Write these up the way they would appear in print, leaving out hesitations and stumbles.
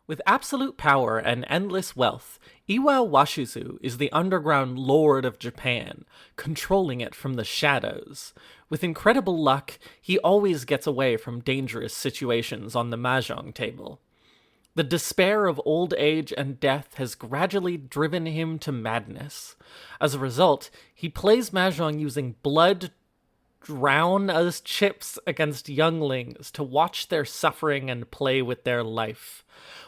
With absolute power and endless wealth, Iwao Washizu is the underground lord of Japan, controlling it from the shadows. With incredible luck, he always gets away from dangerous situations on the Mahjong table. The despair of old age and death has gradually driven him to madness. As a result, he plays Mahjong using blood drown as chips against younglings to watch their suffering and play with their life.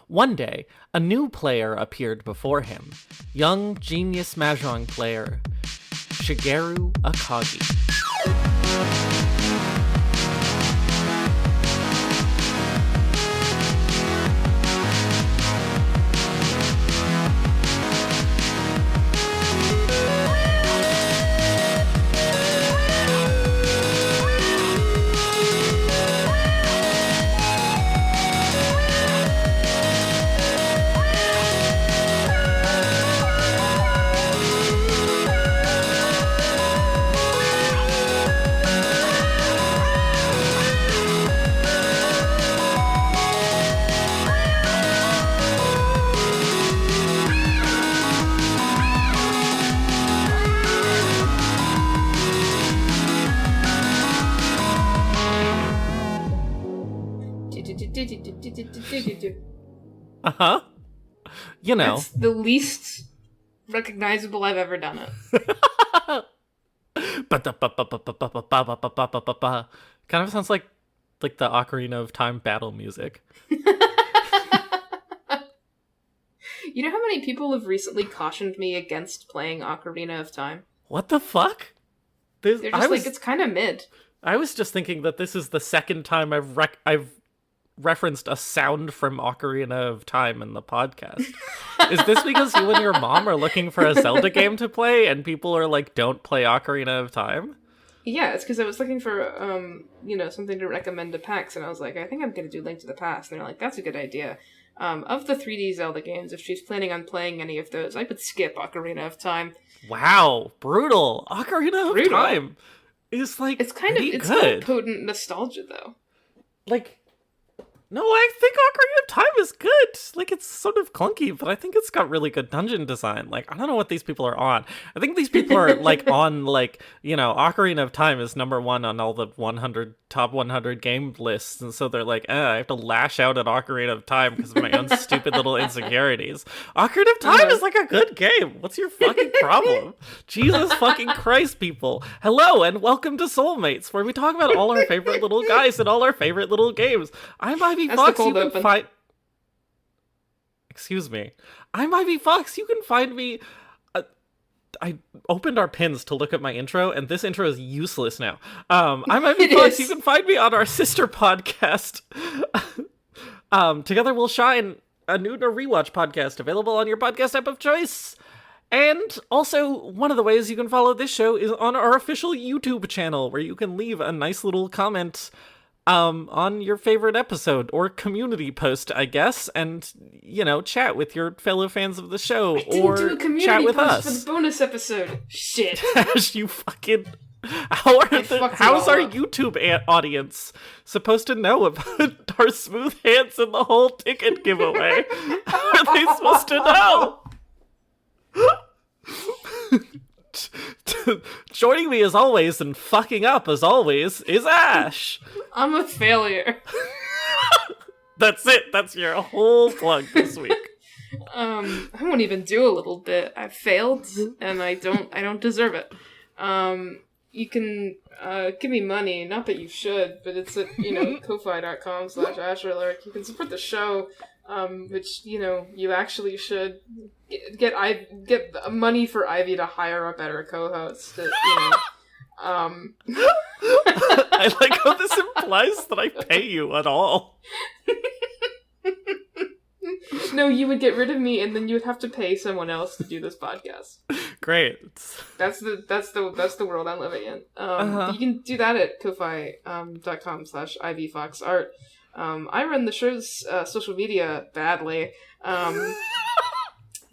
One day, a new player appeared before him, young genius Mahjong player Shigeru Akagi. Uh-huh. You know. That's the least recognizable I've ever done it. Kind of sounds like the Ocarina of Time battle music. You know how many people have recently cautioned me against playing Ocarina of Time? What the fuck? They're just it's kind of mid. I was just thinking that this is the second time I've referenced a sound from Ocarina of Time in the podcast. Is this because you and your mom are looking for a Zelda game to play and people are like, don't play Ocarina of Time? Yeah, it's because I was looking for, something to recommend to PAX, and I was like, I think I'm going to do Link to the Past. And they're like, that's a good idea. Of the 3D Zelda games, if she's planning on playing any of those, I would skip Ocarina of Time. Wow, brutal. Ocarina of Time is like it's kind of potent nostalgia, though. No, I think Ocarina of Time is good. It's sort of clunky, but I think it's got really good dungeon design. I don't know what these people are on. I think these people are, on, Ocarina of Time is number one on all the top 100 game lists, and so they're like, I have to lash out at Ocarina of Time because of my own stupid little insecurities. Ocarina of Time is, a good game. What's your fucking problem? Jesus fucking Christ, people. Hello, and welcome to Soulmates, where we talk about all our favorite little guys and all our favorite little games. I'm Ivy Fox. You can find... Excuse me. I'm Ivy Fox. You can find me... I opened our pins to look at my intro, and this intro is useless now. I'm Ivy Fox. You can find me on our sister podcast. Together We'll Shine, a new rewatch podcast available on your podcast app of choice. And also, one of the ways you can follow this show is on our official YouTube channel, where you can leave a nice little comment on your favorite episode or community post, I guess, and, chat with your fellow fans of the show or chat with us. For the bonus episode. Shit. You fucking... How's our YouTube audience supposed to know about our smooth hands and the whole ticket giveaway? How are they supposed to know? Joining me as always and fucking up as always is Ash. I'm a failure. That's it. That's your whole plug this week. I won't even do a little bit. I've failed and I don't deserve it. You can give me money, not that you should, but it's at ko-fi.com/asheralert. You can support the show, which you actually should. Get money for Ivy to hire a better co-host. I like how this implies that I pay you at all. No, you would get rid of me, and then you would have to pay someone else to do this podcast. Great. That's the world I'm living in. You can do that at ko-fi.com/ivfoxart. I run the show's social media badly.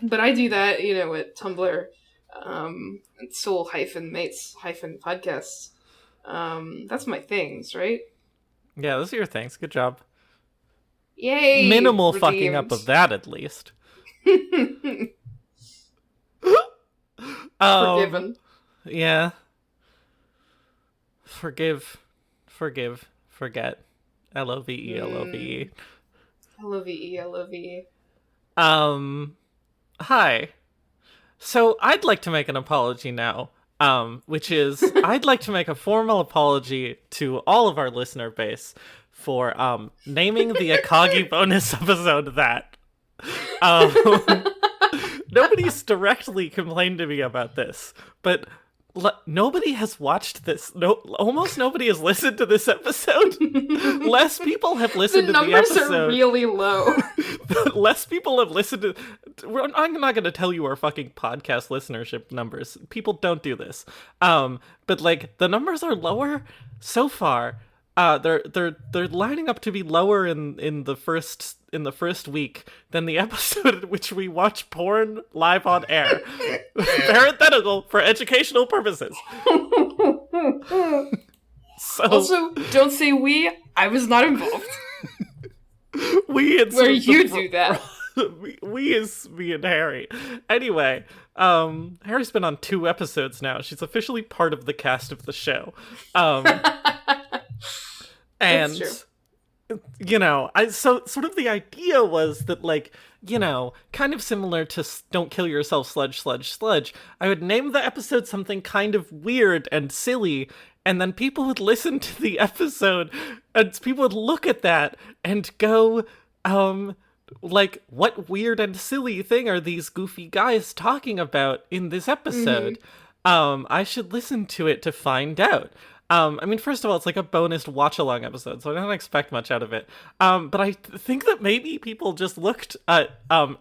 But I do that, at Tumblr, soul-mates-podcasts. That's my things, right? Yeah, those are your things. Good job. Yay! Minimal Redeemed. fucking up of that, at least. Forgiven. Yeah. Forgive, forget. LOVE, LOVE. LOVE. Hi. So I'd like to make an apology now, which is I'd like to make a formal apology to all of our listener base for naming the Akagi bonus episode that. Nobody's directly complained to me about this, but nobody has watched this. Almost nobody has listened to this episode. Less people have listened to the episode. The numbers are really low. Less people have listened to... I'm not going to tell you our fucking podcast listenership numbers. People don't do this. But, like, the numbers are lower so far. They're lining up to be lower in the first week than the episode in which we watch porn live on air. Parenthetical for educational purposes. So, also, don't say we. I was not involved. We and where you do that. We is me and Harry. Anyway, Harry's been on 2 episodes now. She's officially part of the cast of the show. And you know, so sort of the idea was that, like, you know, kind of similar to Don't Kill Yourself, Sludge, I would name the episode something kind of weird and silly, and then people would listen to the episode, and people would look at that and go, like, what weird and silly thing are these goofy guys talking about in this episode? I should listen to it to find out. I mean, first of all, it's like a bonus watch-along episode, so I don't expect much out of it. But I think that maybe people just looked at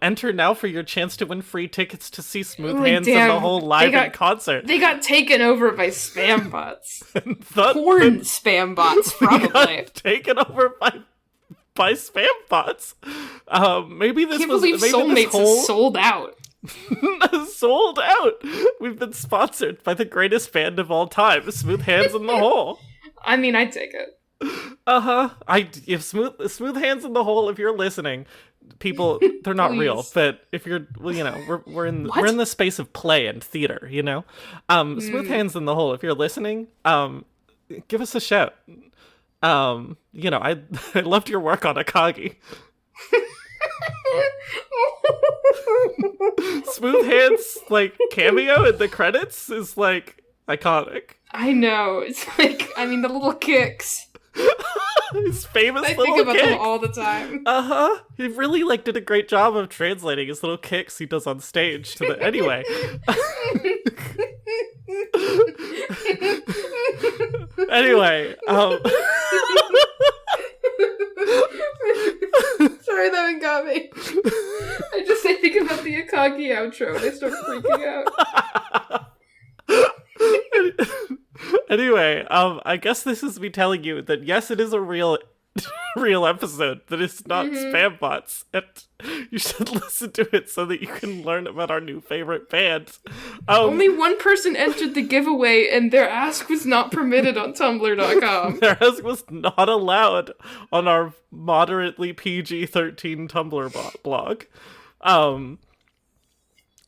enter now for your chance to win free tickets to see Smooth Hands and the whole live in concert. They got taken over by spam bots. Porn spam bots, probably. Got taken over by spam bots. Maybe this Can't was... believe maybe Soulmates is sold out. Sold out. We've been sponsored by the greatest band of all time, Smooth Hands in the Hole. I mean, I'd take it. If Smooth Hands in the Hole, if you're listening, people, they're not real, but if you're, well, you know, we're in the space of play and theater, you know. Smooth Hands in the Hole, if you're listening, give us a shout. You know, I loved your work on Akagi. Smooth Hands, like, cameo in the credits is, like, iconic. I know. It's like, I mean, the little kicks. His famous I little think about kick. them all the time. He really, like, did a great job of translating his little kicks he does on stage to the... Anyway. Anyway, Sorry, that one got me. I think about the Akagi outro and I start freaking out. Anyway, I guess this is me telling you that yes, it is a real episode, but it's not spam bots. And you should listen to it so that you can learn about our new favorite band. Only one person entered the giveaway, and their ask was not permitted on Tumblr.com. Their ask was not allowed on our moderately PG-13 Tumblr blog.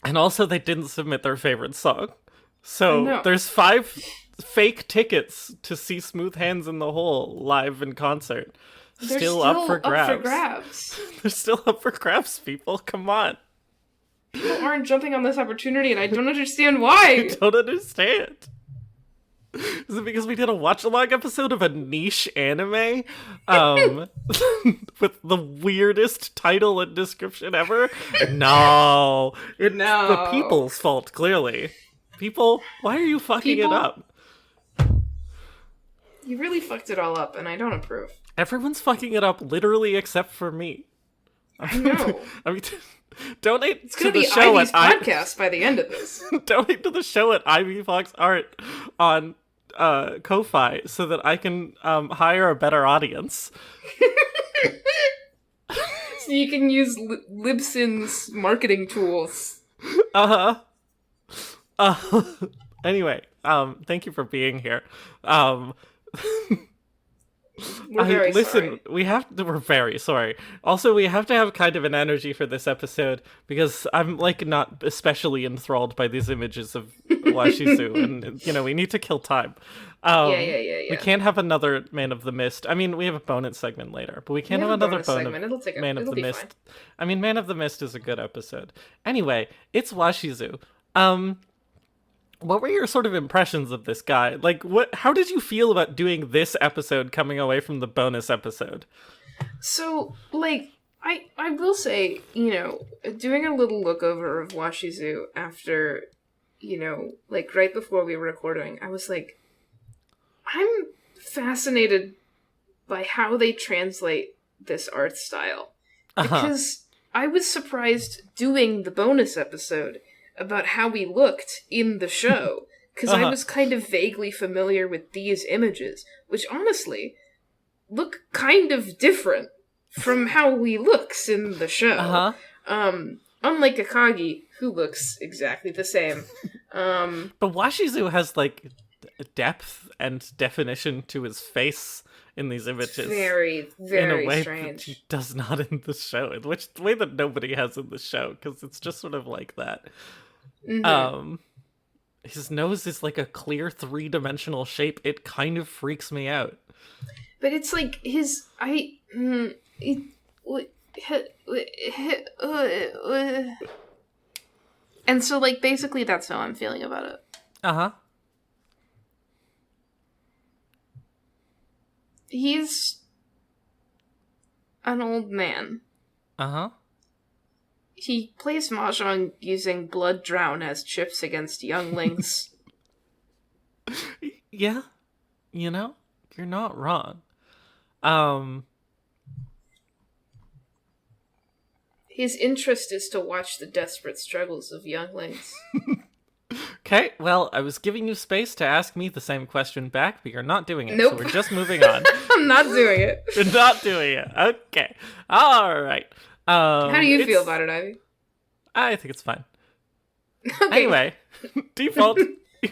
And also they didn't submit their favorite song. So there's 5 fake tickets to see Smooth Hands in the Hole live in concert. They're still up for grabs. They're still up for grabs, people. Come on. People aren't jumping on this opportunity, and I don't understand why. I don't understand. Is it because we did a watch-along episode of a niche anime? With the weirdest title and description ever? No. It's the people's fault, clearly. People, why are you fucking it up? You really fucked it all up, and I don't approve. Everyone's fucking it up, literally, except for me. I know. I mean, donate to the show at podcast by the end of this. Donate to the show at Ivy Fox Art on Ko-Fi so that I can hire a better audience. So you can use Libsyn's marketing tools. Anyway, thank you for being here. We're very Listen, sorry. we're very sorry. Also, we have to have kind of an energy for this episode because I'm like not especially enthralled by these images of Washizu, and we need to kill time. Yeah, Um, yeah, yeah, we yeah. can't have another Man of the Mist. I mean, we have a bonus segment later, but we We can't have have a another bonus segment. Man of It'll the be fine. Mist. I mean, Man of the Mist is a good episode. Anyway, it's Washizu. Um, what were your sort of impressions of this guy? Like, how did you feel about doing this episode coming away from the bonus episode? So, like, I will say, doing a little look over of Washizu after, like right before we were recording, I was like, I'm fascinated by how they translate this art style. Uh-huh. Because I was surprised doing the bonus episode about how we looked in the show. Because I Uh-huh. was kind of vaguely familiar with these images, which honestly look kind of different from how he looks in the show. Uh-huh. Unlike Akagi, who looks exactly the same. But Washizu has like depth and definition to his face in these images. Very, in a very way strange. that he does not in the show, in which way that nobody has in the show, because it's just sort of like that. Mm-hmm. His nose is like a clear 3-dimensional shape. It kind of freaks me out. But it's like and so like basically that's how I'm feeling about it. Uh-huh. He's an old man. Uh-huh. He plays Mahjong using blood drown as chips against younglings. Yeah. You're not wrong. His interest is to watch the desperate struggles of younglings. Okay, well, I was giving you space to ask me the same question back, but you're not doing it, Nope. so we're just moving on. I'm not doing it. You're not doing it. Okay. All right. How do you feel about it, Ivy? I think it's fine. Okay. Anyway, default.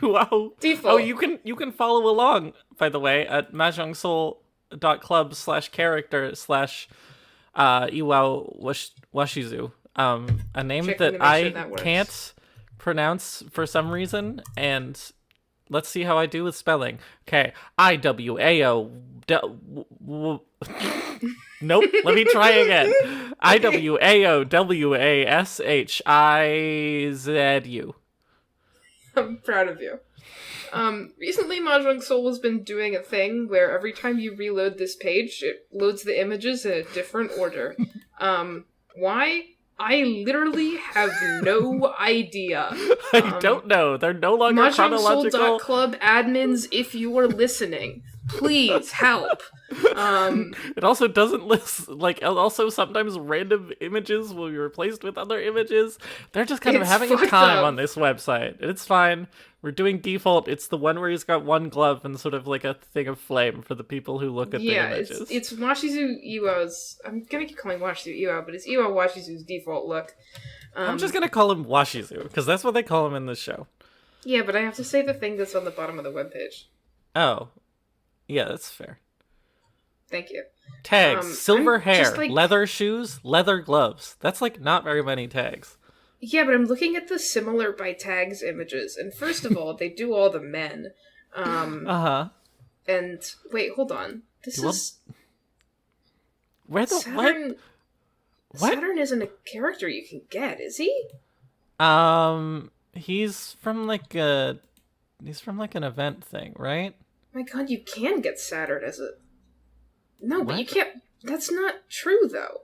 Wow. Default. Oh, you can follow along, by the way, at mahjongsoul.club/character/Iwao Washizu. A name Checking that to make sure I that works. can't pronounce for some reason, and let's see how I do with spelling. Okay, IWAO. Nope. Let me try again. IWAOWASHIZU. I'm proud of you. Recently Mahjong Soul has been doing a thing where every time you reload this page, it loads the images in a different order. Why? I literally have no idea. I don't know. They're no longer chronological. MahjongSoul.club admins, if you are listening, please help. It also doesn't list, like, also sometimes random images will be replaced with other images. They're just kind of It's having a fucked time up. on this website. It's fine. We're doing default. It's the one where he's got one glove and sort of like a thing of flame for the people who look at the images. it's Washizu Iwao's. I'm gonna keep calling Washizu Iwao, but it's Iwao Washizu's default look. I'm just gonna call him Washizu, because that's what they call him in this show. Yeah, but I have to say the thing that's on the bottom of the webpage. Oh. Yeah, that's fair. Thank you. Tags. Silver I'm hair. just, like- Leather shoes. Leather gloves. That's like not very many tags. Yeah, but I'm looking at the similar by tags images, and first of all, they do all the men. Uh-huh. And wait, hold on. This What? is Where the Saturn. What? Saturn isn't a character you can get, is he? what? He's from like an event thing, right? My God, you can get Saturn as a. No, but What? you can't. That's not true, though.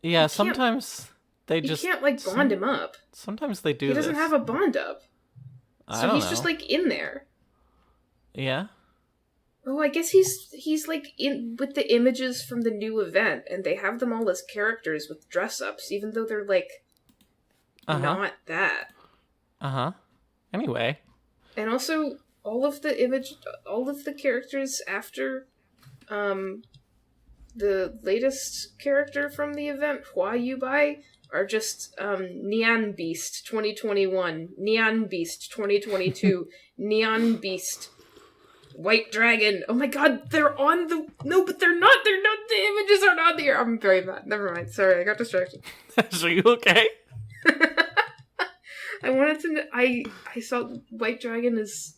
Yeah, sometimes they You just can't like bond him up. Sometimes they do. He doesn't this. have a bond up, I so don't he's know. just like in there. Yeah. Oh, I guess he's like in with the images from the new event, and they have them all as characters with dress ups, even though they're like not that. Anyway. And also, all of the characters after, the latest character from the event, Hua are just Neon Beast 2021, Neon Beast 2022, Neon Beast White dragon. Oh my god, they're on the... No, but they're not. They're not. The images are not there. I'm very mad. Never mind. Sorry, I got distracted. Are you okay? I wanted to... I saw White Dragon is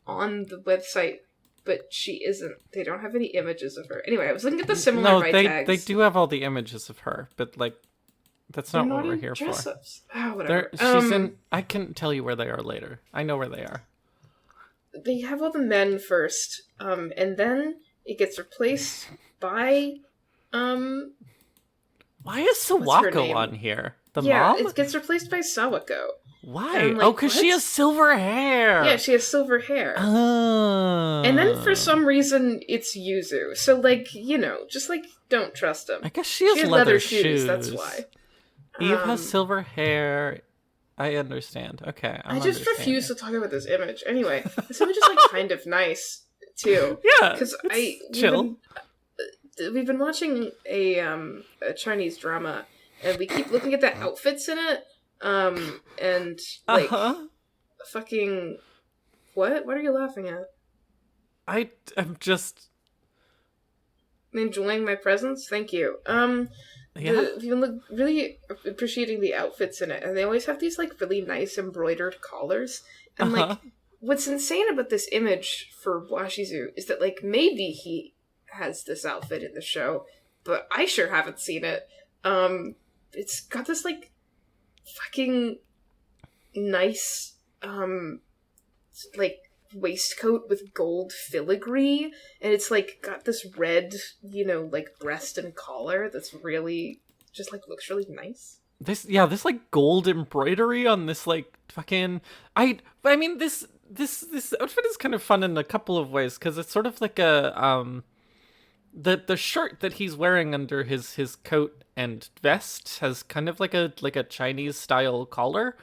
on the website, but she isn't. They don't have any images of her. Anyway, I was looking at the similar tags. They do have all the images of her, but, like, that's not what we're here for. Oh, whatever. She's in... I can tell you where they are later. I know where they are. They have all the men first, and then it gets replaced by, Why is Sawako on here? The mom? It gets replaced by Sawako. Why? Like, because she has silver hair! Yeah, she has silver hair. Oh. And then for some reason, it's Yuzu. So, like, just, like, don't trust him. I guess she has leather shoes. That's why. Eve has silver hair. I understand. Okay, I just refuse to talk about this image. Anyway, this image is like kind of nice too. Yeah, because chill. We've been watching a Chinese drama, and we keep looking at the outfits in it. And like fucking what? What are you laughing at? I'm just enjoying my presence. Thank you. We've been really appreciating the outfits in it, and they always have these like really nice embroidered collars. And like, what's insane about this image for Washizu is that like maybe he has this outfit in the show, but I sure haven't seen it. It's got this like fucking nice like waistcoat with gold filigree, and it's like got this red like breast and collar that's really just like looks really nice. This like gold embroidery on this like fucking I mean this outfit is kind of fun in a couple of ways, because it's sort of like a the shirt that he's wearing under his coat and vest has kind of like a Chinese style collar.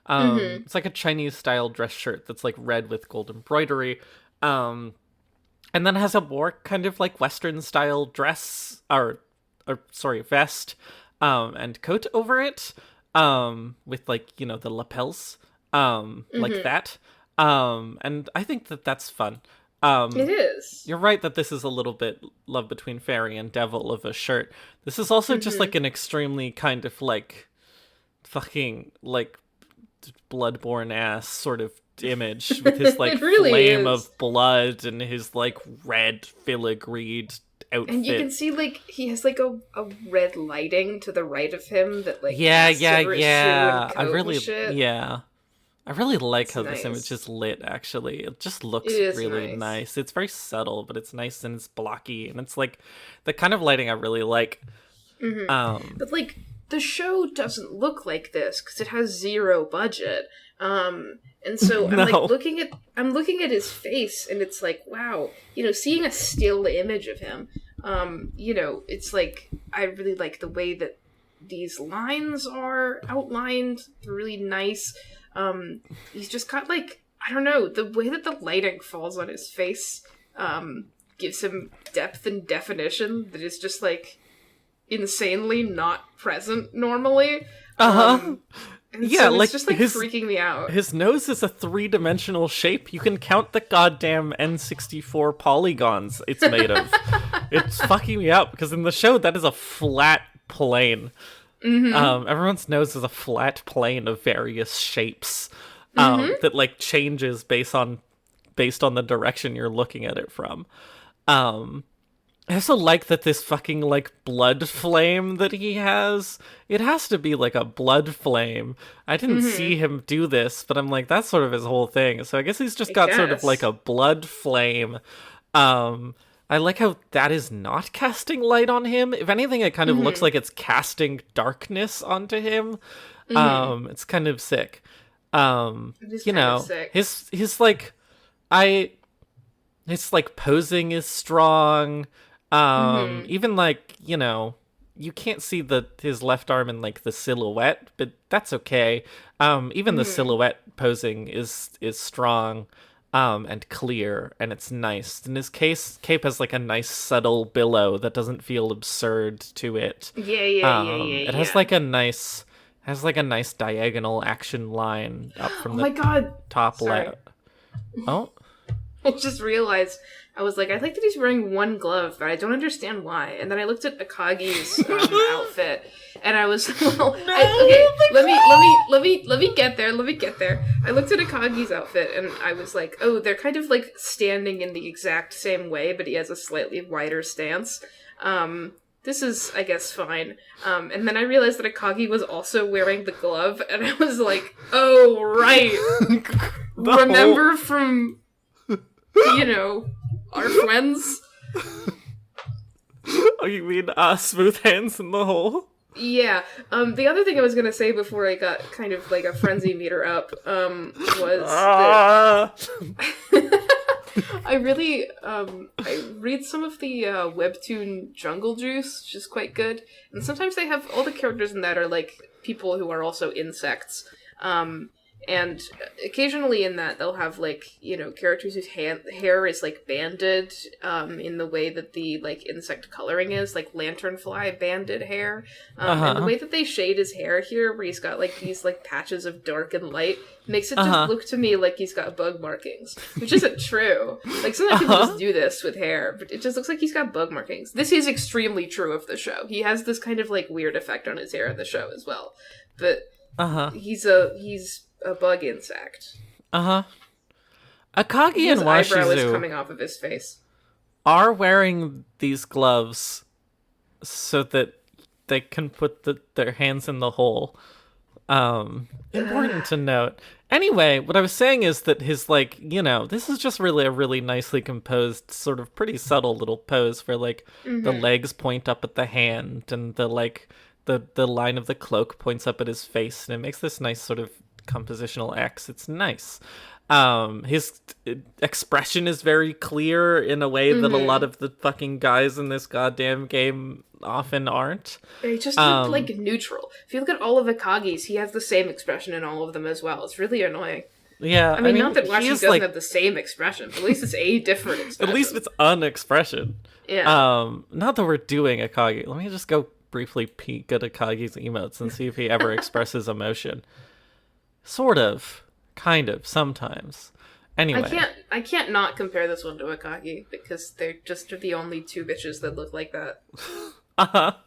It's like a Chinese style dress shirt that's like red with gold embroidery, and then has a more kind of like Western style dress vest, and coat over it, with like the lapels, like that, and I think that's fun. It is. You're right that this is a little bit love between fairy and devil of a shirt. This is also just like an extremely kind of like fucking like Bloodborne ass sort of image with his like really flame is. of blood and his like red filigreed outfit. And you can see like he has like a red lighting to the right of him that like I really like how this image is lit, actually. It just looks really nice. It's very subtle, but it's nice and it's blocky, and it's like the kind of lighting I really like. But like the show doesn't look like this because it has zero budget. And so I'm looking at his face, and it's like, wow, seeing a still image of him, it's like I really like the way that these lines are outlined. They're really nice. He's just got like, I don't know, the way that the lighting falls on his face gives him depth and definition that is just like insanely not present normally. And so it's just like freaking me out. His nose is a 3-dimensional shape. You can count the goddamn N64 polygons it's made of. It's fucking me out because in the show that is a flat plane. Everyone's nose is a flat plane of various shapes that like changes based on the direction you're looking at it from. I also like that this fucking like blood flame that he has, it has to be like a blood flame. I didn't see him do this, but I'm like, that's sort of his whole thing. So I guess he's just got sort of like a blood flame. I like how that is not casting light on him. If anything, it kind of looks like it's casting darkness onto him. It's kind of sick. Sick. His like his like posing is strong. Even like, you can't see his left arm in like the silhouette, but that's okay. Even the silhouette posing is strong. And clear, and it's nice. And his cape has like a nice subtle billow that doesn't feel absurd to it. It has like a nice diagonal action line up from the top left. Oh, I just realized, I was like, I like that he's wearing one glove, but I don't understand why. And then I looked at Akagi's outfit, and I was, well, let me get there. I looked at Akagi's outfit, and I was like, oh, they're kind of like standing in the exact same way, but he has a slightly wider stance. This is, I guess, fine. And then I realized that Akagi was also wearing the glove, and I was like, oh, right. Remember from, our friends? Oh, you mean smooth hands in the hole? Yeah. The other thing I was going to say before I got kind of like a frenzy meter up was that I really, I read some of the webtoon Jungle Juice, which is quite good. And sometimes they have, all the characters in that are like people who are also insects. And occasionally in that they'll have like, characters whose hair is like banded in the way that the like insect coloring is, like lanternfly banded hair. And the way that they shade his hair here, where he's got like these like patches of dark and light, makes it just look to me like he's got bug markings, which isn't true. Like sometimes people just do this with hair, but it just looks like he's got bug markings. This is extremely true of the show. He has this kind of like weird effect on his hair in the show as well. But he's a bug insect. Akagi his and Washizu eyebrow is coming off of his face. Are wearing these gloves so that they can put their hands in the hole. Important to note. Anyway, what I was saying is that his, like, this is just really a really nicely composed, sort of pretty subtle little pose where, like, the legs point up at the hand and the line of the cloak points up at his face, and it makes this nice sort of compositional X. It's nice. His expression is very clear in a way that a lot of the fucking guys in this goddamn game often aren't. They just look like neutral. If you look at all of Akagi's, he has the same expression in all of them as well. It's really annoying. Yeah, I mean not that Washizu doesn't have the same expression, but at least it's a different expression. At least it's an expression. Yeah. Not that we're doing Akagi. Let me just go briefly peek at Akagi's emotes and see if he ever expresses emotion. Sort of. Kind of. Sometimes. Anyway. I can't not compare this one to Akagi, because they're just the only two bitches that look like that. But,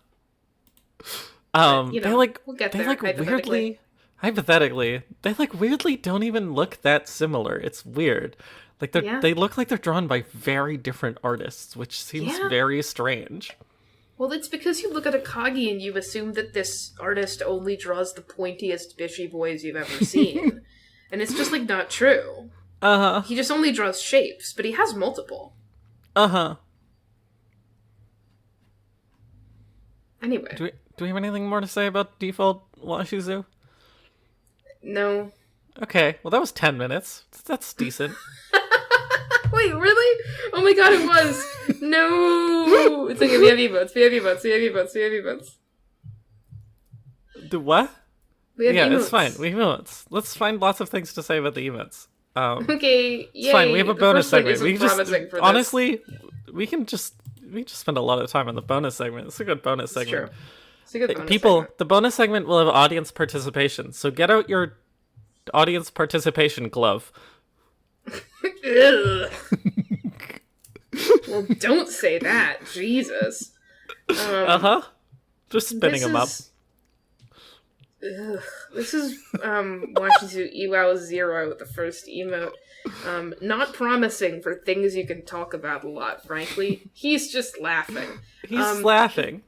they like, we'll get they there, like hypothetically, they like weirdly don't even look that similar. It's weird. Like they look like they're drawn by very different artists, which seems very strange. Well, it's because you look at Akagi and you assume that this artist only draws the pointiest bitchy boys you've ever seen. And it's just, like, not true. He just only draws shapes, but he has multiple. Anyway. Do we have anything more to say about default Washizu? No. Okay, well that was 10 minutes. That's decent. Wait, really? Oh my god, it was! No! It's like, we have emotes. The what? We have emotes. It's fine. We have emotes. Let's find lots of things to say about the emotes. Okay, yay. It's fine. We have a bonus segment. We just honestly, we can just spend a lot of time on the bonus segment. It's a good bonus segment. True. It's a good bonus segment. The bonus segment will have audience participation. So get out your audience participation glove. Well, don't say that. Jesus. Just spinning them up. This is Washizu Iwao 0, the first emote. Not promising for things you can talk about a lot, frankly. He's just laughing. He's laughing.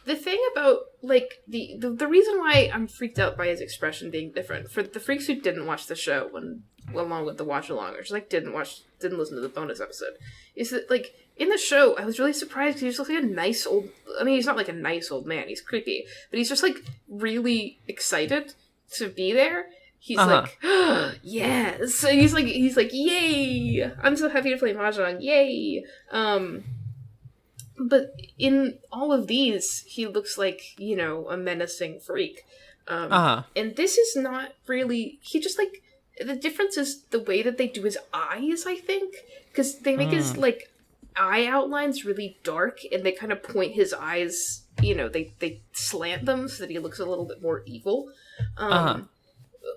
The thing about, like, the reason why I'm freaked out by his expression being different, for the freaks who didn't watch the show along with the watch-along, or just, like, didn't listen to the bonus episode, is that, like, in the show, I was really surprised because he just looks like a nice old... I mean, he's not like a nice old man. He's creepy. But he's just, like, really excited to be there. He's like, oh, yes! So he's like, yay! I'm so happy to play Mahjong, yay! But in all of these, he looks like, a menacing freak. And this is not really... He just, like... The difference is the way that they do his eyes, I think. Because they make his, like... eye outlines really dark, and they kind of point his eyes, they slant them so that he looks a little bit more evil.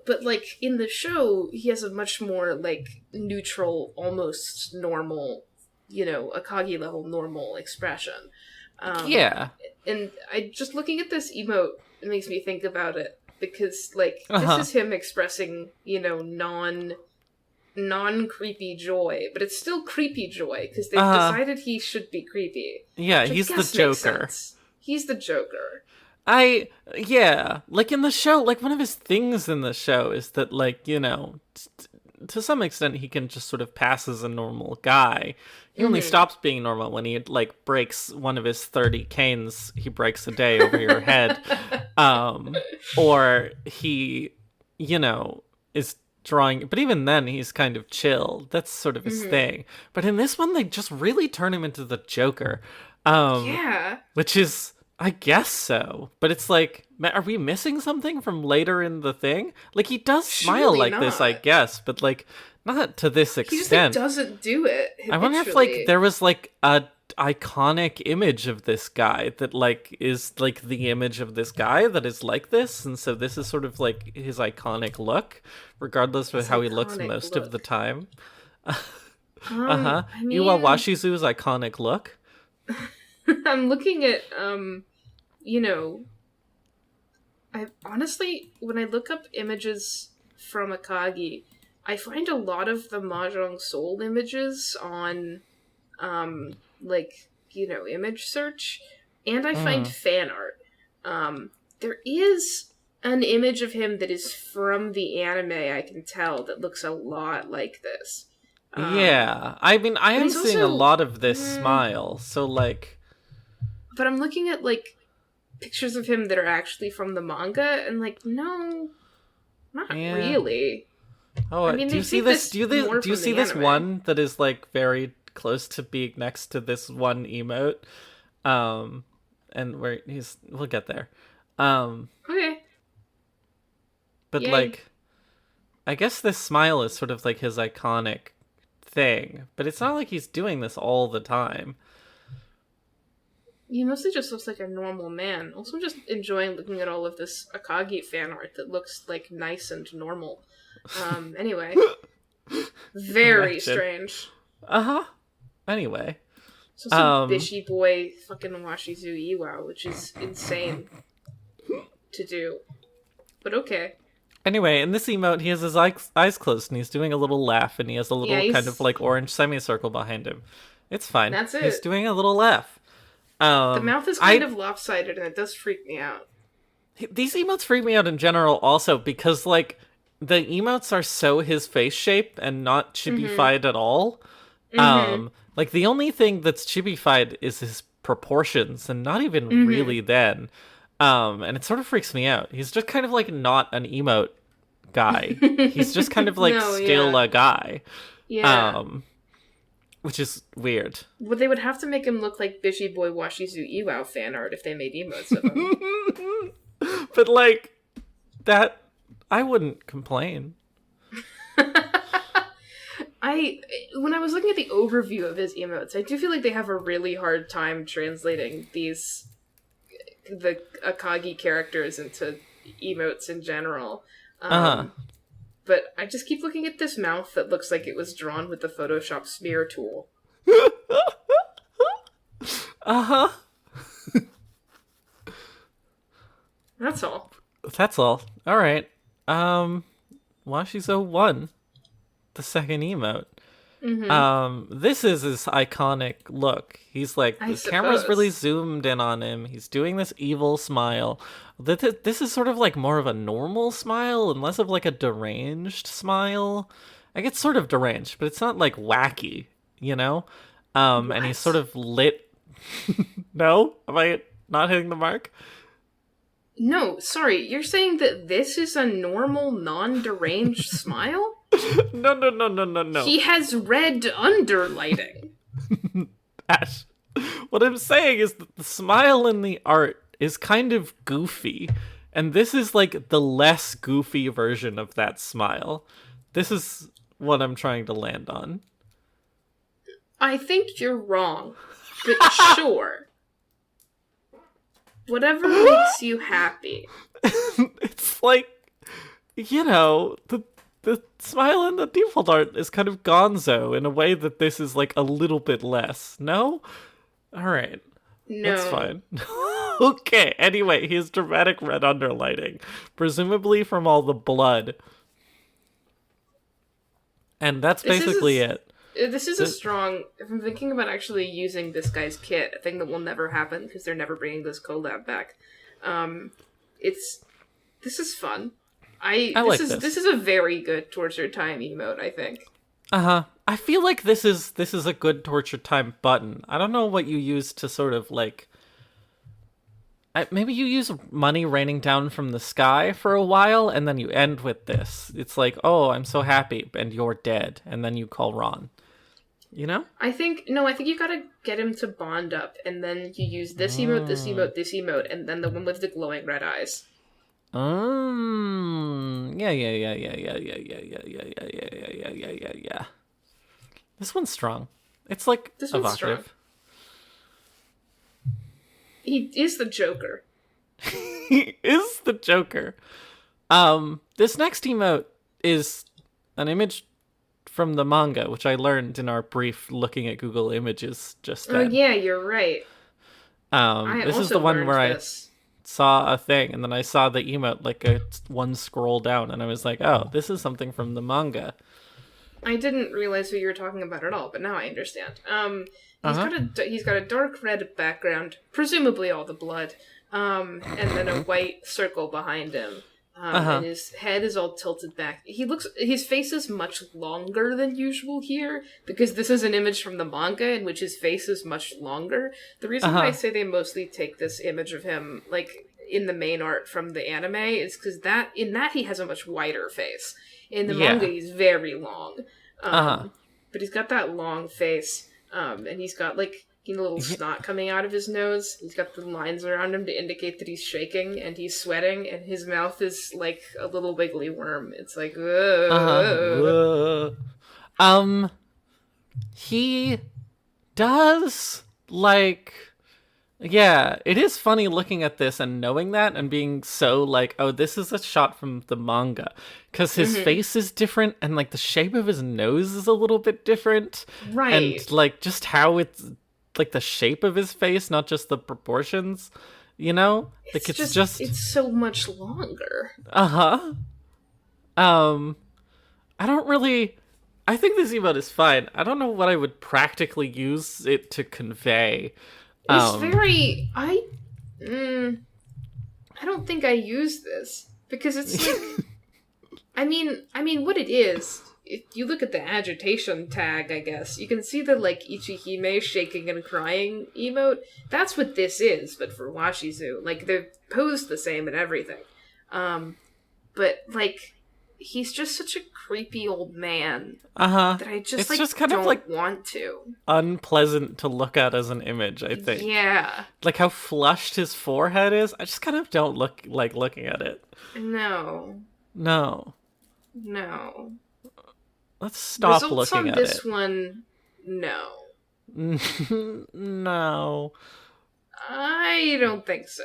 but like in the show, he has a much more like neutral, almost normal, Akagi level normal expression. Yeah. And I just looking at this emote, it makes me think about it because like this Uh-huh. is him expressing, non creepy joy, but it's still creepy joy because they've decided he should be creepy. Yeah, Which I he's the guess makes Joker. sense. He's the Joker. Yeah, like in the show, like one of his things in the show is that, like, to some extent, he can just sort of pass as a normal guy. He only stops being normal when he, like, breaks one of his 30 canes he breaks a day over your head. Or he, is drawing, but even then, he's kind of chill. That's sort of his thing. But in this one, they just really turn him into the Joker. Yeah. Which is, I guess so. But it's like, are we missing something from later in the thing? Like, he does smile Surely like this, I not. guess, but, like, not to this He just like extent. doesn't do it. I wonder if, habitually. like, there was, like, a iconic image of this guy that, like, is, like, the image of this guy that is like this, and so this is sort of, like, his iconic look, regardless of how he looks iconic most of the look. time. I mean, Iwawashizu's iconic look. I'm looking at I honestly, when I look up images from Akagi, I find a lot of the Mahjong Soul images on, image search, and I find fan art. There is an image of him that is from the anime, I can tell, that looks a lot like this. Yeah, I mean, I am he's seeing a also- lot of this smile, so, like... But I'm looking at, like, pictures of him that are actually from the manga, and, like, no, not Yeah. really. Oh, I mean, do you they see take this? this Do more you from see the this anime. one that is like very close to being next to this one emote? And where we'll get there. Okay. But Yay. like, I guess this smile is sort of like his iconic thing, but it's not like he's doing this all the time. He mostly just looks like a normal man. Also, I'm just enjoying looking at all of this Akagi fan art that looks, like, nice and normal. Anyway. Very Imagine. strange. Anyway, So some bishy boy fucking Washizu Iwao, which is insane to do. But okay. Anyway, in this emote, he has his eyes closed and he's doing a little laugh, and he has a little Yeah, kind of like orange semicircle behind him. It's fine. That's it. He's doing a little laugh. The mouth is kind of lopsided, and it does freak me out. These emotes freak me out in general also because, like, the emotes are so his face shape and not chibified at all. Like, the only thing that's chibified is his proportions, and not even really then. And it sort of freaks me out. He's just kind of, like, not an emote guy. He's just kind of, like, still a guy. Yeah. Which is weird. Well, they would have to make him look like Bishy Boy Washizu Iwao fan art if they made emotes of him. But, like, that... I wouldn't complain. When I was looking at the overview of his emotes, I do feel like they have a really hard time translating the Akagi characters into emotes in general. But I just keep looking at this mouth that looks like it was drawn with the Photoshop smear tool. That's all. That's all. Alright. Washizu 1. The second emote. This is his iconic look. He's like, the camera's really zoomed in on him. He's doing this evil smile. This is sort of like more of a normal smile and less of like a deranged smile. Like, it's sort of deranged, but it's not like wacky, you know? And he's sort of lit. No? Am I not hitting the mark? No, sorry. You're saying that this is a normal, non-deranged smile? No. He has red underlighting. Ash. What I'm saying is that the smile in the art is kind of goofy, and this is like the less goofy version of that smile. This is what I'm trying to land on. I think you're wrong, but sure. Whatever makes you happy. It's like you know, the smile in the default art is kind of gonzo in a way that this is like a little bit less. No? Alright. That's No. fine. Okay, anyway, he has dramatic red underlighting, presumably from all the blood. And that's This basically is it. this is a strong. If I'm thinking about actually using this guy's kit, a thing that will never happen because they're never bringing this collab back. Um, it's this is fun. I like This this. is a very good torture time emote. I think. Uh-huh. I feel like this is a good torture time button. I don't know what you use to sort of like maybe you use money raining down from the sky for a while, and then you end with this. It's like, oh, I'm so happy, and you're dead, and then you call Ron. You know? I think no. I think you gotta get him to bond up, and then you use this emote, this emote, this emote, and then the one with the glowing red eyes. Yeah, yeah, yeah, yeah, yeah, yeah, yeah, yeah, yeah, yeah, yeah, yeah, yeah, yeah, yeah. This one's strong. It's like This one's strong. evocative. He is the Joker. He is the Joker. This next emote is an image from the manga, which I learned in our brief looking at Google Images just Oh then. yeah, you're right. I This is also the one learned where this. I saw a thing, and then I saw the emote like a one scroll down, and I was like, oh, this is something from the manga. I didn't realize who you were talking about at all, but now I understand. Uh-huh. He's got a dark red background, presumably all the blood, and then a white circle behind him. And his head is all tilted back. His face is much longer than usual here, because this is an image from the manga in which his face is much longer. The reason why I say they mostly take this image of him, like, in the main art from the anime is because in that he has a much wider face. In the manga, he's very long. But he's got that long face, and he's got, like, little snot coming out of his nose. He's got the lines around him to indicate that he's shaking, and he's sweating, and his mouth is like a little wiggly worm. It's like, He does, like... Yeah, it is funny looking at this and knowing that and being so like, oh, this is a shot from the manga. Because his face is different and like the shape of his nose is a little bit different. Right. And like just how it's like the shape of his face, not just the proportions, you know? Like it's just... It's so much longer. Uh-huh. I don't really... I think this emote is fine. I don't know what I would practically use it to convey. It's very... I don't think I use this. Because it's like... I mean, what it is... If you look at the agitation tag, I guess, you can see the, like, Ichihime shaking and crying emote. That's what this is, but for Washizu. Like, they're posed the same and everything. But, like, he's just such a creepy old man that I just, it's just kind of like want to. Unpleasant to look at as an image, I think. Yeah. Like how flushed his look is. I just kind of don't like looking at it. No. Let's stop Results looking on at this it. one, no. No. I don't think so.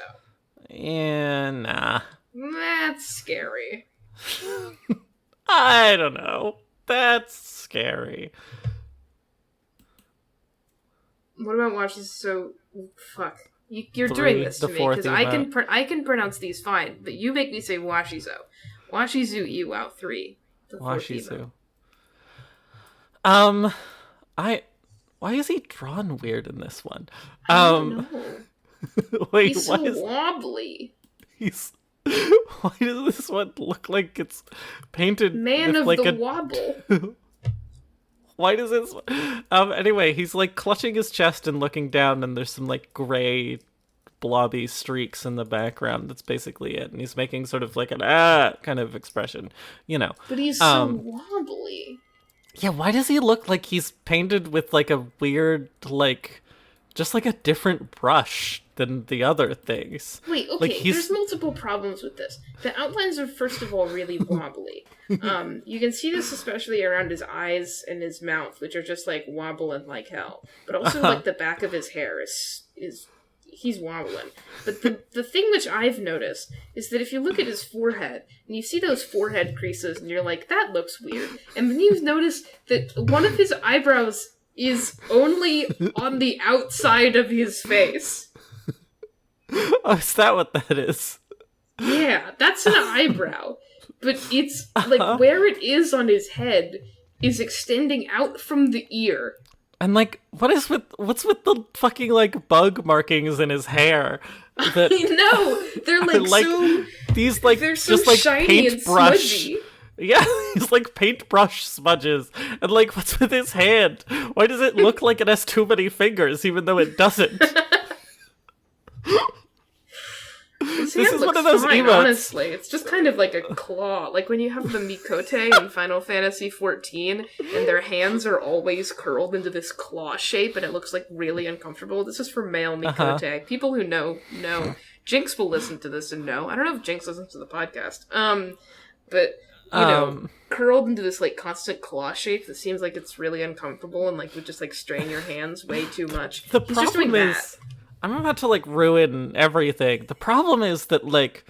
Yeah, nah. That's scary. I don't know. That's scary. What about watches? So, fuck. You're doing this to me because I can pronounce these fine, but you make me say Washizu. Washizu Iwao 3. The Washizu. Why is he drawn weird in this one? I don't know. Wait, He's so wobbly. Why does this one look like it's painted? Man with of like the wobble. Why does this? Anyway, he's like clutching his chest and looking down, and there's some like gray, blobby streaks in the background. That's basically it, and he's making sort of like an kind of expression, you know. But he's so wobbly. Yeah, why does he look like he's painted with like a weird like, just like a different brush than the other things? Wait, okay, like there's multiple problems with this. The outlines are, first of all, really wobbly. You can see this especially around his eyes and his mouth, which are just, like, wobbling like hell. But also, like, the back of his hair is he's wobbling. But the thing which I've noticed is that if you look at his forehead, and you see those forehead creases, and you're like, that looks weird. And then you notice that one of his eyebrows is only on the outside of his face. Oh, is that what that is? Yeah, that's an eyebrow. But it's, like, where it is on his head is extending out from the ear. And, like, what's with the fucking, like, bug markings in his hair? That, I know! They're, like so... These, like, they're so just, like, shiny and smudgy. Yeah, he's like paintbrush smudges. And, like, what's with his hand? Why does it look like it has too many fingers, even though it doesn't? This is one of those emotes. Honestly, it's just kind of like a claw. Like when you have the Mikote in Final Fantasy XIV, and their hands are always curled into this claw shape, and it looks like really uncomfortable. This is for male Mikote. People who know. Jinx will listen to this and know. I don't know if Jinx listens to the podcast. But you know, curled into this like constant claw shape that seems like it's really uncomfortable and like would just like strain your hands way too much. The He's just doing problem is, that. I'm about to, like, ruin everything. The problem is that, like,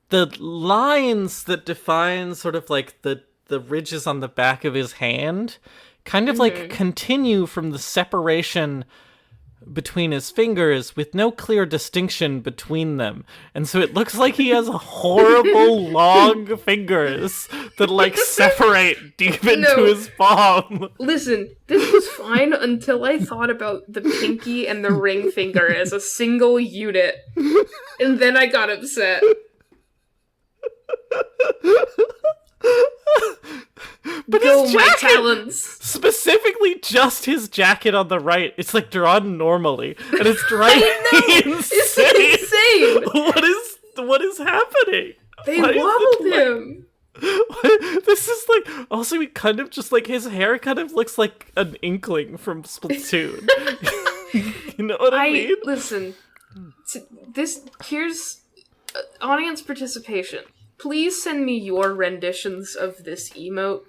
the lines that define sort of, like, the ridges on the back of his hand kind of, like, continue from the separation between his fingers with no clear distinction between them. And so it looks like he has horrible long fingers that, like, separate deep into his palm. Listen, this was fine until I thought about the pinky and the ring finger as a single unit. And then I got upset. But go, his my jacket, talons! Specifically just his jacket on the right, it's like drawn normally. And it's driving me insane! It's insane! What is happening? They wobbled him! This is like, also he kind of just like, his hair kind of looks like an inkling from Splatoon. You know what I mean? Listen, here's audience participation. Please send me your renditions of this emote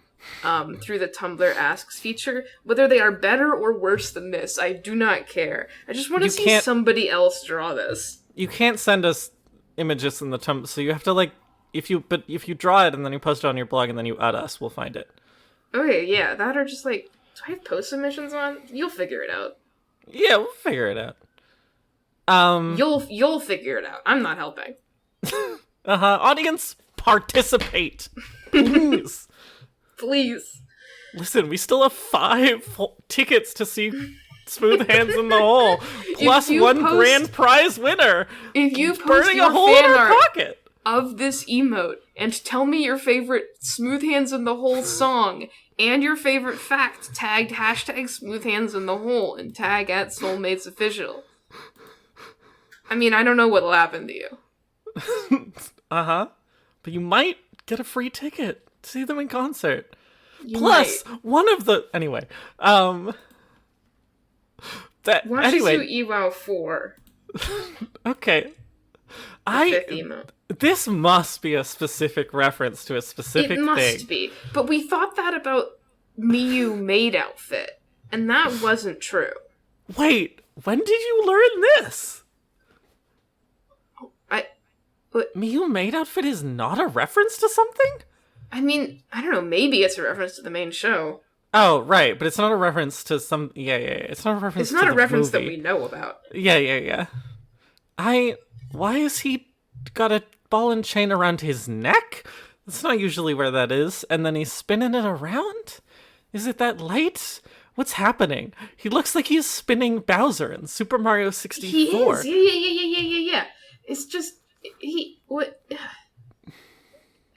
through the Tumblr Asks feature. Whether they are better or worse than this, I do not care. I just want to see somebody else draw this. You can't send us images in the Tumblr, so you have to, like, if you draw it and then you post it on your blog and then you add us, we'll find it. Okay, yeah, that or just, like, do I have post submissions on? You'll figure it out. Yeah, we'll figure it out. You'll figure it out. I'm not helping. Audience, participate. Please. Please. Listen, we still have 5 tickets to see Smooth Hands in the Hole, plus one grand prize winner. If you post burning your a hole in fan our art pocket of this emote and tell me your favorite Smooth Hands in the Hole song and your favorite fact tagged hashtag Smooth Hands in the Hole and tag at Soulmates Official. I mean, I don't know what'll happen to you. But you might get a free ticket to see them in concert. Plus, one of the... Anyway, Washizu Iwao 4. Okay. This must be a specific reference to a specific thing. It must be. But we thought that about Miyu maid outfit, and that wasn't true. Wait, when did you learn this? Miyu maid outfit is not a reference to something? I mean, I don't know, maybe it's a reference to the main show. Oh, right, but it's not a reference to some... Yeah. It's not a reference to the movie. It's not a reference that we know about. Yeah. Why has he got a ball and chain around his neck? That's not usually where that is. And then he's spinning it around? Is it that light? What's happening? He looks like he's spinning Bowser in Super Mario 64. He is. Yeah. It's just... What?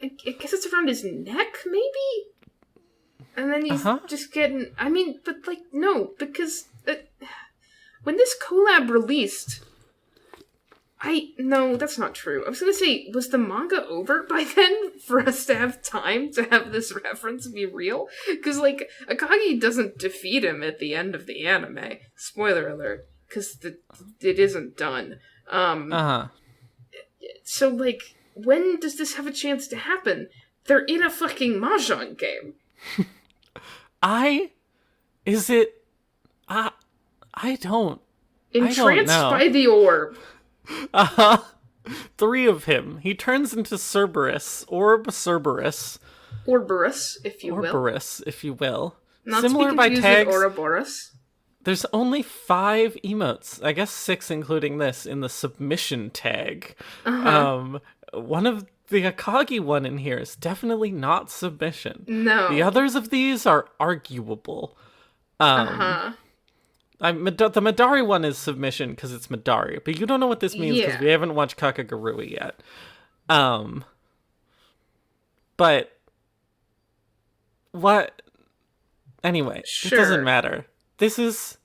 I guess it's around his neck, maybe? And then he's just getting... I mean, but, like, no, because when this collab released... No, that's not true. I was gonna say, was the manga over by then for us to have time to have this reference be real? Because, like, Akagi doesn't defeat him at the end of the anime. Spoiler alert. Because it isn't done. So, like, when does this have a chance to happen? They're in a fucking Mahjong game. I don't Entranced know. by the orb. Uh-huh. 3 of him. He turns into Cerberus. Cerberus. Orborus, if you will. Orborus, if you will. Not Similar to be by confused tags. with Ouroboros. There's only 5 emotes. I guess 6 including this in the submission tag. One of the Akagi one in here is definitely not submission. No. The others of these are arguable. The Madari one is submission because it's Madari, but you don't know what this means because we haven't watched Kakagurui yet. But what? Anyway, Sure. It doesn't matter. This is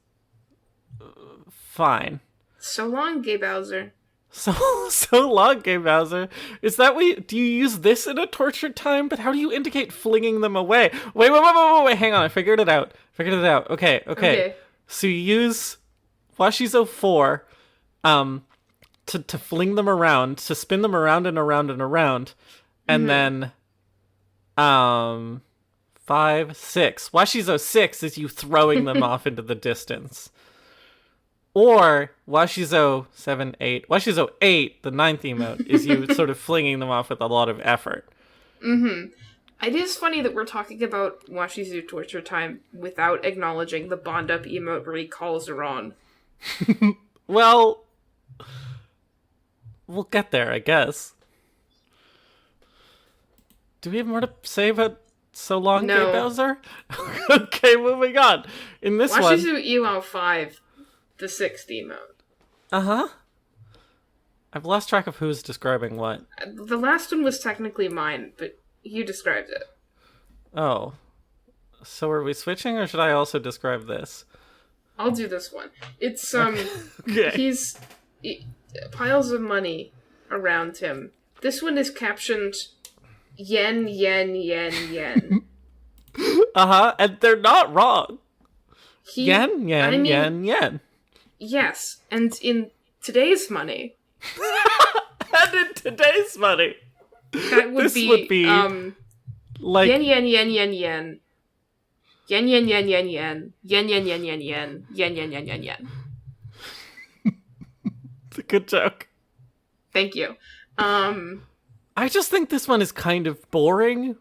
fine. So long, Gay Bowser. So long, Gay Bowser. Is that do you use this in a tortured time? But how do you indicate flinging them away? Wait, hang on, I figured it out. Okay. So you use Washizu 4 to fling them around, to spin them around and around and around, and then 5, 6. Washizu 6 is you throwing them off into the distance. Or Washizu 7, 8. Washizu 8, the 9th emote, is you sort of flinging them off with a lot of effort. It is funny that we're talking about Washizu Torture Time without acknowledging the Bond Up emote where he calls her on. Well, we'll get there, I guess. Do we have more to say about So Long, Gay Bowser? Okay, moving on. In this Washizu Iwao 5, the 6th emote. Uh-huh. I've lost track of who's describing what. The last one was technically mine, but you described it. Oh. So are we switching, or should I also describe this? I'll do this one. It's, Okay. piles of money around him. This one is captioned, yen, yen, yen, yen. Uh-huh, and they're not wrong. Yen, yen. Yes, and in today's money... And in today's money... That would be like... yen, yen, yen, yen, yen. Yen, yen, yen, yen, yen. Yen, yen, yen, yen, yen. Yen, yen, yen, yen, yen. It's a good joke. Thank you. I just think this one is kind of boring.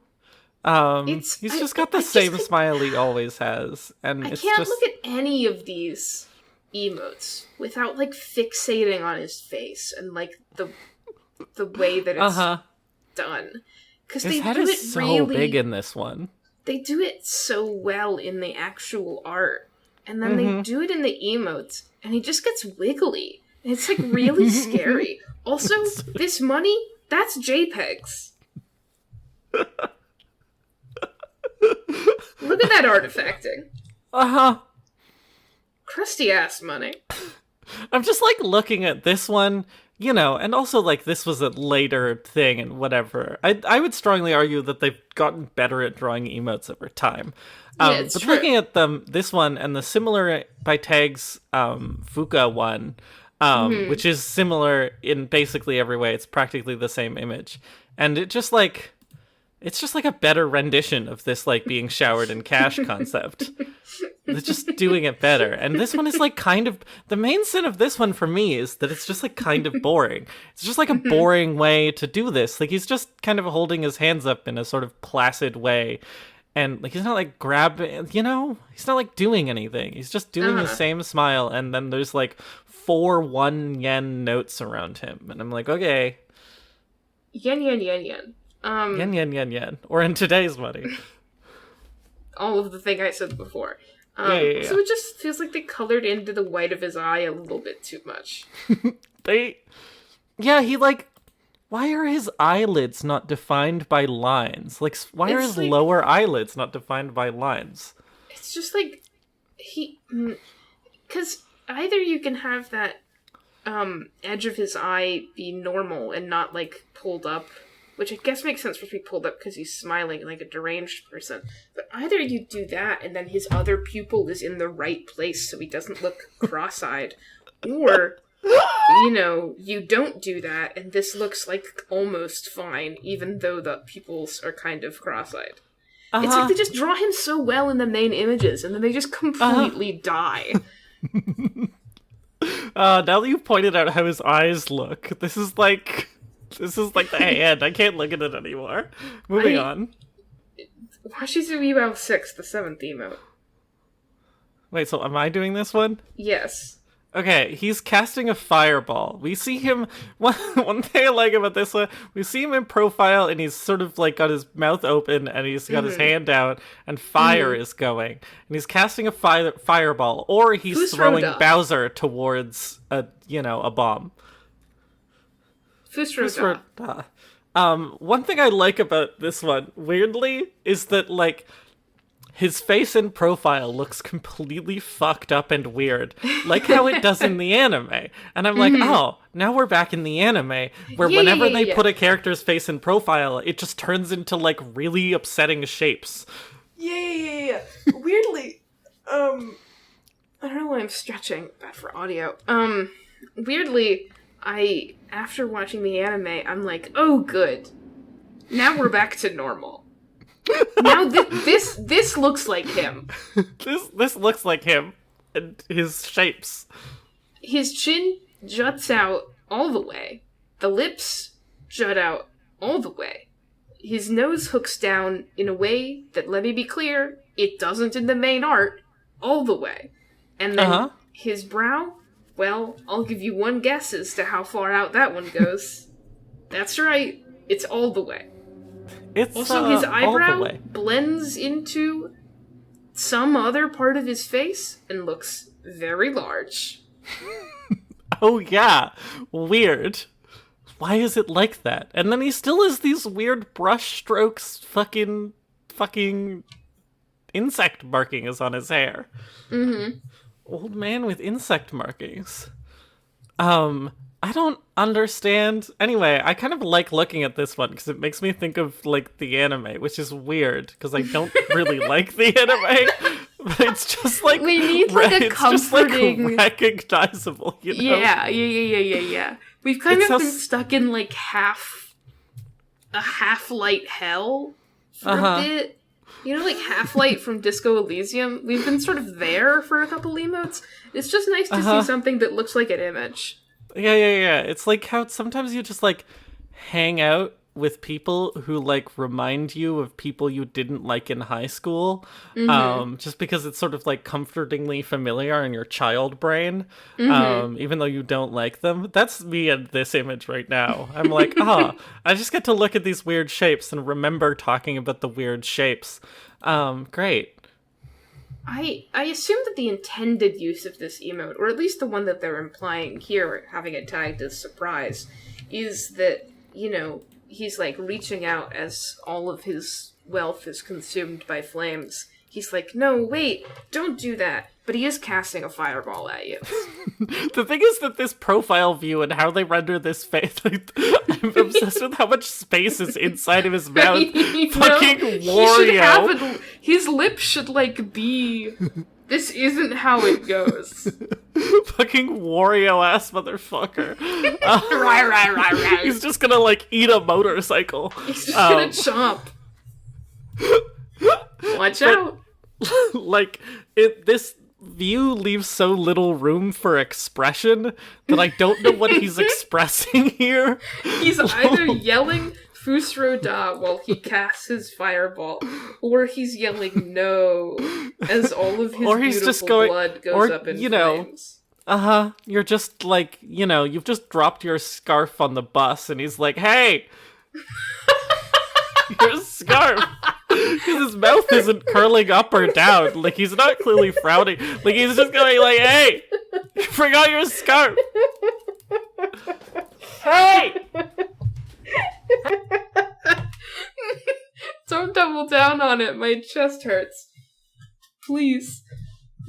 He's just got the same smile he always has. And I can't look at any of these emotes without, like, fixating on his face and, like, the way that it's done. Because his head is so big in this one. They do it so well in the actual art. And then they do it in the emotes, and he just gets wiggly. And it's, like, really scary. Also, this money, that's JPEGs. Look at that artifacting. Crusty ass money. I'm just like looking at this one, you know, and also like this was a later thing and whatever. I would strongly argue that they've gotten better at drawing emotes over time. But true. Looking at this one and the similar by tags Fuka one, which is similar in basically every way. It's practically the same image, and it's just like a better rendition of this like being showered in cash concept. They're just doing it better. And this one is like kind of the main sin of this one for me is that it's just like kind of boring. It's just like a boring way to do this. Like he's just kind of holding his hands up in a sort of placid way. And like he's not like grabbing, you know, he's not like doing anything. He's just doing the same smile, and then there's like 4 1 yen notes around him. And I'm like, okay. Yen, yen, yen, yen. Yen, yen, yen, yen. Or in today's money. All of the thing I said before. So it just feels like they colored into the white of his eye a little bit too much. Why are his eyelids not defined by lines? Like, why are his lower eyelids not defined by lines? It's just like, because either you can have that edge of his eye be normal and not, like, pulled up, which I guess makes sense for it to be pulled up because he's smiling like a deranged person. But either you do that and then his other pupil is in the right place so he doesn't look cross-eyed, or, you know, you don't do that and this looks like almost fine, even though the pupils are kind of cross-eyed. It's like they just draw him so well in the main images and then they just completely die. Now that you've pointed out how his eyes look, this is like the hand. I can't look at it anymore. Moving on. Washizu Iwao 6, the 7th emote. Wait, so am I doing this one? Yes. Okay, he's casting a fireball. We see him, one thing I like about this one, we see him in profile and he's sort of like got his mouth open and he's got his hand out and fire is going. And he's casting a fireball, or he's throwing Bowser towards a bomb. Fusroda. One thing I like about this one, weirdly, is that, like, his face in profile looks completely fucked up and weird, like how it does in the anime. And I'm like, oh, now we're back in the anime, where whenever they put a character's face in profile, it just turns into, like, really upsetting shapes. Yeah. Weirdly, I don't know why I'm stretching. Bad for audio. Weirdly, after watching the anime, I'm like, oh, good. Now we're back to normal. Now this looks like him. This looks like him and his shapes. His chin juts out all the way. The lips jut out all the way. His nose hooks down in a way that, let me be clear, it doesn't in the main art, all the way. And then his brow, well, I'll give you one guess as to how far out that one goes. That's right, it's all the way. It's also, his eyebrow blends into some other part of his face and looks very large. Oh yeah, weird. Why is it like that? And then he still has these weird brush strokes, fucking insect markings on his hair. Old man with insect markings. I don't understand. Anyway, I kind of like looking at this one because it makes me think of, like, the anime, which is weird because I don't really like the anime. But it's just like we need like a comforting, just, like, recognizable. You know? Yeah. We've kind of been stuck in like a half-light hell for a bit. You know, like Half-Light from Disco Elysium? We've been sort of there for a couple emotes. It's just nice to see something that looks like an image. Yeah. It's like how sometimes you just, like, hang out with people who, like, remind you of people you didn't like in high school. Just because it's sort of, like, comfortingly familiar in your child brain. Even though you don't like them. That's me in this image right now. I'm like, I just get to look at these weird shapes and remember talking about the weird shapes. Great. I assume that the intended use of this emote, or at least the one that they're implying here, having it tagged as surprise, is that, you know, he's, like, reaching out as all of his wealth is consumed by flames. He's like, no, wait, don't do that. But he is casting a fireball at you. The thing is that this profile view and how they render this face, like, I'm obsessed with how much space is inside of his mouth. Fucking Wario. His lips should, like, be... This isn't how it goes. Fucking Wario-ass motherfucker. Right. He's just gonna, like, eat a motorcycle. He's just gonna chomp. Watch out. Like, this view leaves so little room for expression that I don't know what he's expressing here. He's either yelling Fusroda while he casts his fireball, or he's yelling no as all of his beautiful blood goes up in flames. You're just like, you've just dropped your scarf on the bus and he's like, hey! Your scarf! Because his mouth isn't curling up or down. Like, he's not clearly frowning. Like, he's just going like, hey! You forgot your scarf! Hey! Don't double down on it. My chest hurts. Please.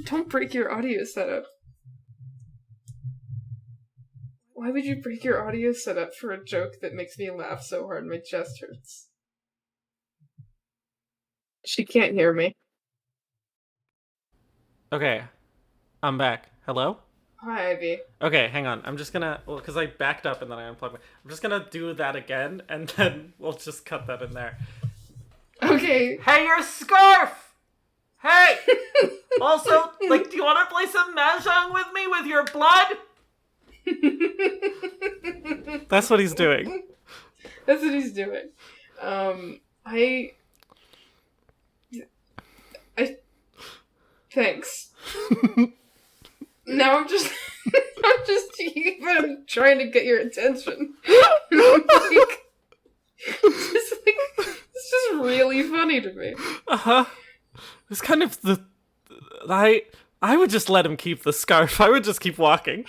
Don't break your audio setup. Why would you break your audio setup for a joke that makes me laugh so hard my chest hurts? She can't hear me. Okay. I'm back. Hello? Hi, Ivy. Okay, hang on. I'm just gonna... Well, because I backed up and then I unplugged my... I'm just gonna do that again, and then we'll just cut that in there. Okay. Hey, your scarf! Hey! Also, like, do you want to play some Mahjong with me with your blood? That's what he's doing. That's what he's doing. I thanks. Now I'm just trying to get your attention. It's just really funny to me. It's kind of I would just let him keep the scarf. I would just keep walking.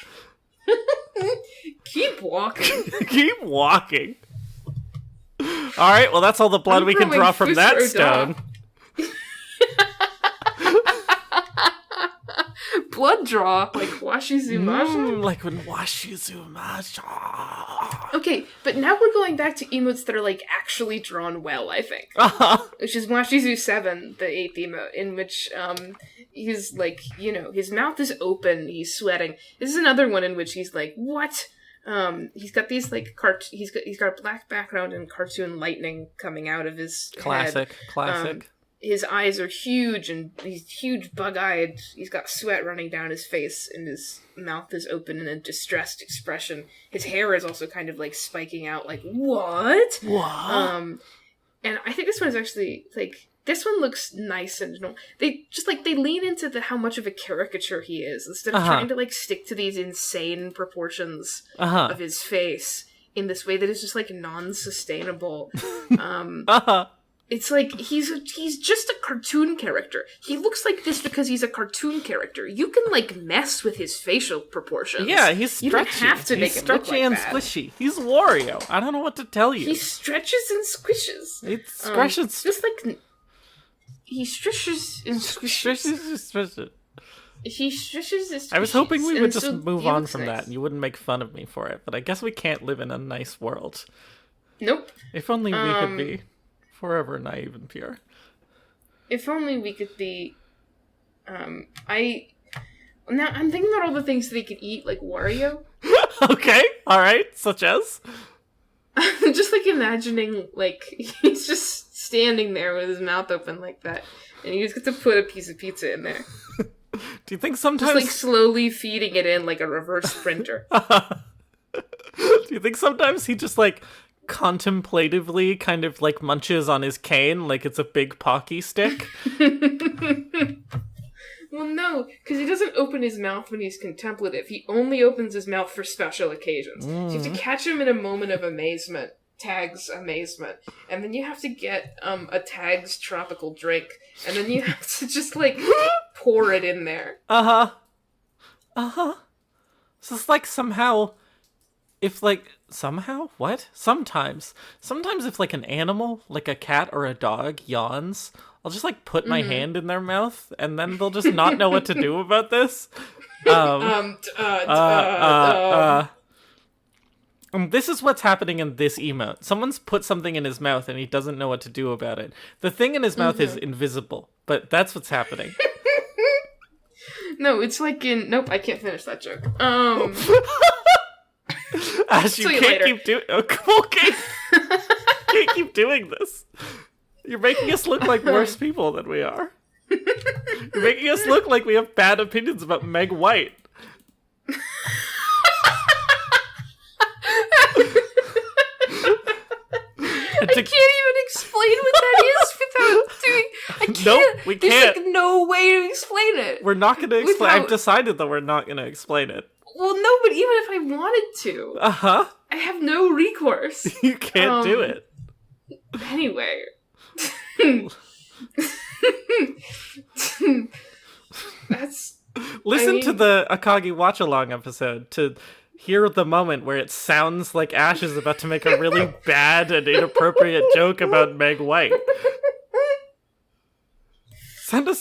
Keep walking. Keep walking. All right, well, that's all the blood we can draw from that stone. Blood draw, like Washizu Mahjong? Like when Washizu Mahjong. Okay, but now we're going back to emotes that are, like, actually drawn well, I think. Which is Washizu 7, the 8th emote, in which, he's, like, you know, his mouth is open, he's sweating. This is another one in which he's like, what? He's got these, like, he's got a black background and cartoon lightning coming out of his head. Classic. His eyes are huge, and he's huge, bug-eyed. He's got sweat running down his face, and his mouth is open in a distressed expression. His hair is also kind of, like, spiking out, like, what? What? And I think this one is actually, like, this one looks nice and normal. They lean into how much of a caricature he is, instead of trying to, like, stick to these insane proportions of his face in this way that is just, like, non-sustainable. It's like, he's just a cartoon character. He looks like this because he's a cartoon character. You can, like, mess with his facial proportions. Yeah, he's stretchy. You don't have to make him look like and that. squishy. He's Wario. I don't know what to tell you. He stretches and squishes. It's stretches. Just like... He stretches and squishes. He stretches and squishes. I was hoping we would just move on from that and you wouldn't make fun of me for it, but I guess we can't live in a nice world. Nope. If only we could be forever naive and pure. If only we could be... Now, I'm thinking about all the things that he could eat, like Wario. Okay, alright, such as? I'm just, like, imagining, like, he's just standing there with his mouth open like that, and you just get to put a piece of pizza in there. Do you think sometimes... Just, like, slowly feeding it in like a reverse sprinter. Do you think sometimes he just, like, contemplatively kind of, like, munches on his cane like it's a big Pocky stick? Well, no, because he doesn't open his mouth when he's contemplative. He only opens his mouth for special occasions. So you have to catch him in a moment of amazement. Tag's amazement. And then you have to get a Tag's tropical drink. And then you have to just, like, pour it in there. So it's like somehow... If, like, somehow? What? Sometimes if, like, an animal, like a cat or a dog, yawns, I'll just, like, put my hand in their mouth, and then they'll just not know what to do about this. This is what's happening in this emote. Someone's put something in his mouth, and he doesn't know what to do about it. The thing in his mouth is invisible, but that's what's happening. No, it's like in... Nope, I can't finish that joke. Ash, you can't keep doing... Okay. Can't keep doing this. You're making us look like worse people than we are. You're making us look like we have bad opinions about Meg White. I can't even explain what that is without doing... I can't. Nope, we can't. There's, like, no way to explain it. We're not going to explain... I've decided that we're not going to explain it. Well, no, but even if I wanted to... I have no recourse. You can't do it. Anyway... Listen to the Akagi watch-along episode to hear the moment where it sounds like Ash is about to make a really bad and inappropriate joke about Meg White.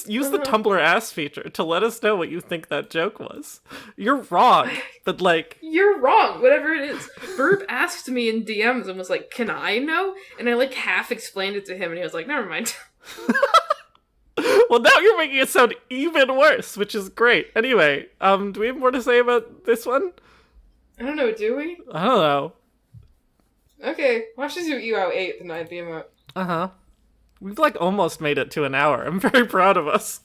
Use the Tumblr ass feature to let us know what you think that joke was. You're wrong, but like... You're wrong, whatever it is. Burp asked me in DMs and was like, can I know? And I, like, half explained it to him, and he was like, never mind. Well, now you're making it sound even worse, which is great. Anyway, do we have more to say about this one? I don't know, do we? I don't know. Okay, Washizu Iwao 8, the 9th emote. We've, like, almost made it to an hour. I'm very proud of us.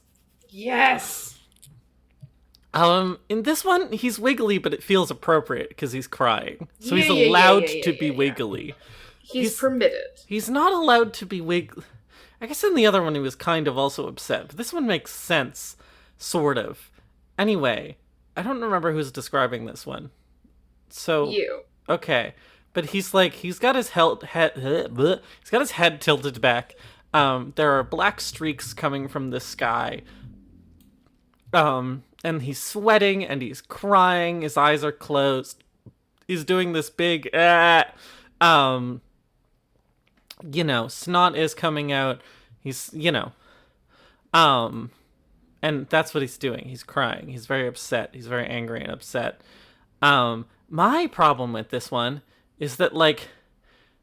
Yes! In this one, he's wiggly, but it feels appropriate because he's crying. So he's Yeah, allowed to be wiggly. He's permitted. He's not allowed to be wiggly. I guess in the other one he was kind of also upset, but this one makes sense, sort of. Anyway, I don't remember who's describing this one. So You. okay, but he's got his he's got his head tilted back. There are black streaks coming from the sky. And he's sweating and he's crying. His eyes are closed. He's doing this big snot is coming out. He's, and that's what he's doing. He's crying. He's very upset. He's very angry and upset. My problem with this one is that, like,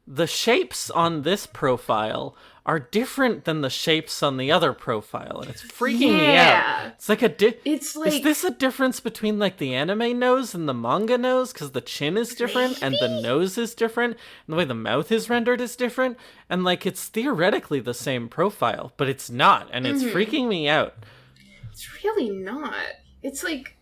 the shapes on this profile are different than the shapes on the other profile, and it's freaking me out. It's like is this a difference between, like, the anime nose and the manga nose? Because the chin is different, and the nose is different, and the way the mouth is rendered is different, and, like, it's theoretically the same profile, but it's not, and it's freaking me out. It's really not. It's like...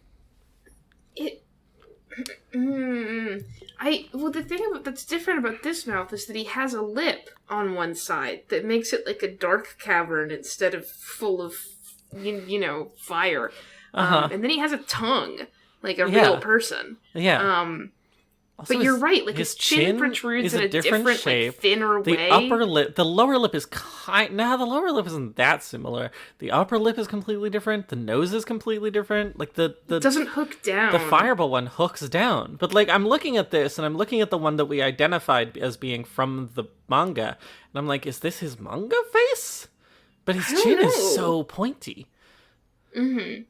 the thing that's different about this mouth is that he has a lip on one side that makes it like a dark cavern instead of full of, fire. And then he has a tongue, like a real person. Yeah. Also, but you're right, like his chin protrudes in a different shape. Like, thinner way. The lower lip is the lower lip isn't that similar. The upper lip is completely different. The nose is completely different. Like it doesn't hook down. The fireball one hooks down. But, like, I'm looking at this and I'm looking at the one that we identified as being from the manga, and I'm like, is this his manga face? But his chin is so pointy. Mm-hmm.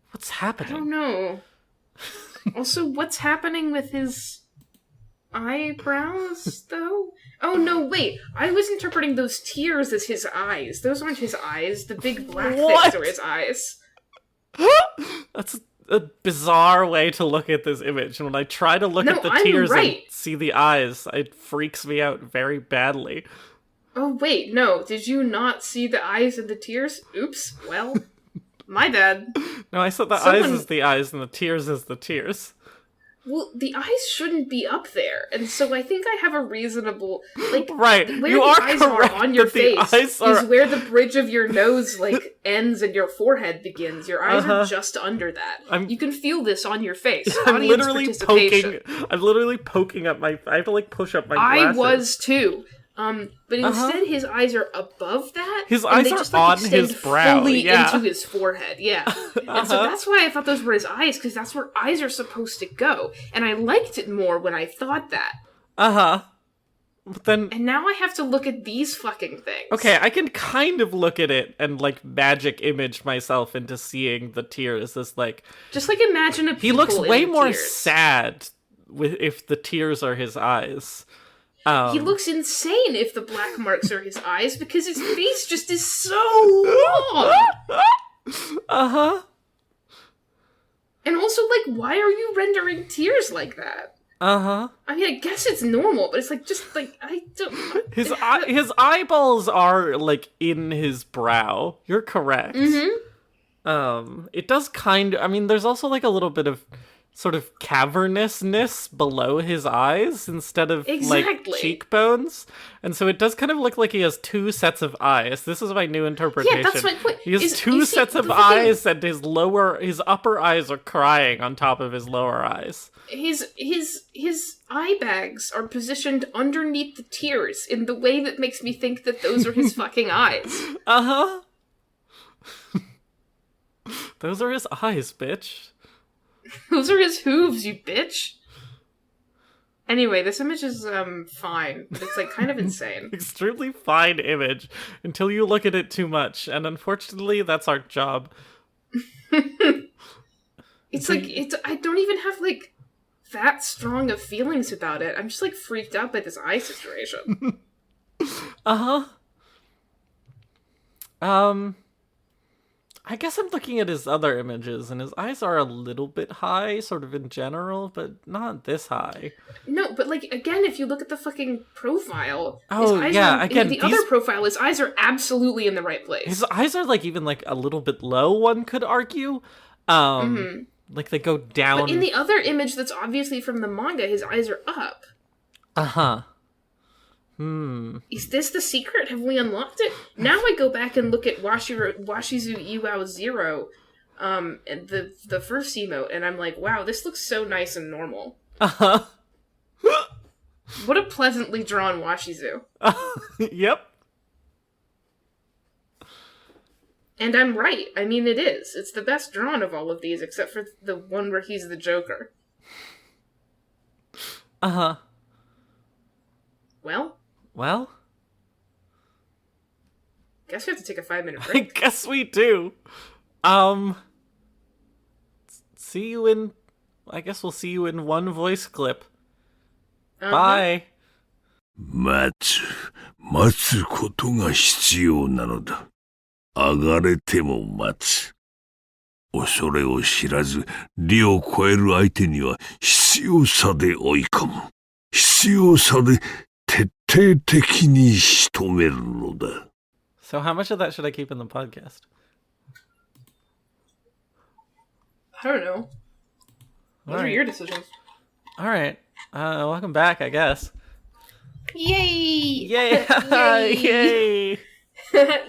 What's happening? I don't know. Also, what's happening with his eyebrows, though? Oh, no, wait. I was interpreting those tears as his eyes. Those aren't his eyes. The big black things are his eyes. That's a bizarre way to look at this image. And when I try to look at the tears and see the eyes, it freaks me out very badly. Oh, wait, no. Did you not see the eyes and the tears? Oops. Well... My bad. No, I said the eyes is the eyes and the tears is the tears. Well, the eyes shouldn't be up there, and so I think I have a reasonable, like, right. Where the eyes are on your face is where the bridge of your nose, like, ends and your forehead begins. Your eyes are just under that. You can feel this on your face. I'm literally poking up my... I have to, like, push up my glasses. I was, too. But instead his eyes are above that. His eyes are on his brow, fully into his forehead, And so that's why I thought those were his eyes, because that's where eyes are supposed to go. And I liked it more when I thought that. But then... And now I have to look at these fucking things. Okay, I can kind of look at it and, like, magic image myself into seeing the tears as, like... Just, like, imagine a pupil. He looks way more tears. Sad if the tears are his eyes. He looks insane if the black marks are his eyes, because his face just is so long. And also, like, why are you rendering tears like that? I mean, I guess it's normal, but it's like, just, like, I don't... His eyeballs are, like, in his brow. You're correct. It does kind of... I mean, there's also, like, a little bit of... sort of cavernousness below his eyes instead of, like, cheekbones. And so it does kind of look like he has two sets of eyes. This is my new interpretation. Yeah, that's my point. He has two sets of eyes, and his upper eyes are crying on top of his lower eyes. His eye bags are positioned underneath the tears in the way that makes me think that those are his fucking eyes. Those are his eyes, bitch. Those are his hooves, you bitch. Anyway, this image is, fine. But it's, like, kind of insane. Extremely fine image, until you look at it too much, and unfortunately, that's our job. It's, like, I don't even have, like, that strong of feelings about it. I'm just, like, freaked out by this eye situation. I guess I'm looking at his other images, and his eyes are a little bit high, sort of in general, but not this high. No, but, like, again, if you look at the fucking profile... the other profile, his eyes are absolutely in the right place. His eyes are, like, even, like, a little bit low, one could argue. Like they go down. But in the other image that's obviously from the manga, his eyes are up. Uh-huh. Is this the secret? Have we unlocked it? Now I go back and look at Washizu Iwao 0, and the first emote, and I'm like, wow, this looks so nice and normal. Uh-huh. What a pleasantly drawn Washizu. Yep. And I'm right. I mean, it is. It's the best drawn of all of these, except for the one where he's the Joker. Uh-huh. Well? Guess we have to take a 5-minute I break. guess we do. See you in... I guess we'll see you in one voice clip. Bye. 待つことが必要なのだ。上がれても待つ。恐れを知らず、理を超える相手には必要さで追い込む。必要さで徹底的に仕留めるのだ。So how much of that should I keep in the podcast? I don't know. Those are your decisions. All right. Welcome back, I guess. Yay! Yay! Yay!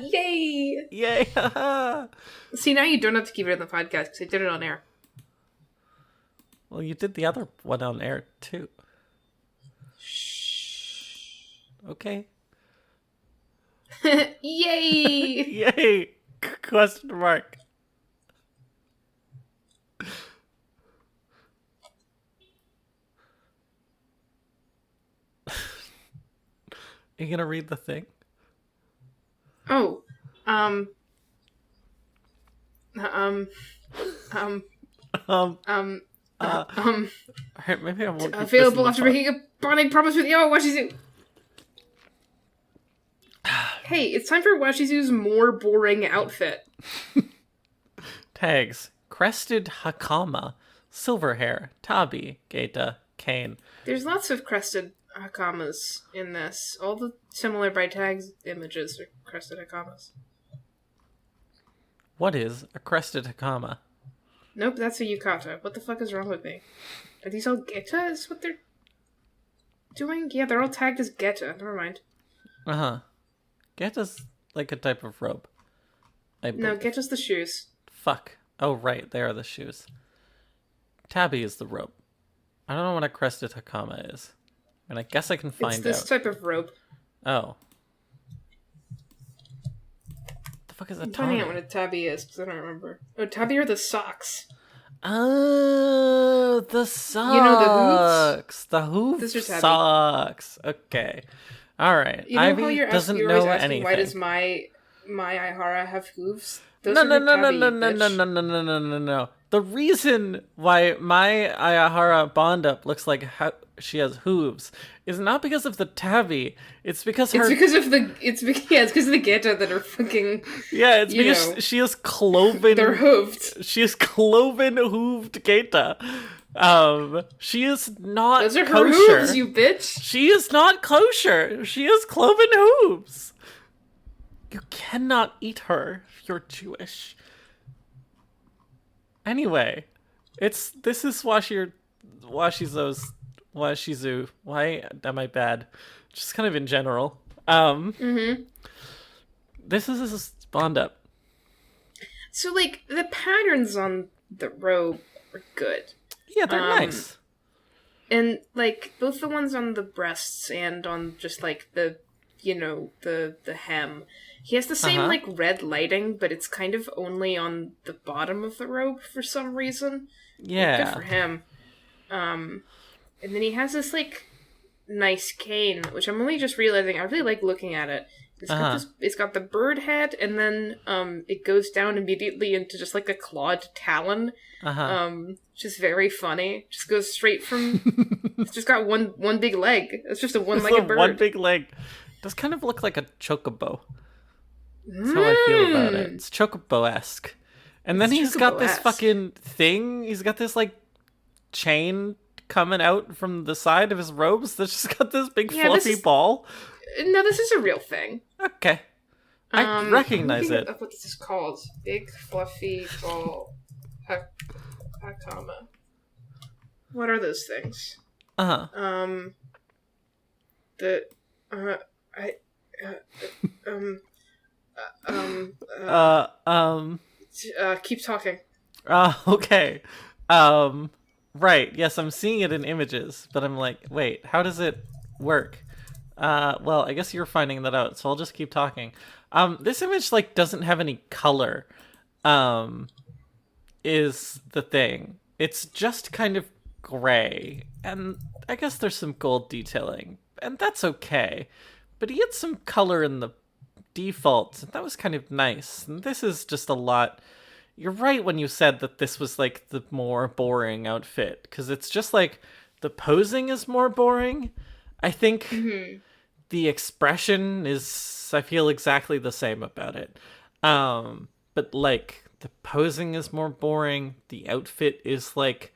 Yay! Yay! See, now you don't have to keep it in the podcast because I did it on air. Well, you did the other one on air, too. Okay. Yay! Yay! Question mark. Are you gonna read the thing? Oh, Alright, maybe I won't. available after making a bonding promise with Washizu. Hey, it's time for Washizu's more boring outfit. Tags: crested Hakama, silver hair, Tabi, Geita, Kane. There's lots of crested Hakamas in this. All the similar by tags images are crested Hakamas. What is a crested Hakama? Nope, that's a yukata. What the fuck is wrong with me? Are these all Geta? Is what they're doing? Yeah, they're all tagged as Geta. Never mind. Uh-huh. Geita's like a type of robe. No, Geta's the shoes. Fuck. Oh, right. They are the shoes. Tabi is the robe. I don't know what a crested Hakama is. And I guess I can find out. It's this type of robe. Oh. The fuck is a I'm Tabi? finding out what a Tabi is, because I don't remember. Oh, Tabi are the socks. Oh, the socks. You know the hooves? The hoof Those are Tabi. socks. Okay. All right. You know Ivy how you're doesn't you're know always asking, anything. why does my Aihara have hooves? Those No. are her Tabi, bitch. The reason why my Ayahara Bondup looks like she has hooves is not because of the Tabi. It's because her... It's because of the Geta that are fucking... Yeah, it's because she is cloven... They're hooved. She is cloven hooved Geta. She is not Those are kosher. her hooves, you bitch. She is not kosher. She has cloven hooves. You cannot eat her if you're Jewish. Anyway, this is Washizu. Why am I bad? Just kind of in general. This is his Bond up. So, like, the patterns on the robe are good. Yeah, they're nice. And, like, both the ones on the breasts and on just, like, the hem. He has the same, like, red lighting, but it's kind of only on the bottom of the robe for some reason. Yeah. Good for him. And then he has this, like, nice cane, which I'm only just realizing, I really like looking at it. It's got the bird head, and then it goes down immediately into just, like, a clawed talon. Which is very funny. Just goes straight from... It's just got one big leg. It's just a one-legged bird. One big leg. Does kind of look like a chocobo. That's how I feel about it. It's chocobo-esque. And then he's got this fucking thing. He's got this, like, chain coming out from the side of his robes that's just got this big fluffy ball. No, this is a real thing. Okay. I recognize it. What this is called. Big fluffy ball. Hakama. What are those things? Uh-huh. The I um keep talking. Okay. Right. Yes, I'm seeing it in images, but I'm like, wait, how does it work? Well, I guess you're finding that out, so I'll just keep talking. This image, like, doesn't have any color, is the thing. It's just kind of gray, and I guess there's some gold detailing, and that's okay. But he had some color in the default, and that was kind of nice. And this is just a lot. You're right when you said that this was like the more boring outfit, because it's just like the posing is more boring. I think the expression is, I feel exactly the same about it. But like the posing is more boring. The outfit is like,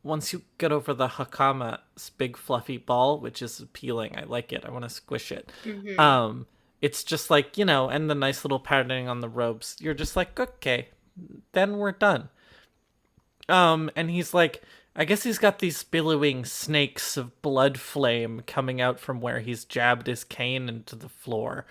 once you get over the Hakama's big fluffy ball, which is appealing, I like it. I want to squish it. It's just like, and the nice little patterning on the robes. You're just like, okay, then we're done. And he's like, I guess he's got these billowing snakes of blood flame coming out from where he's jabbed his cane into the floor.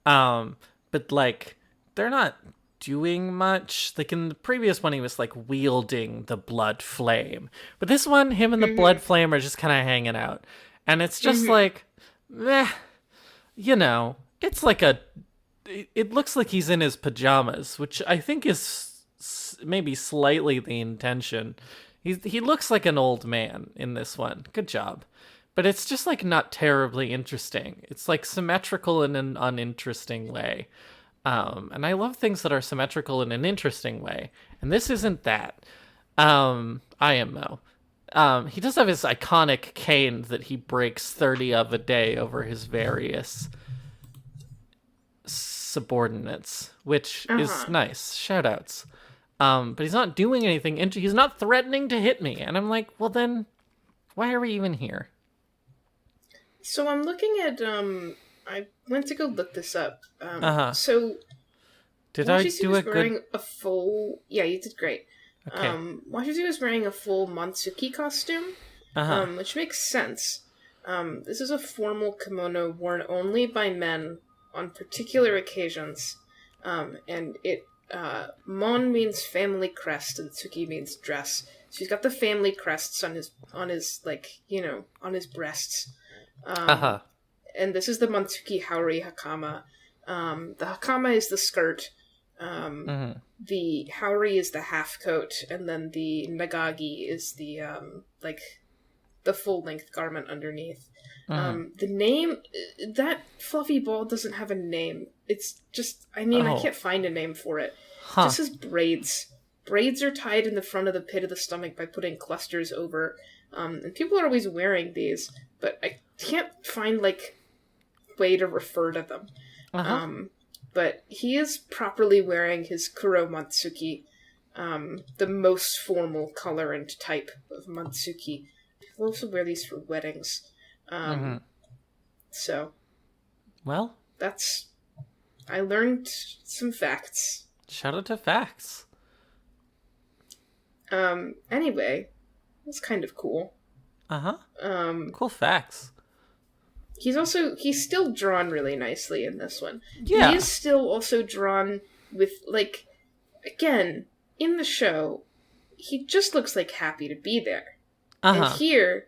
But like, they're not doing much. Like in the previous one, he was like wielding the blood flame. But this one, him and the blood flame are just kind of hanging out. And it's just like, meh, it's like it looks like he's in his pajamas, which I think is maybe slightly the intention. He looks like an old man in this one. Good job. But it's just like not terribly interesting. It's like symmetrical in an uninteresting way. And I love things that are symmetrical in an interesting way. And this isn't that. IMO. He does have his iconic cane that he breaks 30 of a day over his various subordinates, which is nice. Shoutouts. But he's not doing anything. He's not threatening to hit me. And I'm like, well then, why are we even here? So I'm looking at, I went to go look this up. So did I do a good... Yeah, you did great. Okay. Washizu was wearing a full Mantsuki costume, which makes sense. This is a formal kimono worn only by men on particular occasions, and it Mon means family crest and Tsuki means dress. So he's got the family crests on his on his breasts. And this is the Mantsuki Haori Hakama. The Hakama is the skirt. The Haori is the half coat, and then the Nagagi is the the full length garment underneath. The name, that fluffy ball doesn't have a name. It's just, I can't find a name for it. It just says braids. Braids are tied in the front of the pit of the stomach by putting clusters over. And people are always wearing these, but I can't find, way to refer to them. But he is properly wearing his Kuro Mantsuki, the most formal color and type of Mantsuki. People also wear these for weddings. So, well, I learned some facts. Shout out to facts. Anyway, that's kind of cool. Cool facts. He's still drawn really nicely in this one. Yeah. He is still also drawn with, again, in the show, he just looks happy to be there. And here,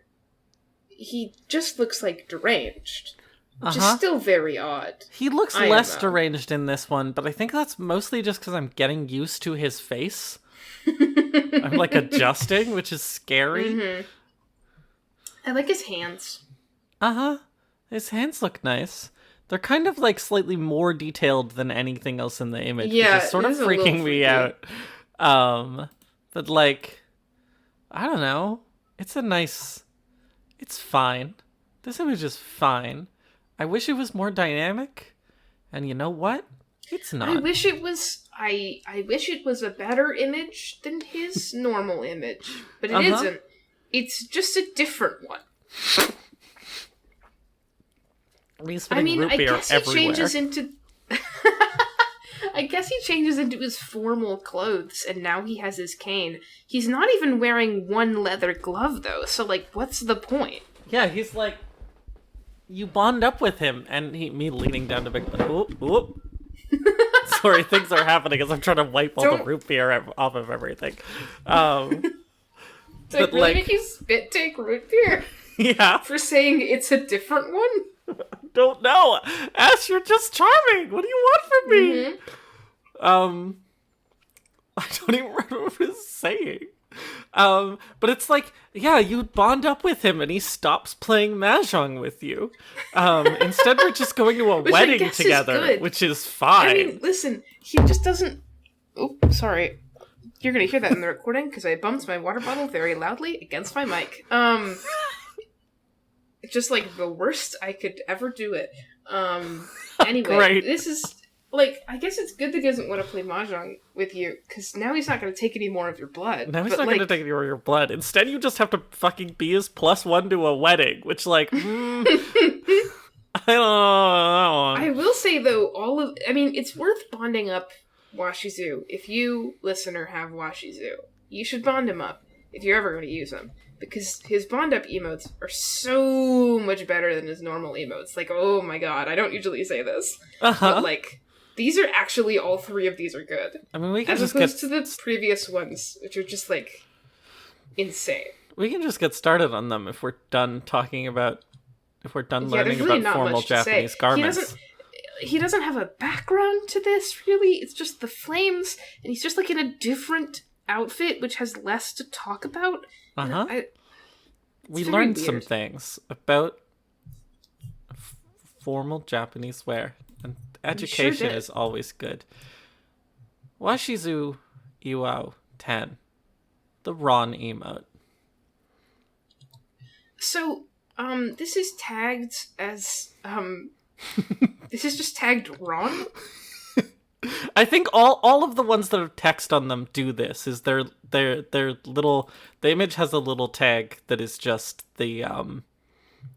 he just looks deranged. Which is still very odd. He looks less deranged in this one, but I think that's mostly just because I'm getting used to his face. I'm adjusting, which is scary. I like his hands. His hands look nice. They're kind of slightly more detailed than anything else in the image, yeah, which is sort of freaking me out. But I don't know. It's fine. This image is fine. I wish it was more dynamic, and you know what? It's not. I wish it was a better image than his normal image, but it isn't. It's just a different one. I guess it everywhere. changes into. I guess he changes into his formal clothes, and now he has his cane. He's not even wearing one leather glove, though, so, like, what's the point? Yeah, he's like... You bond up with him, and me leaning down to Big... Whoop. Sorry, things are happening as I'm trying to wipe all the root beer off of everything. Did it really make you spit take root beer? Yeah. For saying it's a different one? Don't know. Ash, you're just charming. What do you want from me? Mm-hmm. I don't even remember what he's saying. But it's like, yeah, you bond up with him and he stops playing Mahjong with you. Instead we're just going to a wedding together, which is fine. I mean, listen, he just doesn't... Oh, sorry. You're gonna hear that in the recording because I bumped my water bottle very loudly against my mic. Just like the worst I could ever do it. Anyway, Great. This is... Like, I guess it's good that he doesn't want to play Mahjong with you, because now he's not going to take any more of your blood. Now he's not going to take any more of your blood. Instead, you just have to fucking be his +1 to a wedding, which, like, I don't know. I will say, though, it's worth bonding up Washizu. If you, listener, have Washizu, you should bond him up if you're ever going to use him. Because his bond-up emotes are so much better than his normal emotes. Like, oh my god, I don't usually say this. But, like... These are actually, all three of these are good. I mean, we can as just opposed to the previous ones, which are just, like, insane. We can just get started on them if we're done talking about... If we're done learning about formal Japanese garments. He doesn't have a background to this, really. It's just the flames, and he's just, like, in a different outfit, which has less to talk about. We learned some things about formal Japanese wear. And education is always good. Washizu Iwao 10. The Ron emote. So, this is tagged as, this is just tagged Ron? I think all of the ones that have text on them do this. Is their little... The image has a little tag that is just the,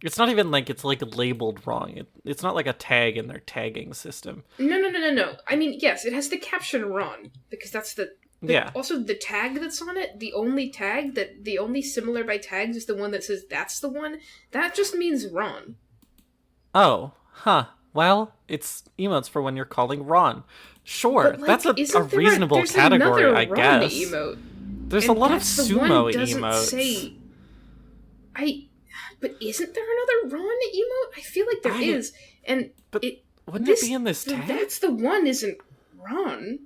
It's not even like it's like labeled wrong. It's not like a tag in their tagging system. No. I mean, yes, it has the caption Ron, because that's the yeah. Also, the tag that's on it, the only similar by tags is the one that says that's the one. That just means Ron. Oh, huh. Well, it's emotes for when you're calling Ron. Sure, like, that's a reasonable category, I guess. Emote, there's a lot of sumo emotes. But isn't there another Ron emote? I feel like there is. And wouldn't it be in this tag? That's the one isn't Ron.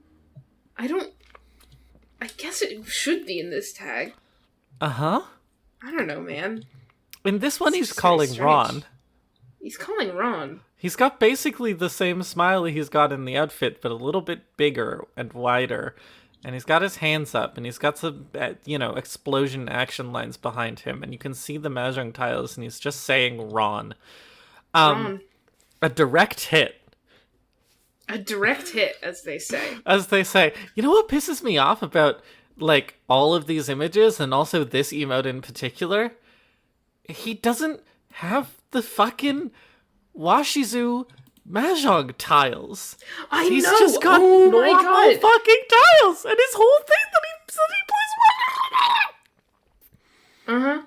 I guess it should be in this tag. Uh-huh. I don't know, man. In this one, he's calling Ron. He's calling Ron. He's got basically the same smiley he's got in the outfit, but a little bit bigger and wider. And he's got his hands up, and he's got some, explosion action lines behind him. And you can see the Mahjong tiles, and he's just saying Ron. Ron. A direct hit. A direct hit, as they say. As they say. You know what pisses me off about, like, all of these images, and also this emote in particular? He doesn't have the fucking Washizu Mahjong tiles. He's just got normal fucking tiles, and his whole thing that he said he plays. Uh-huh.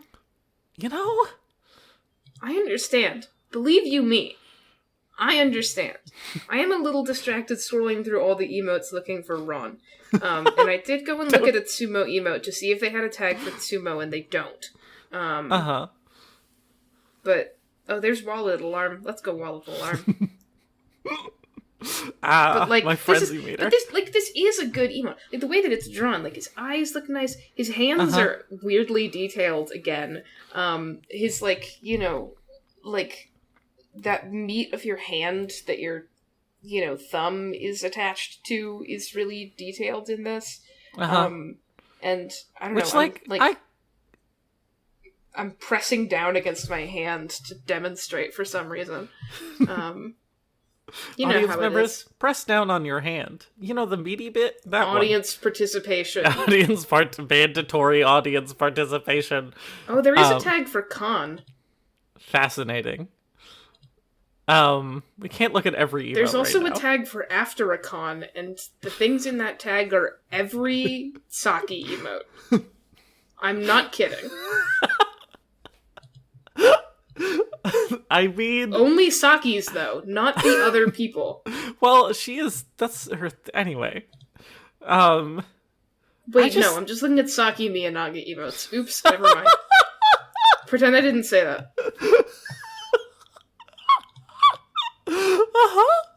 You know? I understand. Believe you me. I understand. I am a little distracted scrolling through all the emotes looking for Ron. And I did go and look at a Tsumo emote to see if they had a tag for Tsumo, and they don't. Uh-huh. But, there's Wallet Alarm. Let's go Wallet Alarm. But, like, my frenzy meter. But this is a good emote. Like, the way that it's drawn, like, his eyes look nice. His hands are weirdly detailed again. His, like, that meat of your hand that your, thumb is attached to is really detailed in this. And I don't know. I'm pressing down against my hand to demonstrate for some reason. Audience members, press down on your hand. You know the meaty bit? That audience participation. Mandatory audience participation. Oh, there is a tag for con. Fascinating. We can't look at every emote. There's also right a now. tag for after a con, and the things in that tag are every Saki emote. I'm not kidding. I mean, Only Saki's, though, not the other people. well, she is. That's her. Anyway. Wait, no, I'm just looking at Saki Miyanaga emotes. Oops, never mind. Pretend I didn't say that.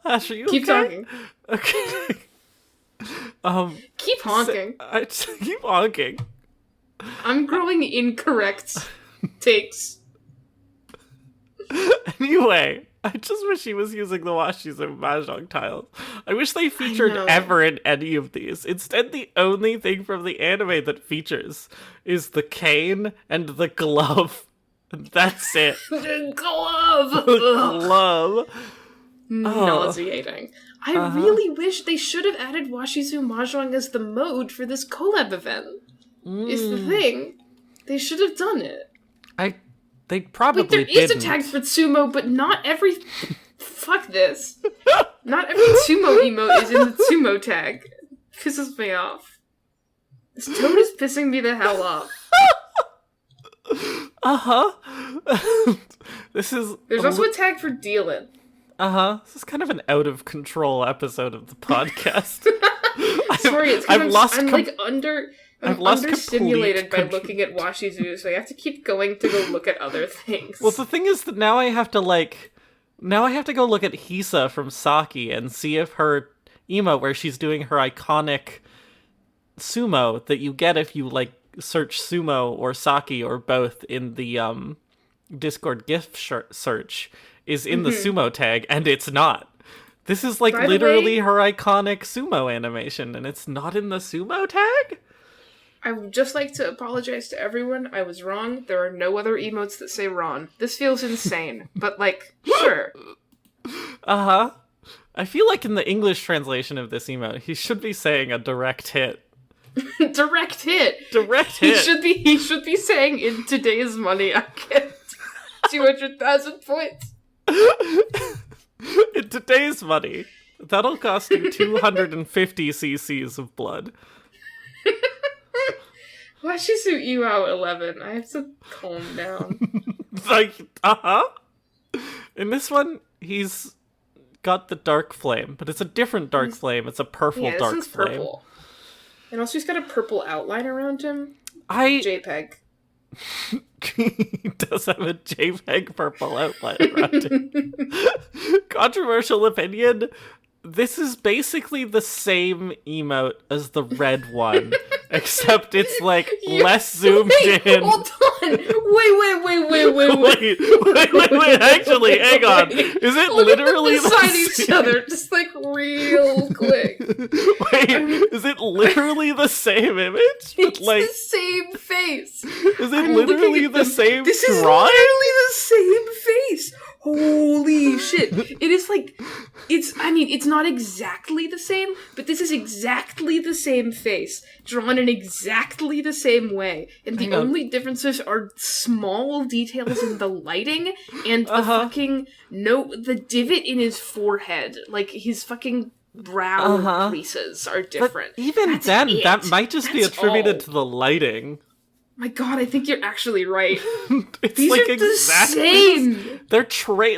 Ash, are you Keep okay? talking. Okay. Keep honking. I just keep honking. I'm growing incorrect takes. Anyway, I just wish he was using the Washizu Mahjong tiles. I wish they featured know. ever in any of these. Instead, the only thing from the anime that features is the cane and the glove. And that's it. The glove! The Ugh. glove. Nauseating. I really wish they should have added Washizu Mahjong as the mode for this collab event. Is the thing. They should have done it. They probably Wait, there is didn't. a tag for Tsumo, but not every... Fuck this. Not every Tsumo emote is in the Tsumo tag. Pisses me off. This toad is pissing me the hell off. This is... There's also a tag for Dealin'. This is kind of an out of control episode of the podcast. Sorry, it's I've because lost I'm com- like I've lost understimulated by complete looking at Washizu, so I have to keep going to go look at other things. Well, the thing is that now I have to go look at Hisa from Saki and see if her emote where she's doing her iconic sumo that you get if you like search sumo or Saki or both in the Discord gift search is in the sumo tag, and it's not. This is like By the literally way, her iconic sumo animation, and it's not in the sumo tag? I would just like to apologize to everyone. I was wrong. There are no other emotes that say Ron. This feels insane, but like, sure. I feel like in the English translation of this emote, he should be saying a direct hit. Direct hit. Direct hit. He should be saying in today's money I get 200,000 points. In today's money, that'll cost you 250 cc's of blood. Washizu Iwao 11. I have to calm down. Like, in this one, he's got the dark flame, but it's a different dark flame. It's a purple Yeah, dark this one's flame. purple. And also he's got a purple outline around him. I JPEG. he does have a JPEG purple outline around him. Controversial opinion. This is basically the same emote as the red one, except it's like less zoomed in. Hold on! Wait. Wait, actually, hang on. Is it Look literally at them beside each same? other, just like real quick. Wait, is it literally the same image? It's Like, the same face. is it I'm literally looking at the them. same This is drawing? literally the same face. Holy shit. It is like, it's not exactly the same, but this is exactly the same face, drawn in exactly the same way. And the only differences are small details in the lighting and the fucking, the divot in his forehead. Like, his fucking brow creases are different. But even That's then, it. that might just be That's attributed all. to the lighting. My god, I think you're actually right. It's These like are the exactly same.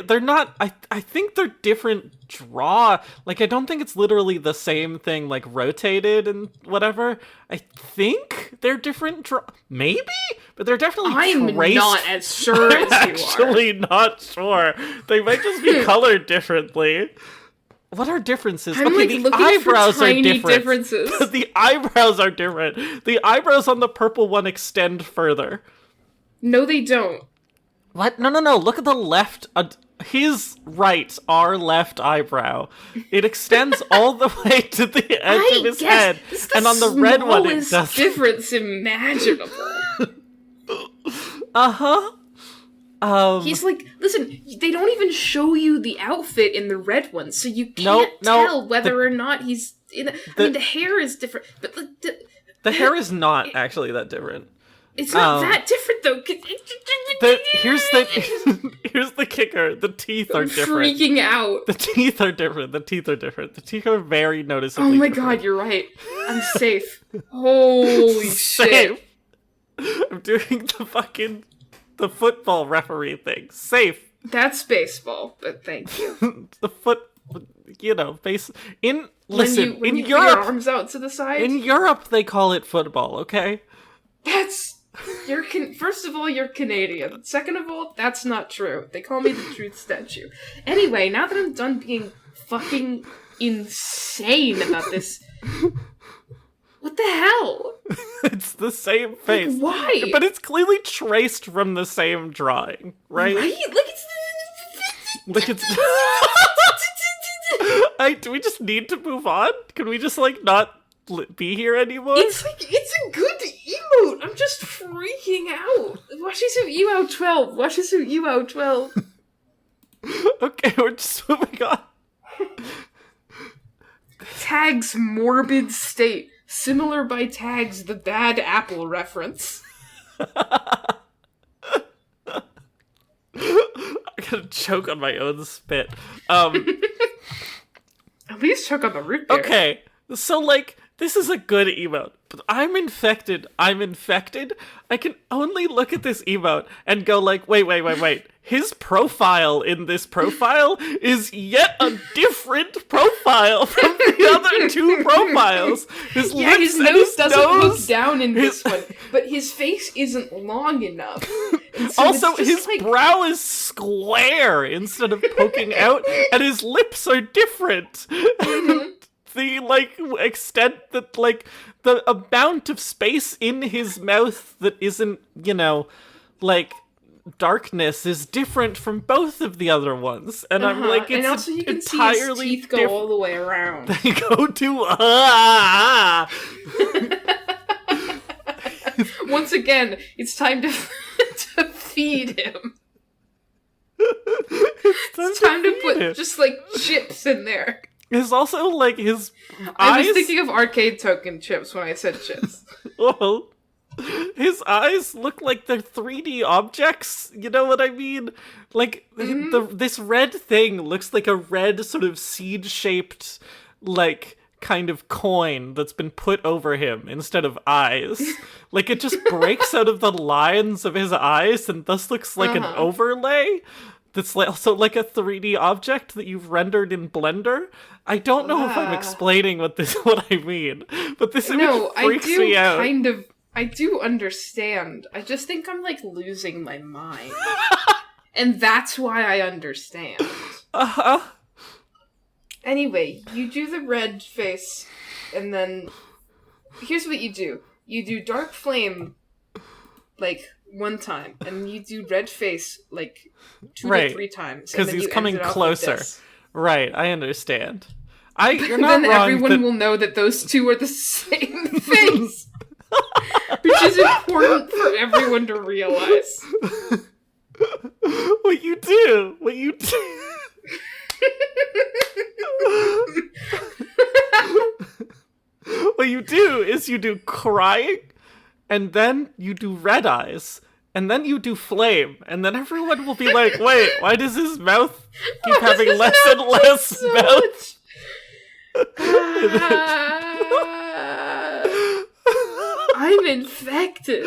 they're not I think they're different draw. Like, I don't think it's literally the same thing, like rotated and whatever. I think they're different maybe, but they're definitely I'm traced. not as sure as you are. Actually not sure. They might just be colored differently. What are differences? I'm okay, like the looking eyebrows for tiny are different. differences. The eyebrows are different. The eyebrows on the purple one extend further. No, they don't. What? No. Look at the left. His right, our left eyebrow. It extends all the way to the edge of his head, It's the and on the red one it smallest doesn't. difference imaginable. He's like, listen, they don't even show you the outfit in the red one, so you can't tell whether or not he's in. I mean, the hair is different, but The hair is not actually that different. It's not that different, though. Here's the kicker. The teeth are different. Freaking out. The teeth are different. The teeth are very noticeably Oh my different. god, you're right. I'm safe. Holy shit. I'm doing the football referee thing. Safe. That's baseball, but thank you. Listen, when you in put your Europe, arms out to the side. in Europe they call it football, okay? First of all, you're Canadian. Second of all, that's not true. They call me the truth statue. Anyway, now that I'm done being fucking insane about this, what the hell? It's the same face. Like, why? But it's clearly traced from the same drawing, right? Like it's do we just need to move on? Can we just not be here anymore? It's a good emote. I'm just freaking out. Washizu Iwao 12. Washizu Iwao 12. Okay, we're just moving on. Tags morbid state. Similar by tags the bad apple reference. I gotta choke on my own spit. At least choke on the root beer. Okay, so this is a good emote, but I'm infected. I can only look at this emote and go wait. His profile in this profile is yet a different profile from the other two profiles. His nose doesn't look down in this one, but his face isn't long enough. So also, his brow is square instead of poking out, and his lips are different. Mm-hmm. The extent that the amount of space in his mouth that isn't darkness is different from both of the other ones, and I'm it's and also you can entirely see his teeth go all the way around. They go to Once again, it's time to feed him. It's time to put just chips in there. It's also his I eyes. was thinking of arcade token chips when I said chips. Well, his eyes look like they're 3D objects. You know what I mean? This red thing looks like a red sort of seed-shaped, kind of coin that's been put over him instead of eyes. It just breaks out of the lines of his eyes and thus looks like an overlay. That's also like a 3D object that you've rendered in Blender. I don't know if I'm explaining what I mean, but this image freaks me out. I do understand. I just think I'm losing my mind. And that's why I understand. Uh-huh. Anyway, you do the red face, and then here's what you do. You do dark flame one time, and you do red face 2 to 3 times. Because he's coming closer. Right, I understand. You're not then wrong. Everyone will know that those two are the same face. Which is important for everyone to realize. What you do. What you do is you do crying, and then you do red eyes, and then you do flame, and then everyone will be like, wait, why does his mouth keep having less and less mouth? I'm infected.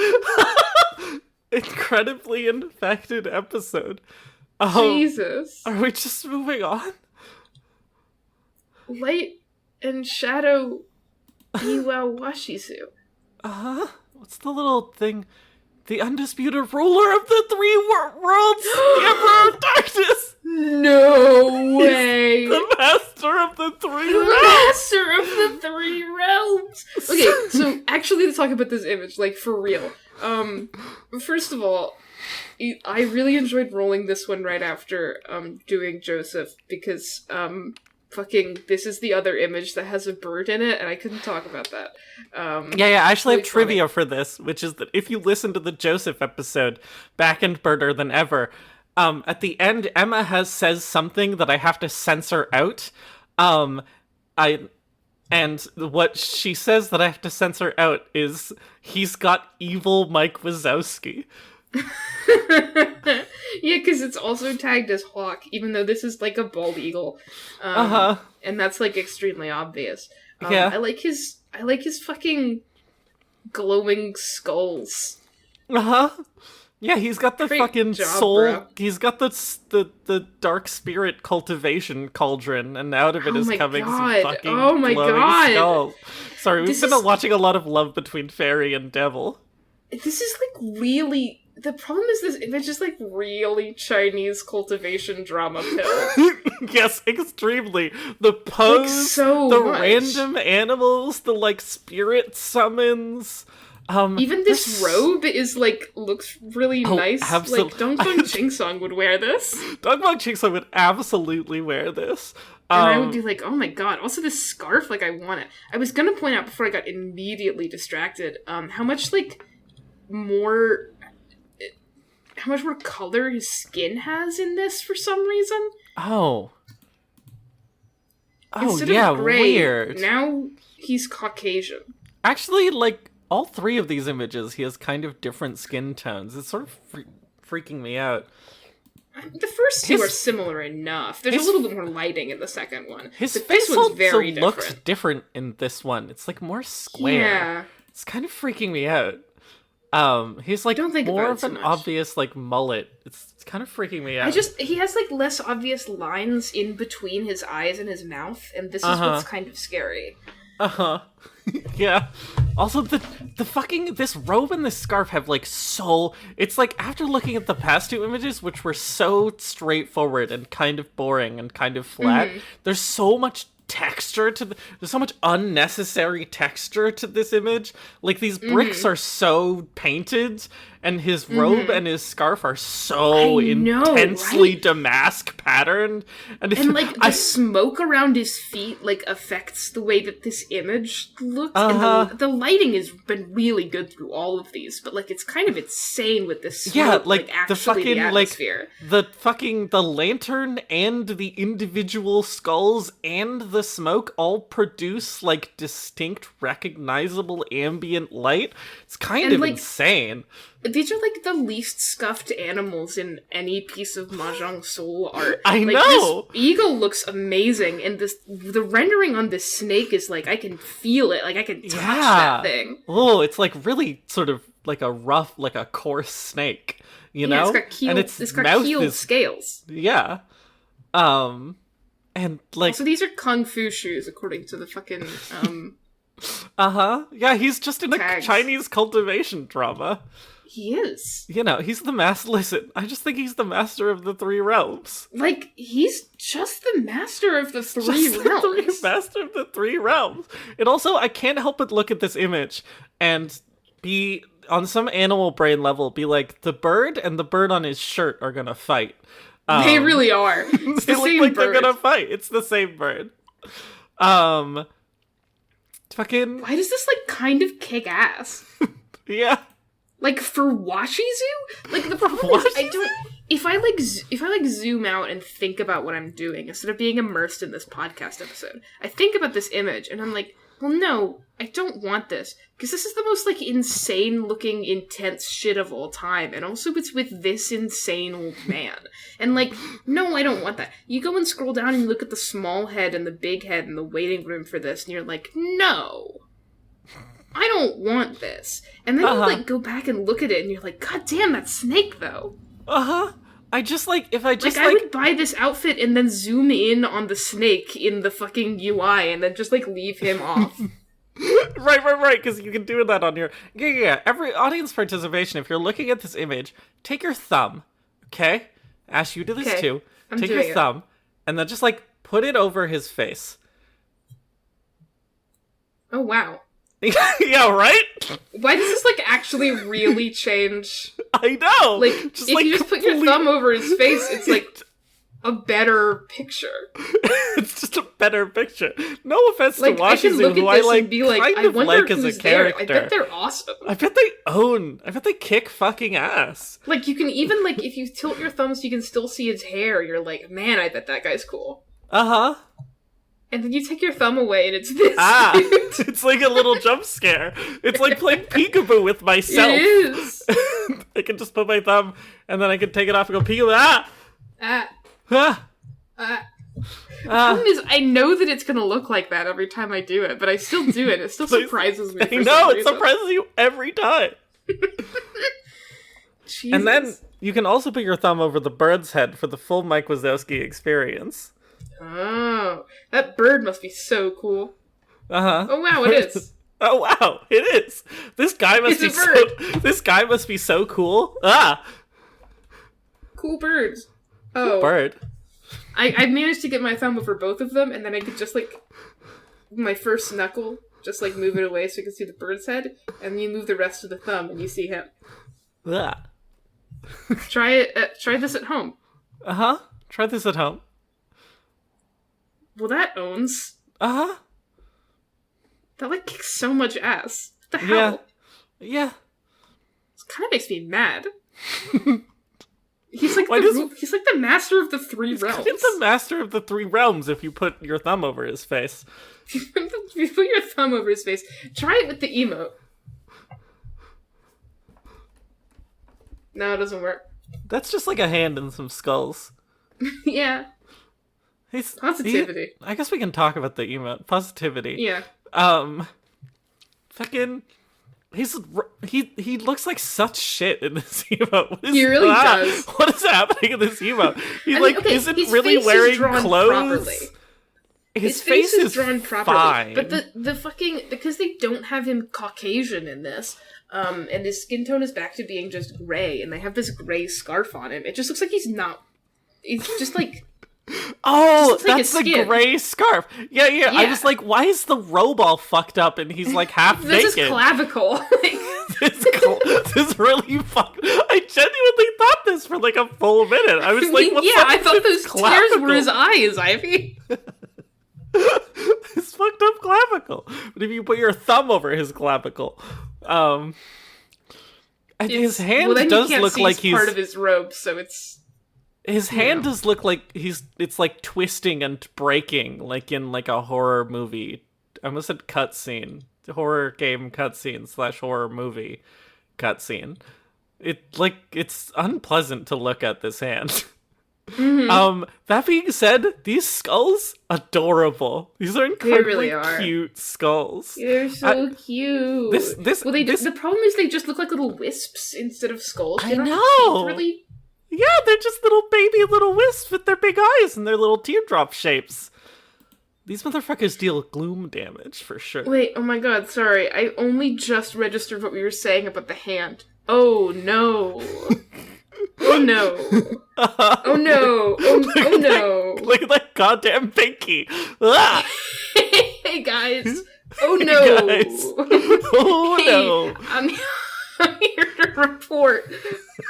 Incredibly infected episode. Jesus. Are we just moving on? Light and shadow Iwao Washizu. What's the little thing? The undisputed ruler of the 3 worlds, the Emperor of Darkness. No way. The master of the 3 realms. Master of the 3 realms. Okay, so actually to talk about this image, for real. First of all, I really enjoyed rolling this one right after doing Joseph, because this is the other image that has a bird in it, and I couldn't talk about that. I actually have trivia for this, which is that if you listen to the Joseph episode, back and birder than ever, at the end, Emma says something that I have to censor out. And what she says that I have to censor out is he's got evil Mike Wazowski. Yeah, because it's also tagged as hawk, even though this is like a bald eagle. And that's like extremely obvious. Yeah. I like his fucking glowing skulls. Yeah, he's got the Great fucking job, soul. bro. He's got the dark spirit cultivation cauldron, and out of it is coming some fucking glowing skulls. Sorry, we've been watching a lot of Love Between Fairy and Devil. This is like really. The problem is this image is like really Chinese cultivation drama pill. Yes, extremely. The pose, like, so the much. random animals, the like spirit summons. Even this robe is like looks really nice. Like Dongbang Chingsong would wear this. Dongbang Chingsong would absolutely wear this. And I would be like, oh my god. Also this scarf, like I want it. I was gonna point out before I got immediately distracted, how much more color his skin has in this for some reason. Instead of gray, weird. Now he's Caucasian. Actually, like, all three of these images, he has kind of different skin tones. It's sort of freaking me out. The first two are similar enough. There's a little bit more lighting in the second one. His but face this one's very different. looks different in this one. It's like more square. Yeah. It's kind of freaking me out. He's like more of an obvious like mullet. It's kind of freaking me out. He has like less obvious lines in between his eyes and his mouth, and this is what's kind of scary. Yeah. Also, the fucking this robe and this scarf have like it's like after looking at the past two images, which were so straightforward and kind of boring and kind of flat, there's so much texture there's so much unnecessary texture to this image. Like these bricks are so painted, and his robe and his scarf are so intensely damask patterned, and like the smoke around his feet like affects the way that this image looks. And the lighting has been really good through all of these, but like it's kind of insane with this smoke, yeah, like actually the fucking the atmosphere. Like the lantern and the individual skulls and the smoke all produce like distinct recognizable ambient light. It's kind of insane. These are like the least scuffed animals in any piece of Mahjong Soul art. I know! This eagle looks amazing, and the rendering on this snake is like, I can feel it, like I can touch that thing. Oh, it's like really sort of like a rough, like a coarse snake, you know? It's got keeled scales. Yeah. And like... So these are kung fu shoes, according to the fucking, Yeah, he's just in tags. A Chinese cultivation drama. He is. You know, he's the master. Listen, I just think he's the master of the three realms. Like, he's just the master of the three realms. Master of the three realms. And also, I can't help but look at this image and be, on some animal brain level, be like, the bird and the bird on his shirt are gonna fight. They really are. It's the same bird. They're gonna fight. It's the same bird. Fucking... Why does this, like, kind of kick ass? Yeah. Like, for Washizu? Like, the problem is, if I zoom out and think about what I'm doing, instead of being immersed in this podcast episode, I think about this image, and I'm like, well, no, I don't want this, because this is the most, like, insane-looking, intense shit of all time, and also it's with this insane old man. And, like, no, I don't want that. You go and scroll down and you look at the small head and the big head in the waiting room for this, and you're like, no. I don't want this. And then you, like, go back and look at it, and you're like, God damn, that snake, though. I just, like, if I just, like... I would buy this outfit and then zoom in on the snake in the fucking UI, and then just, like, leave him off. Right, because you can do that on your... Yeah. Every audience participation, if you're looking at this image, take your thumb, okay? Ash, you do this too. Take your thumb, and then just, like, put it over his face. Oh, wow. Yeah, right? Why does this, like, actually really change? I know! Like, just, if you just put your thumb over his face, it's, like, a better picture. It's just a better picture. No offense to Washizu, I can look at this and be like, I wonder like as who's a character. There. I bet they're awesome. I bet they kick fucking ass. Like, you can even, like, if you tilt your thumb so you can still see his hair, you're like, man, I bet that guy's cool. and then you take your thumb away, and it's this. It's like a little jump scare. It's like playing peekaboo with myself. It is. I can just put my thumb, and then I can take it off and go peekaboo. The problem is, I know that it's gonna look like that every time I do it, but I still do it. It still surprises me. I know, it surprises you every time. Jesus. And then you can also put your thumb over the bird's head for the full Mike Wazowski experience. Oh, that bird must be so cool. Uh-huh. Oh wow, it is. Oh wow, it is. This guy must This guy must be so cool. Cool birds. Oh, bird. I managed to get my thumb over both of them, and then I could just like my first knuckle, just like move it away so you can see the bird's head, and then you move the rest of the thumb and you see him. Try it. Try this at home. Try this at home. Well, that owns. That like kicks so much ass. What the hell? Yeah. It kind of makes me mad. He's like the master of the three realms. He's the master of the three realms if you put your thumb over his face. If you put your thumb over his face, try it with the emote. No, it doesn't work. That's just like a hand and some skulls. Yeah. Positivity. I guess we can talk about the emote. Positivity. Yeah. Fucking... He looks like such shit in this emote. He really does. What is happening in this emote? He isn't his really face wearing is drawn clothes. Properly. His face is drawn properly. fine. But the fucking, because they don't have him Caucasian in this, and his skin tone is back to being just gray, and they have this gray scarf on him. It just looks like he's just like. Oh, like that's the gray scarf. Yeah. I was like, why is the robe all fucked up and he's like half naked? This is clavicle. This really fucked. I genuinely thought this for like a full minute. I was like, I thought those tears were his eyes, Ivy. His fucked up clavicle. But if you put your thumb over his clavicle, his hand does look like he's part of his robe, so it's. His hand does look like it's like twisting and breaking, like in like a horror movie. I almost said cutscene. Horror game cutscene / horror movie cutscene. It's unpleasant to look at this hand. Mm-hmm. That being said, these skulls, adorable. These are incredibly cute skulls. They're so cute. The problem is they just look like little wisps instead of skulls. I know. Really. Yeah, they're just little wisps with their big eyes and their little teardrop shapes. These motherfuckers deal gloom damage, for sure. Wait, oh my god, sorry. I only just registered what we were saying about the hand. Oh no. Oh no. Oh no. Oh no. Look at that goddamn pinky. Ah! Hey guys. Oh no. Hey guys. Oh no. I'm here to report.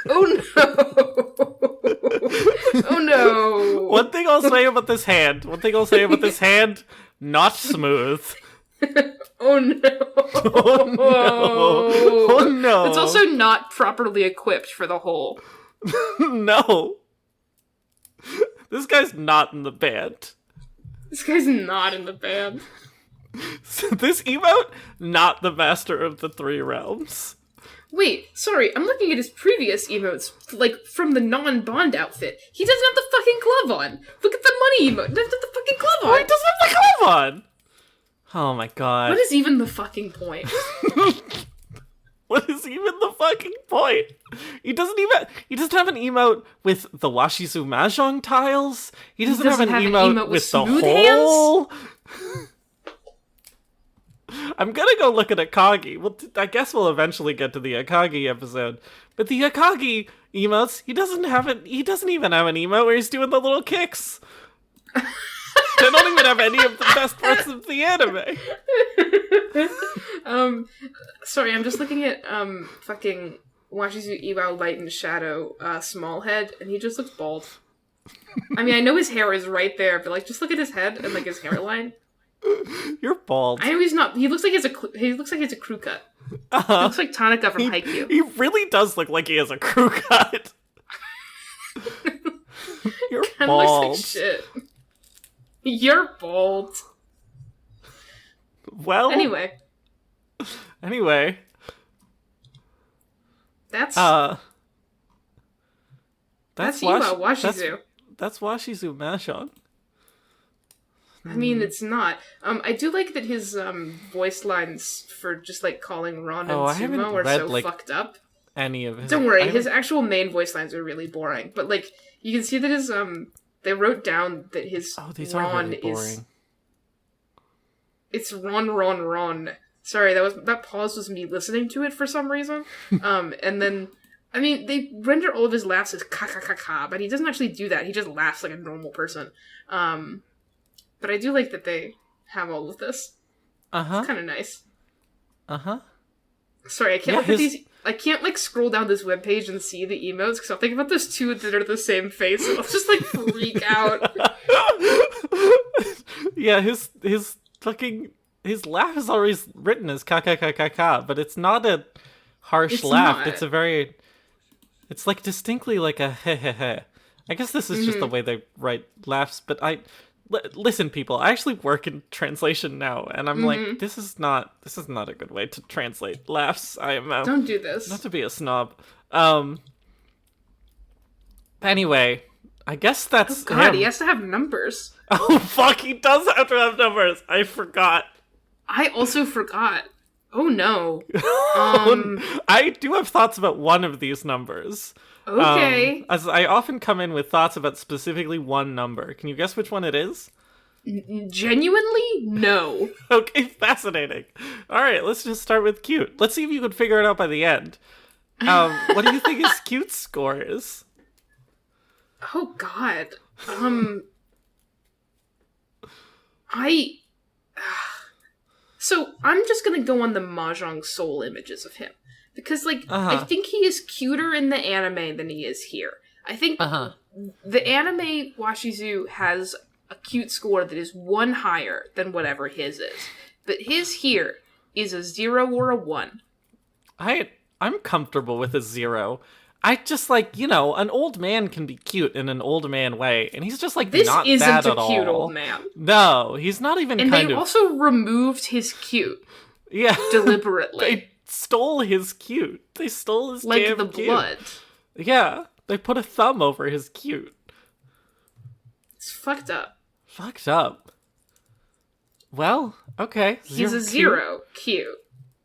Oh no. Oh no. One thing I'll say about this hand. Not smooth. Oh no. Oh no. Oh no. It's also not properly equipped for the hole. No. This guy's not in the band. So this emote, not the master of the three realms. Wait, sorry, I'm looking at his previous emotes, like, from the non-Bond outfit. He doesn't have the fucking glove on! Look at the money emote! He doesn't have the fucking glove on! Oh, he doesn't have the glove on! Oh my god. What is even the fucking point? What is even the fucking point? He doesn't have an emote with the Washizu Mahjong tiles. He doesn't have an emote with the hole. I'm gonna go look at Akagi. Well, I guess we'll eventually get to the Akagi episode. But the Akagi emotes, he doesn't even have an emote where he's doing the little kicks. They don't even have any of the best parts of the anime. Sorry, I'm just looking at, fucking Washizu Iwao Light and Shadow, small head, and he just looks bald. I mean, I know his hair is right there, but, like, just look at his head and, like, his hairline. You're bald. I know he's not. He looks like he has a crew cut. He looks like Tanaka from Haikyuu. He really does look like he has a crew cut. You're bald. Looks like shit. You're bald. Well, Anyway, that's Iwao Washizu. That's Washizu Mahjong. I mean, it's not. I do like that his voice lines for just like calling Ron and Sumo are so fucked up. Any of his. Don't worry, his actual main voice lines are really boring. But like, you can see that his they wrote down that his these Ron are really boring. It's Ron. Sorry, that pause was me listening to it for some reason. And then, I mean, they render all of his laughs as ka ka ka ka, but he doesn't actually do that. He just laughs like a normal person. But I do like that they have all of this. It's kind of nice. Sorry, I can't look at these. I can't like scroll down this webpage and see the emotes because I'll think about those two that are the same face and I'll just like freak out. Yeah, his laugh is always written as ka ka ka ka ka, but it's not a harsh laugh. Not. It's like distinctly like a he he he. I guess this is just the way they write laughs, but listen, people, I actually work in translation now, and I'm like, this is not a good way to translate laughs. I am don't do this. Not to be a snob. Anyway, I guess that's God, him. he has to have numbers. Oh fuck, he does have to have numbers. I forgot. I also forgot. Oh no. I do have thoughts about one of these numbers. Okay. As I often come in with thoughts about specifically one number. Can you guess which one it is? Genuinely? No. Okay, fascinating. All right, let's just start with cute. Let's see if you can figure it out by the end. What do you think his cute score is? Oh God. So I'm just gonna go on the Mahjong Soul images of him. Because, like, I think he is cuter in the anime than he is here. I think the anime Washizu has a cute score that is one higher than whatever his is. But his here is a 0 or a 1. I'm comfortable with a 0. I just, like, you know, an old man can be cute in an old man way, and he's just, like, not bad at all. This isn't a cute old man. No, he's not even and they also removed his cute. Yeah. Deliberately. They stole his cute. They stole his like damn the cute. Blood. Yeah, they put a thumb over his cute. It's fucked up. Fucked up. Well, okay. He's a 0. Cute.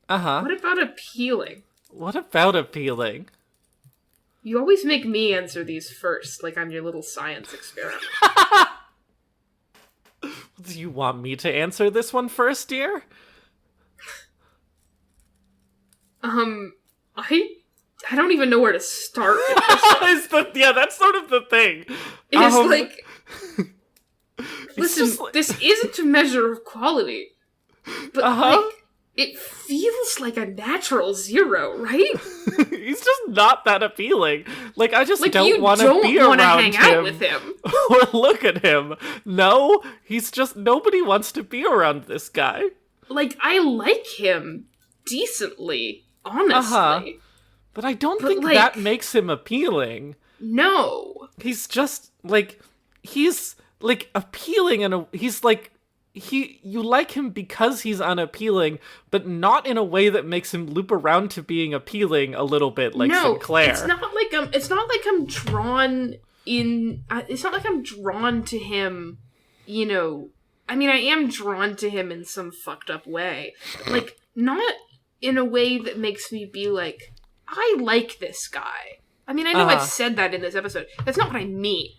What about appealing? What about appealing? You always make me answer these first, like I'm your little science experiment. Do you want me to answer this one first, dear? I don't even know where to start with this. Yeah, that's sort of the thing. It's like... Listen, this isn't a measure of quality. But, like, it feels like a natural 0, right? He's just not that appealing. Like, I just like, don't want to be around hang him. Out with him. Or look at him. No, he's just... Nobody wants to be around this guy. Like, I like him decently, honestly. But I don't think that makes him appealing. No. He's just, like... He's, like, appealing and he's, like... You like him because he's unappealing, but not in a way that makes him loop around to being appealing a little bit like Sinclair. It's not like I'm drawn in. It's not like I'm drawn to him. You know, I mean, I am drawn to him in some fucked up way, but, like, not in a way that makes me be like, I like this guy. I mean, I know I've said that in this episode. That's not what I mean.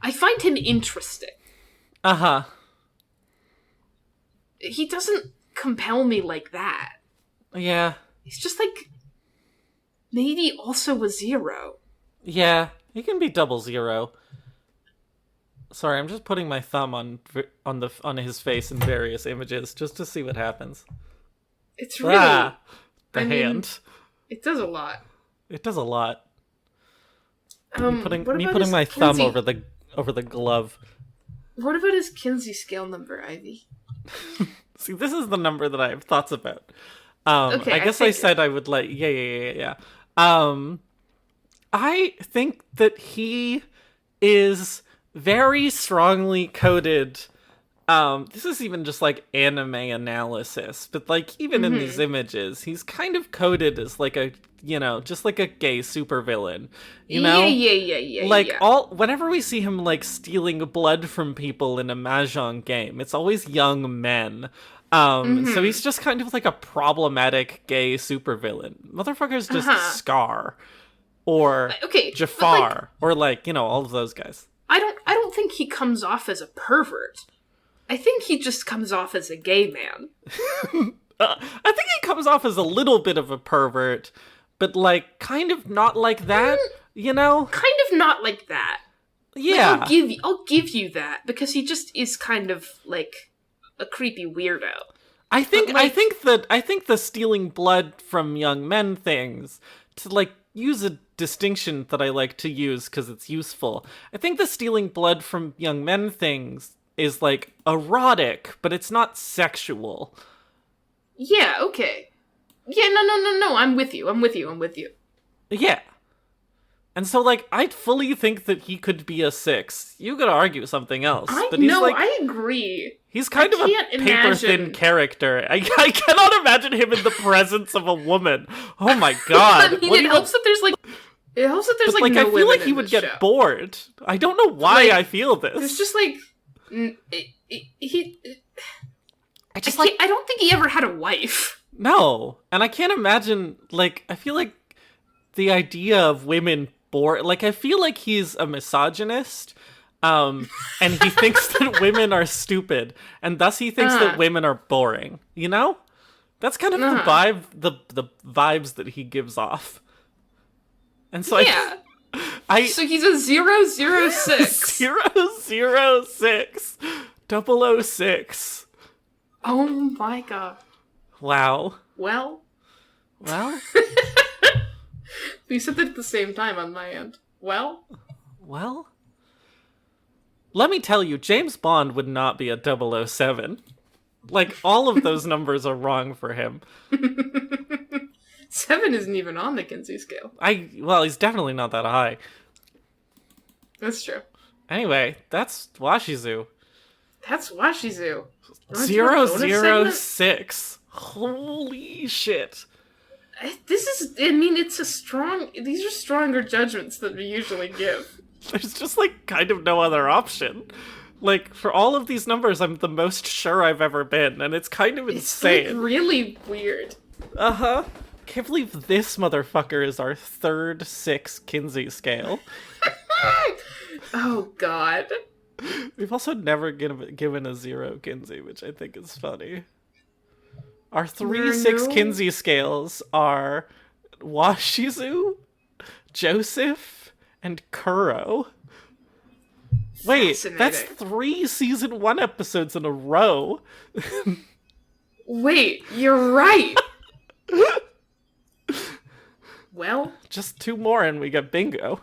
I find him interesting. He doesn't compel me like that. Yeah. He's just, like, maybe also a 0. Yeah, he can be 00. Sorry, I'm just putting my thumb on his face in various images just to see what happens. It's really... hand. Mean, it does a lot. It does a lot. Me putting my thumb over the glove. What about his Kinsey scale number, Ivy? See, this is the number that I have thoughts about. I guess I said I would let... Yeah. I think that he is very strongly coded This is even just like anime analysis, but like even in these images, he's kind of coded as like a, just like a gay supervillain, Yeah. Like whenever we see him like stealing blood from people in a Mahjong game, it's always young men. So he's just kind of like a problematic gay supervillain. Motherfucker's just Scar or Jafar or like, all of those guys. I don't think he comes off as a pervert. I think he just comes off as a gay man. I think he comes off as a little bit of a pervert, but like kind of not like that, Kind of not like that. Yeah. Like, I'll give you that, because he just is kind of like a creepy weirdo. I think the stealing blood from young men things, to like use a distinction that I like to use because it's useful. I think the stealing blood from young men things is like erotic, but it's not sexual. Yeah, okay. Yeah, no, I'm with you. Yeah. And so, like, I fully think that he could be a 6. You could argue something else. I agree. He's kind of a paper-thin character. I cannot imagine him in the presence of a woman. Oh my god. I mean, it helps that there's no I feel like he would get bored. I don't know why I feel this. It's just like... I don't think he ever had a wife. No. And I can't imagine, like, I feel like the idea of women bored... Like, I feel like he's a misogynist, and he thinks that women are stupid, and thus he thinks that women are boring. You know? That's kind of the vibes that he gives off. And so yeah. So he's a 006. 006. 006. Oh my god. Wow. Well? We said that at the same time on my end. Well? Let me tell you, James Bond would not be a 007. Like, all of those numbers are wrong for him. 7 isn't even on the Kinsey scale. He's definitely not that high. That's true. Anyway, that's Washizu. 006. Holy shit. These are stronger judgments than we usually give. There's just, like, kind of no other option. Like, for all of these numbers, I'm the most sure I've ever been, and it's kind of insane. It's, like, really weird. Uh-huh. Can't believe this motherfucker is our third 6 Kinsey scale. Oh, God. We've also never given a 0 Kinsey, which I think is funny. Our 3-6 Kinsey scales are Washizu, Joseph, and Kuro. Wait, that's 3 season 1 episodes in a row. Wait, you're right. Well, just 2 more and we get bingo.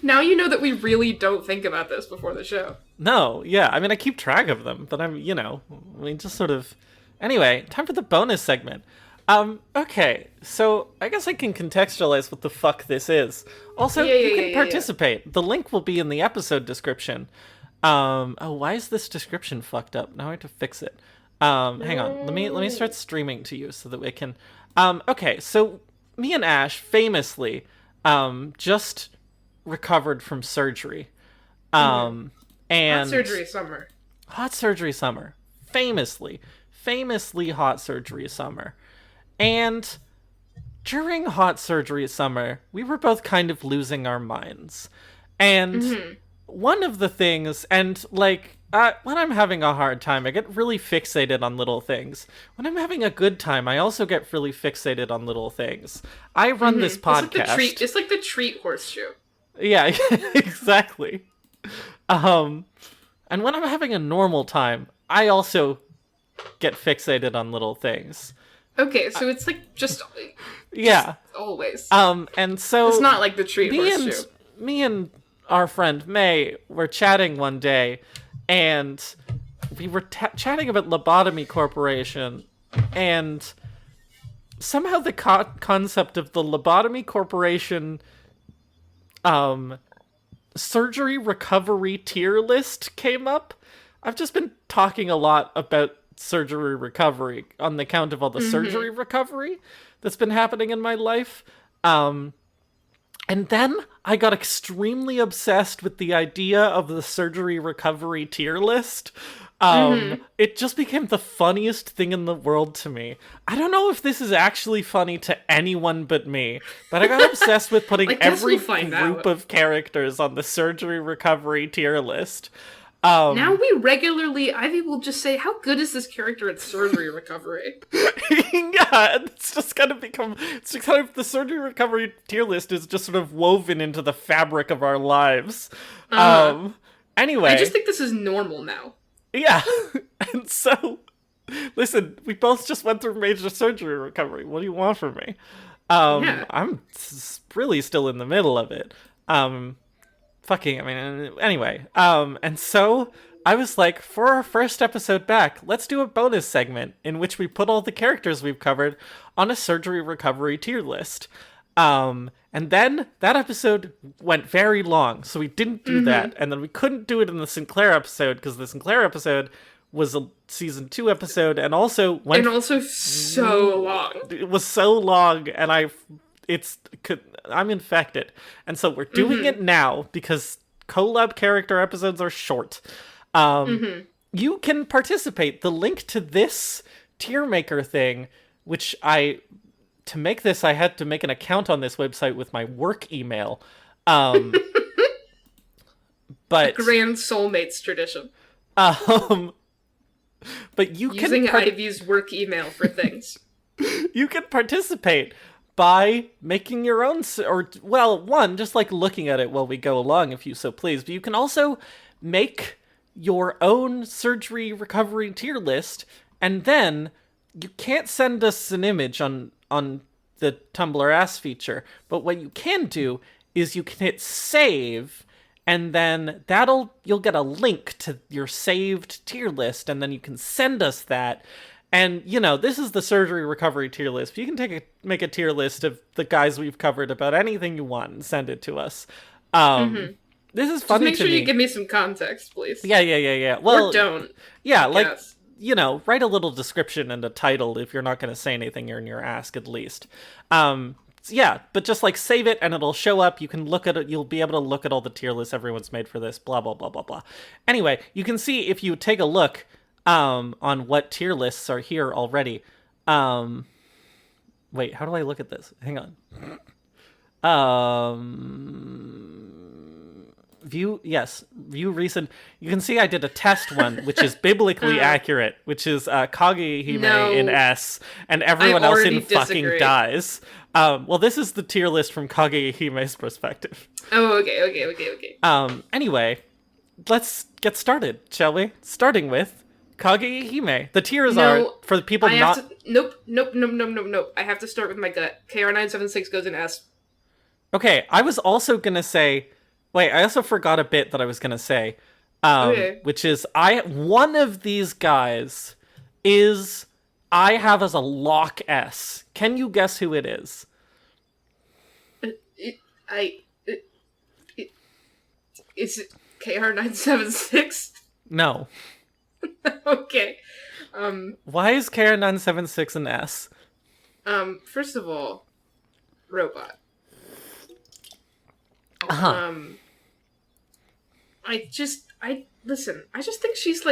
Now you know that we really don't think about this before the show. No, yeah, I mean, I keep track of them, but just sort of... Anyway, time for the bonus segment. Okay, so I guess I can contextualize what the fuck this is. Also, you can participate. Yeah. The link will be in the episode description. Why is this description fucked up? Now I have to fix it. Hang on, let me start streaming to you so that we can... Okay, so me and Ash famously just recovered from surgery. And hot surgery summer. Famously hot surgery summer. And during hot surgery summer, we were both kind of losing our minds. And one of the things, and like, when I'm having a hard time, I get really fixated on little things. When I'm having a good time, I also get really fixated on little things. I run this podcast. It's like the treat horseshoe. Yeah, exactly. And when I'm having a normal time, I also get fixated on little things. Okay, so it's like just always. And so it's not like the treat horseshoe. Me and our friend May were chatting one day, and we were chatting about Lobotomy Corporation, and somehow the concept of the Lobotomy Corporation surgery recovery tier list came up. I've just been talking a lot about surgery recovery on the account of all the surgery recovery that's been happening in my life. And then I got extremely obsessed with the idea of the surgery recovery tier list. It just became the funniest thing in the world to me. I don't know if this is actually funny to anyone but me, but I got obsessed with putting every group of characters on the surgery recovery tier list. Now we regularly, Ivy will just say, how good is this character at surgery recovery? Yeah, it's just kind of the surgery recovery tier list is just sort of woven into the fabric of our lives. Anyway. I just think this is normal now. Yeah, and so, listen, we both just went through major surgery recovery. What do you want from me? I'm really still in the middle of it. Anyway, and so I was like, for our first episode back, let's do a bonus segment in which we put all the characters we've covered on a surgery recovery tier list. And then that episode went very long, so we didn't do that, and then we couldn't do it in the Sinclair episode, because the Sinclair episode was a season 2 episode, and also so long. It was so long, and I'm infected. And so we're doing it now because collab character episodes are short. You can participate. The link to this tier maker thing, which to make this, I had to make an account on this website with my work email. But a grand soulmates tradition. But you can using Ivy's work email for things. You can participate by making your own, just like looking at it while we go along, if you so please. But you can also make your own surgery recovery tier list, and then you can't send us an image on the Tumblr Ask feature. But what you can do is you can hit save, and then you'll get a link to your saved tier list, and then you can send us that. And, this is the surgery recovery tier list. You can make a tier list of the guys we've covered about anything you want and send it to us. This is funny to me. Just make sure you give me some context, please. Yeah. Well, or don't. Yeah, write a little description and a title if you're not going to say anything in your ask, at least. But just, save it and it'll show up. You can look at it. You'll be able to look at all the tier lists everyone's made for this, blah, blah, blah, blah, blah. Anyway, you can see if you take a look on what tier lists are here already. Wait, how do I look at this? Hang on. View recent. You can see I did a test one, which is biblically accurate, which is Akagi in S, and everyone else in fucking dies. This is the tier list from Kage perspective. Oh, okay. Anyway, let's get started, shall we? Starting with Kage. The tiers are for the people Nope. I have to start with my gut. KR976 goes in S. Okay, I was also gonna say... Wait, I also forgot a bit that I was gonna say. Which is, one of these guys I have as a lock S. Can you guess who it is? Is it KR976? No. Okay. Why is KR976 an S? First of all, robot. I just think she's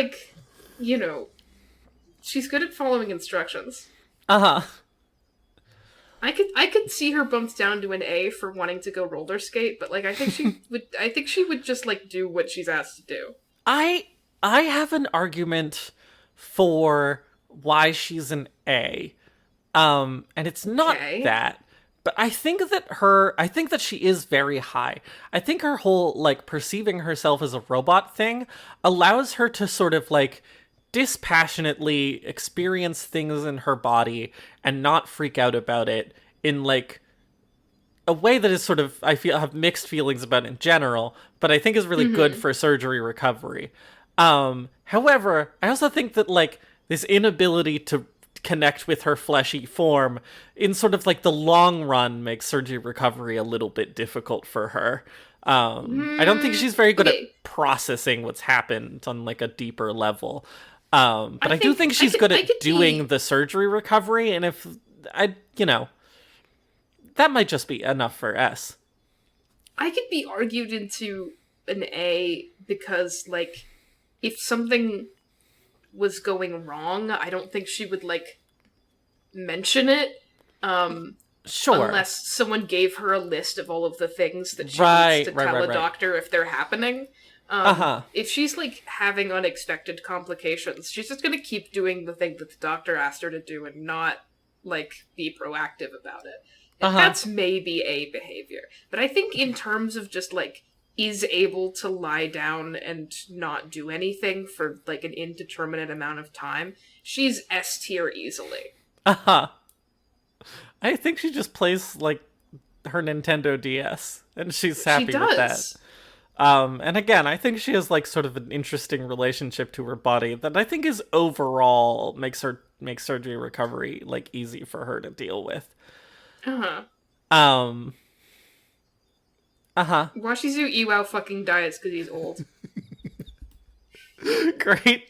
she's good at following instructions. I could see her bumped down to an A for wanting to go roller skate, but I think she would just do what she's asked to do. I have an argument for why she's an A. And it's not that. But I think that she is very high. I think her whole, perceiving herself as a robot thing allows her to sort of, dispassionately experience things in her body and not freak out about it in, a way that is sort of, I have mixed feelings about in general, but I think is really good for surgery recovery. However, I also think that, this inability to connect with her fleshy form in sort of the long run makes surgery recovery a little bit difficult for her. I don't think she's very good okay. at processing what's happened on like a deeper level. But I do think she's good at doing the surgery recovery, and if that might just be enough for S. I could be argued into an A because, like, if something was going wrong, I don't think she would, like, mention it. Sure. Unless someone gave her a list of all of the things that she needs to tell a doctor if they're happening. If she's, like, having unexpected complications, she's just gonna keep doing the thing that the doctor asked her to do and not, like, be proactive about it. And that's maybe A behavior. But I think in terms of just, like, is able to lie down and not do anything for, like, an indeterminate amount of time, she's S tier easily. I think she just plays, like, her Nintendo DS, and she's happy with that. And again, I think she has, like, sort of an interesting relationship to her body that I think is overall makes surgery recovery, like, easy for her to deal with. Washizu Iwao fucking dies because he's old. Great.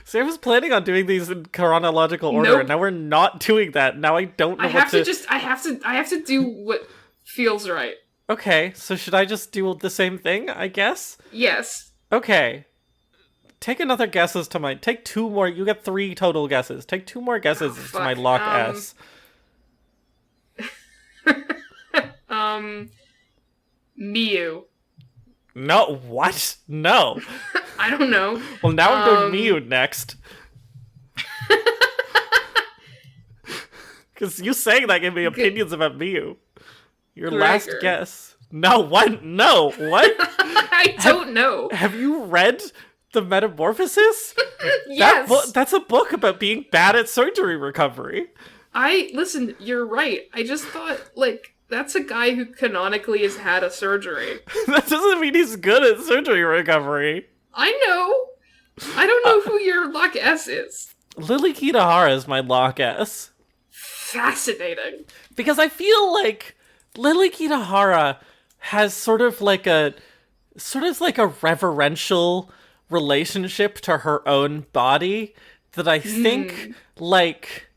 See, I was planning on doing these in chronological order, and now we're not doing that. Now I don't know I have to do what feels right. Okay, so should I just do the same thing, I guess? Yes. Okay. Take another guesses to my... Take 2 more... You get 3 total guesses. Take 2 more guesses to my lock S. Miu. No, what? No. I don't know. Well, now I'm doing Miu next. Because you saying that gave me opinions about Miu. Your last guess. No, what? No, what? I don't know. Have you read The Metamorphosis? Yes. That's a book about being bad at surgery recovery. Listen, you're right. I just thought, like, that's a guy who canonically has had a surgery. That doesn't mean he's good at surgery recovery. I know. I don't know who your lock S is. Lily Kitahara is my lock S. Fascinating. Because I feel like Lily Kitahara has sort of like a reverential relationship to her own body that I think, like...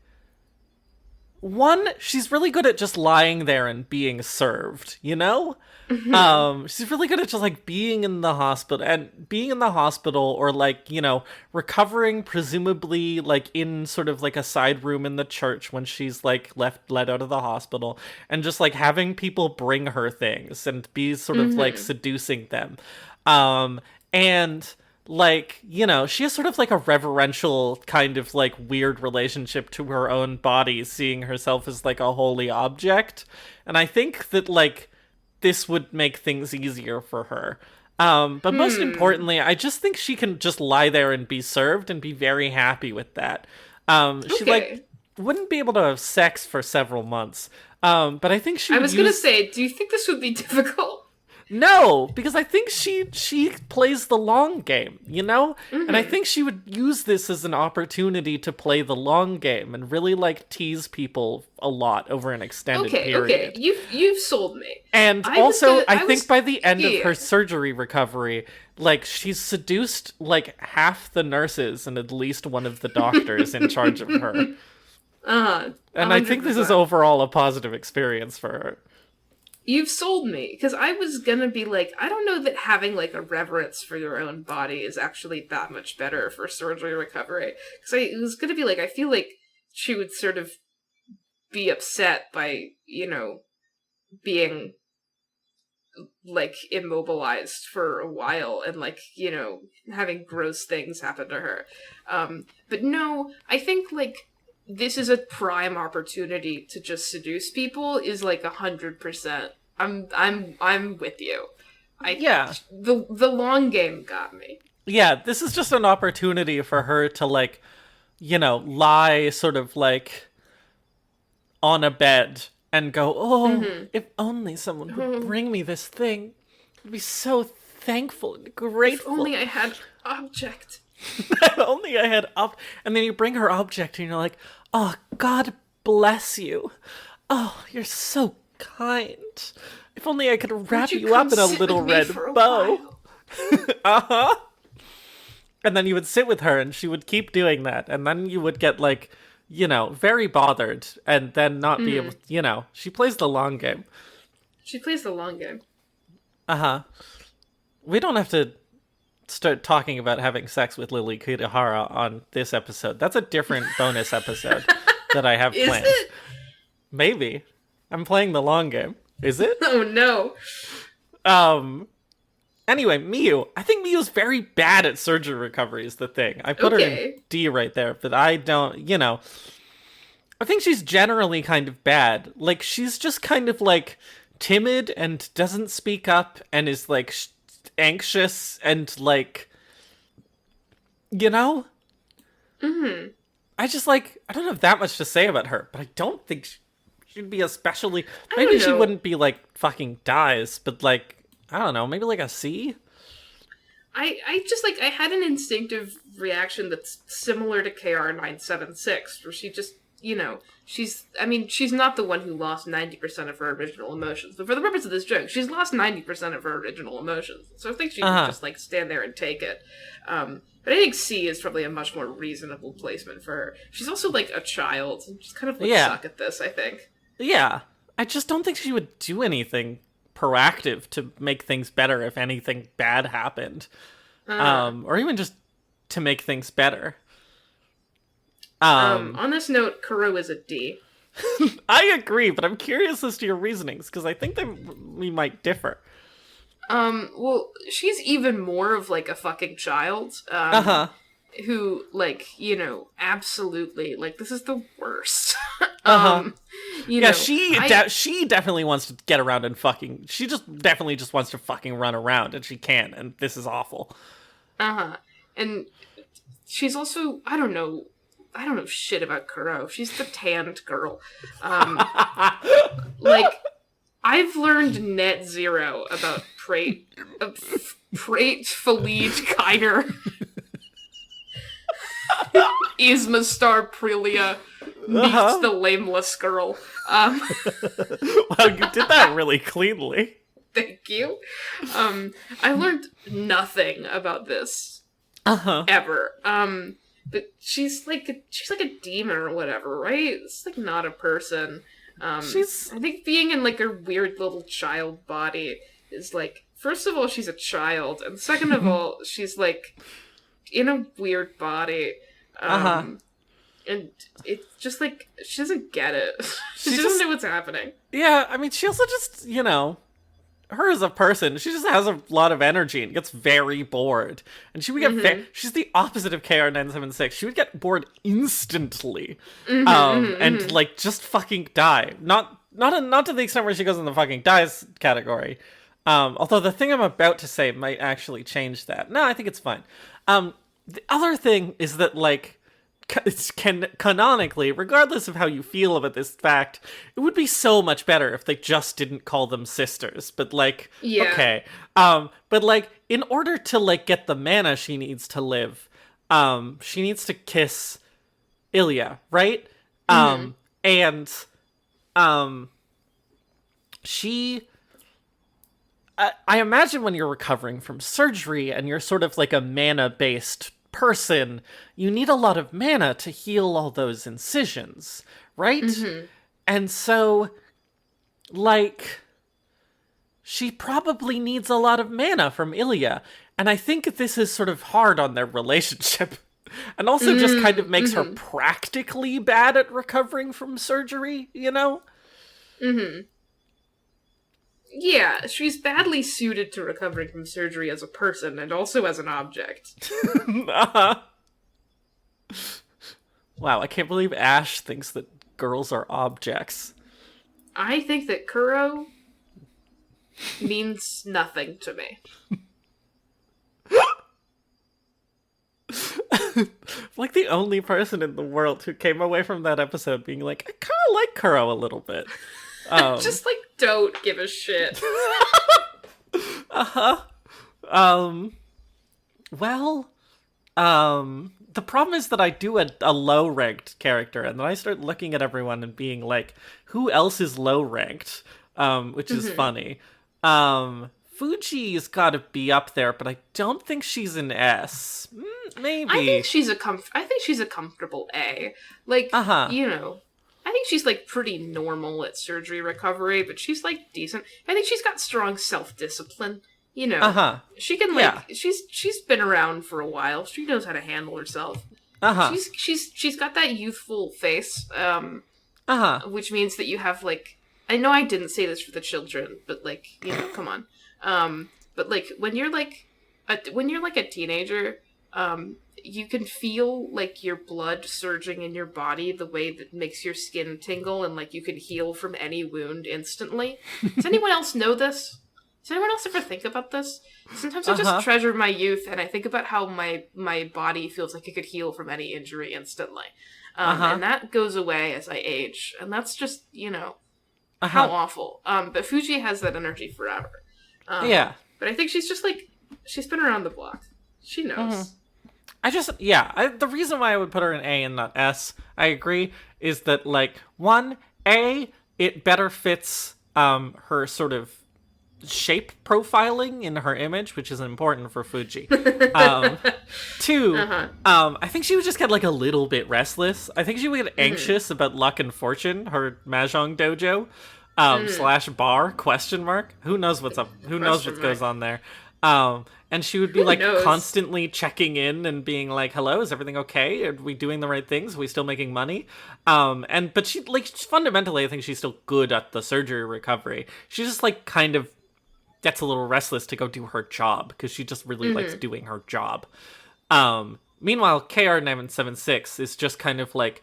One, she's really good at just lying there and being served, you know? She's really good at just, like, being in the hospital or, like, you know, recovering presumably, like, in sort of, like, a side room in the church when she's, like, let out of the hospital, and just, like, having people bring her things and be sort of, like, seducing them. And... like, you know, she has sort of like a reverential kind of like weird relationship to her own body, seeing herself as like a holy object. And I think that like this would make things easier for her. But most importantly, I just think she can just lie there and be served and be very happy with that. She like wouldn't be able to have sex for several months. But I think I was gonna say, do you think this would be difficult? No, because I think she plays the long game, you know? And I think she would use this as an opportunity to play the long game and really, like, tease people a lot over an extended period. Okay, you've sold me. And I think by the end of her surgery recovery, like, she's seduced, like, half the nurses and at least one of the doctors in charge of her. And I think this is overall a positive experience for her. You've sold me, because I was gonna be like, I don't know that having, like, a reverence for your own body is actually that much better for surgery recovery. Because I was gonna be like, I feel like she would sort of be upset by, you know, being, like, immobilized for a while and, like, you know, having gross things happen to her. But no, I think, like, this is a prime opportunity to just seduce people is like 100%. I'm with you. The long game got me. Yeah, this is just an opportunity for her to like, you know, lie sort of like on a bed and go, if only someone would bring me this thing. I'd be so thankful and grateful. If only I had object. Only I had and then you bring her object and you're like, oh, God bless you. Oh, you're so kind. If only I could wrap you you up come in a sit little with me red for a bow. while? And then you would sit with her and she would keep doing that. And then you would get, like, you know, very bothered and then not be able, you know, she plays the long game. She plays the long game. We don't have to start talking about having sex with Lily Kirihara on this episode. That's a different bonus episode that I have planned. Is it? Maybe. I'm playing the long game. Is it? Oh no. Anyway, Miyu. I think Miyu's very bad at surgery recovery is the thing. I put her in D right there, but I don't, you know. I think she's generally kind of bad. Like, she's just kind of, like, timid and doesn't speak up and is, like, anxious and, like, you know? Mm-hmm. I just, like, I don't have that much to say about her, but I don't think she'd be especially... Maybe she wouldn't be, like, fucking dies, but, like, I don't know, maybe, like, a C? I just, like, I had an instinctive reaction that's similar to KR976, where she just, you know, she's not the one who lost 90% of her original emotions, but for the purpose of this joke, she's lost 90% of her original emotions, so I think she can just, like, stand there and take it. But I think C is probably a much more reasonable placement for her. She's also, like, a child, and she's kind of, like, suck at this, I think. Yeah. I just don't think she would do anything proactive to make things better if anything bad happened. Or even just to make things better. On this note, Kuro is a D. I agree, but I'm curious as to your reasonings, because I think we might differ. Well, she's even more of, like, a fucking child. Who, like, you know, absolutely, like, this is the worst. You know, she definitely wants to get around and fucking, she just definitely just wants to fucking run around, and she can't, and this is awful. And she's also, I don't know shit about Kuro. She's the tanned girl. Like, I've learned net zero about Prate Faleed Kiner. Ismastar Prelia meets the lameless girl. Wow, you did that really cleanly. Thank you. I learned nothing about this ever. But she's like a demon or whatever, right? It's like not a person. I think being in like a weird little child body is like, first of all, she's a child, and second of all, she's like in a weird body. And it's just like, she doesn't get it. She doesn't know what's happening. Yeah, I mean, she also just, you know, her as a person, she just has a lot of energy and gets very bored. And she would get she's the opposite of KR976. She would get bored instantly. And like just fucking die. Not to the extent where she goes in the fucking dies category. Although the thing I'm about to say might actually change that. No, I think it's fine. The other thing is that, like, canonically, regardless of how you feel about this fact, it would be so much better if they just didn't call them sisters. But, like, okay. But, like, in order to, like, get the mana she needs to live, she needs to kiss Ilya, right? And, she... I imagine when you're recovering from surgery and you're sort of like a mana-based person, you need a lot of mana to heal all those incisions, right? And so, like, she probably needs a lot of mana from Ilya. And I think this is sort of hard on their relationship. And also just kind of makes her practically bad at recovering from surgery, you know? Yeah, she's badly suited to recovering from surgery as a person and also as an object. Wow, I can't believe Ash thinks that girls are objects. I think that Kuro means nothing to me. Like the only person in the world who came away from that episode being like, I kind of like Kuro a little bit. Just, like, don't give a shit. Well, the problem is that I do a low-ranked character, and then I start looking at everyone and being like, who else is low-ranked? which is funny. Fuji's got to be up there, but I don't think she's an S. Maybe. I think she's a comfortable A. Like, you know, I think she's like pretty normal at surgery recovery, but she's like decent. I think she's got strong self-discipline. You know, she can she's been around for a while. She knows how to handle herself. She's got that youthful face. Which means that you have like, I know I didn't say this for the children, but like, you know, come on. But like when you're like a teenager, you can feel like your blood surging in your body the way that makes your skin tingle, and like you can heal from any wound instantly. Does anyone else know this? Does anyone else ever think about this? Sometimes I just treasure my youth, and I think about how my body feels like it could heal from any injury instantly. And that goes away as I age. And that's just, you know, how awful. But Fuji has that energy forever. But I think she's just like, she's been around the block. She knows. The reason why I would put her in A and not S, I agree, is that, like, one, A, it better fits her sort of shape profiling in her image, which is important for Fuji. Two, I think she would just get like a little bit restless. I think she would get anxious about luck and fortune, her Mahjong dojo slash bar question mark. Who knows what's up? Who knows what goes on there? And she would be like constantly checking in and being like, "Hello, is everything okay? Are we doing the right things? Are we still making money?" But she like fundamentally, I think she's still good at the surgery recovery. She's just like kind of gets a little restless to go do her job because she just really likes doing her job. Meanwhile, KR976 is just kind of like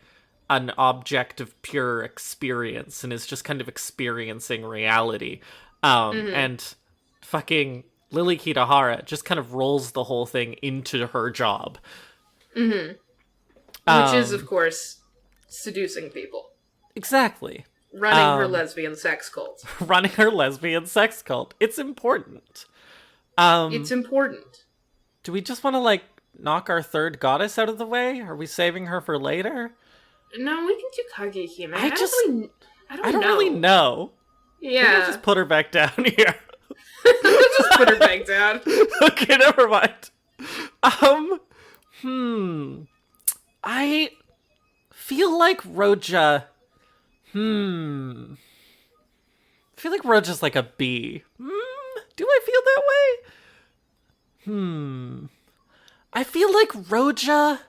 an object of pure experience and is just kind of experiencing reality. And fucking Lily Kitahara just kind of rolls the whole thing into her job. Which is, of course, seducing people. Exactly. Running her lesbian sex cult. Running her lesbian sex cult. It's important. It's important. Do we just want to, like, knock our third goddess out of the way? Are we saving her for later? No, we can do Kagehime. I don't know. really know. Yeah. We'll just put her back down here. Just put her back down. Okay, never mind. I feel like Roja... I feel like Roja's like a B. Do I feel that way? I feel like Roja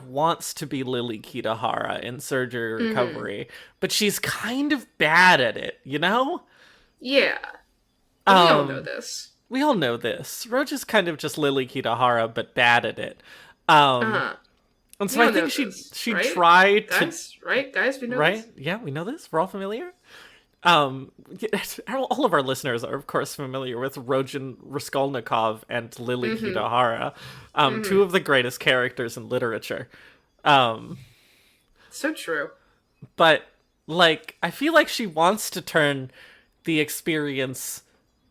wants to be Lily Kitahara in surgery recovery, but she's kind of bad at it, you know? Yeah. We all know this. We all know this. Roja's kind of just Lily Kitahara, but bad at it. And so I think she right? tried to... Guys, we know right? this. Yeah, we know this. We're all familiar. All of our listeners are, of course, familiar with Rojan Raskolnikov and Lily Kitahara, two of the greatest characters in literature. So true. But, like, I feel like she wants to turn the experience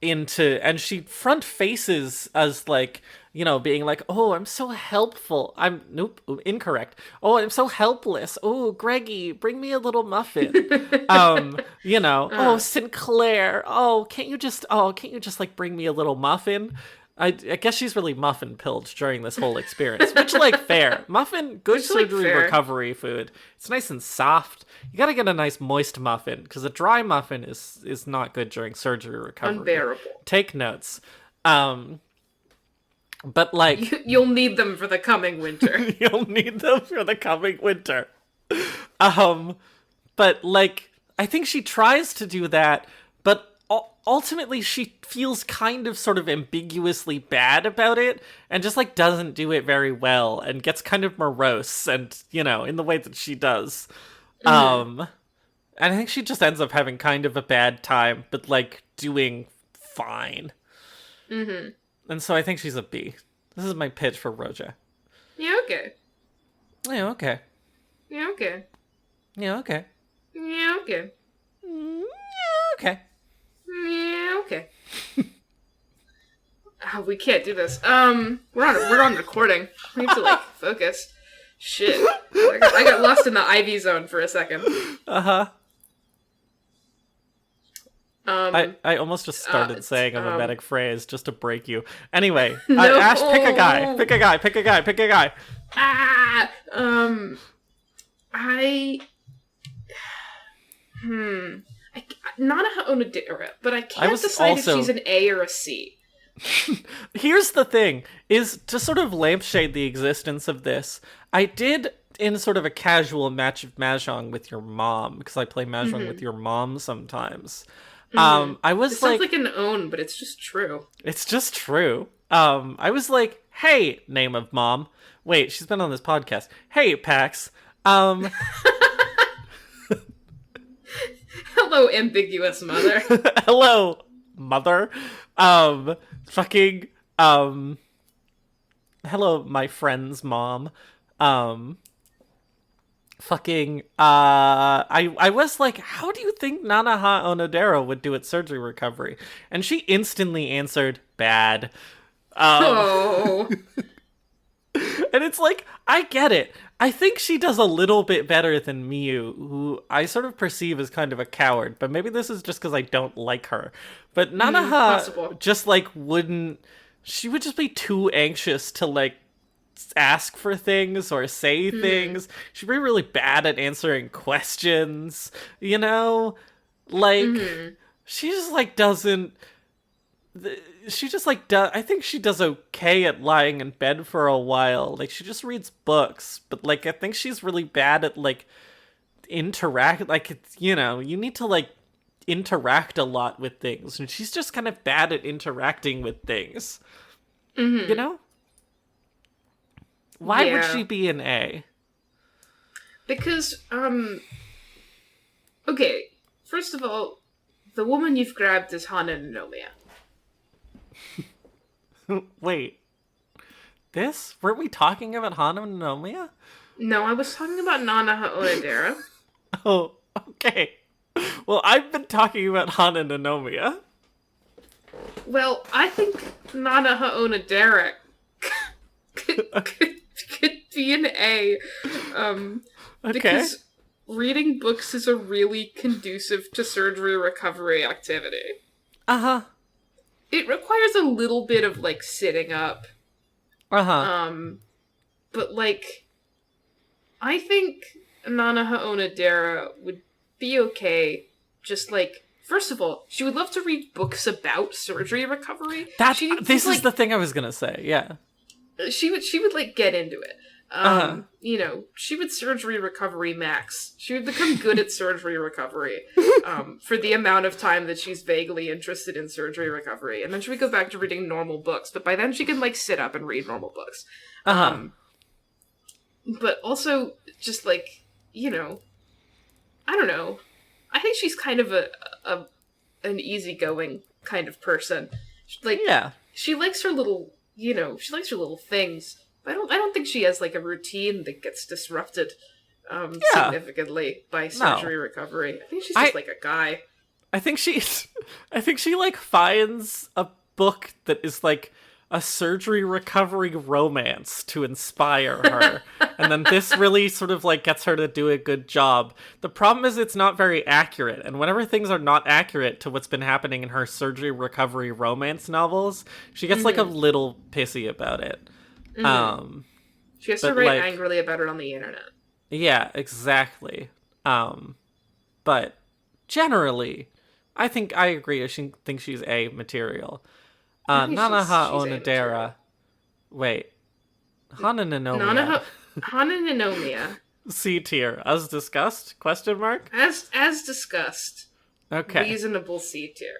into... And she front faces as, like... You know, being like, oh, I'm so helpful. Incorrect. Oh, I'm so helpless. Oh, Greggy, bring me a little muffin. You know, oh, Sinclair. Oh, can't you just like bring me a little muffin? I guess she's really muffin pilled during this whole experience, which, like, fair. Muffin, good surgery recovery food. It's nice and soft. You gotta get a nice moist muffin, because a dry muffin is not good during surgery recovery. Unbearable. Take notes. But, like... You'll need them for the coming winter. You'll need them for the coming winter. But, like, I think she tries to do that, but ultimately she feels kind of sort of ambiguously bad about it, and just, like, doesn't do it very well, and gets kind of morose, and, you know, in the way that she does. And I think she just ends up having kind of a bad time, but, like, doing fine. And so I think she's a B. This is my pitch for Roja. Yeah, okay. Yeah, okay. Yeah, okay. Yeah, okay. Yeah, okay. Yeah, okay. Yeah, okay. Oh, we can't do this. We're on recording. We have to, like, focus. Shit. I got lost in the Ivy zone for a second. I almost just started saying a mimetic phrase just to break you. Anyway, No. Ash, pick a guy. Pick a guy. Pick a guy. Pick a guy. Nanaha Onodera, but I can't decide if she's an A or a C. Here's the thing, is to sort of lampshade the existence of this, I did, in sort of a casual match of Mahjong with your mom, because I play Mahjong with your mom sometimes. I was it sounds like an own, but it's just true. It's just true. I was like, hey, name of mom. Wait, she's been on this podcast. Hey, Pax. Hello, ambiguous mother. Hello, mother. Hello, my friend's mom. I was like, how do you think Nanaha Onodera would do at surgery recovery? And she instantly answered, bad. Oh. And it's like, I get it. I think she does a little bit better than Miyu, who I sort of perceive as kind of a coward, but maybe this is just because I don't like her. But Nanaha just, like, she would just be too anxious to, like, ask for things or say things. She'd be really bad at answering questions, you know? Like, she just, like, doesn't... She just, like, I think she does okay at lying in bed for a while. Like, she just reads books. But, like, I think she's really bad at, like, like, it's, you know, you need to, like, interact a lot with things. And she's just kind of bad at interacting with things. You know? Why would she be an A? Because, okay, first of all, the woman you've grabbed is Hana Nanomiya. Wait. This? Weren't we talking about Hana Nanomiya? No, I was talking about Nanaha Onodera. Oh, okay. Well, I've been talking about Hana Nanomiya. Well, I think Nanaha Onodera could be an A. Because reading books is a really conducive to surgery recovery activity. Uh-huh. It requires a little bit of, like, sitting up. Uh-huh. But, like, I think Nanaha Onodera would be okay. Just, like, first of all, she would love to read books about surgery recovery. This is the thing I was gonna say, yeah. She would, like, get into it. You know, she would surgery recovery max. She would become good at surgery recovery for the amount of time that she's vaguely interested in surgery recovery. And then she would go back to reading normal books, but by then she can, like, sit up and read normal books. But also, just, like, you know, I don't know. I think she's kind of an easygoing kind of person. Like, she likes her little, you know, she likes her little things. I don't think she has, like, a routine that gets disrupted significantly by surgery recovery. I think she's just like a guy. I think she like finds a book that is like a surgery recovery romance to inspire her. And then this really sort of like gets her to do a good job. The problem is it's not very accurate. And whenever things are not accurate to what's been happening in her surgery recovery romance novels, she gets like a little pissy about it. She has to write angrily about it on the internet. Yeah, exactly. But generally, I think I agree. I think she's A material. Nanaha Onodera. Wait. Hana Nanomiya. Hana Nanomiya. C tier. As discussed? Question mark? As discussed. Okay. Reasonable C tier.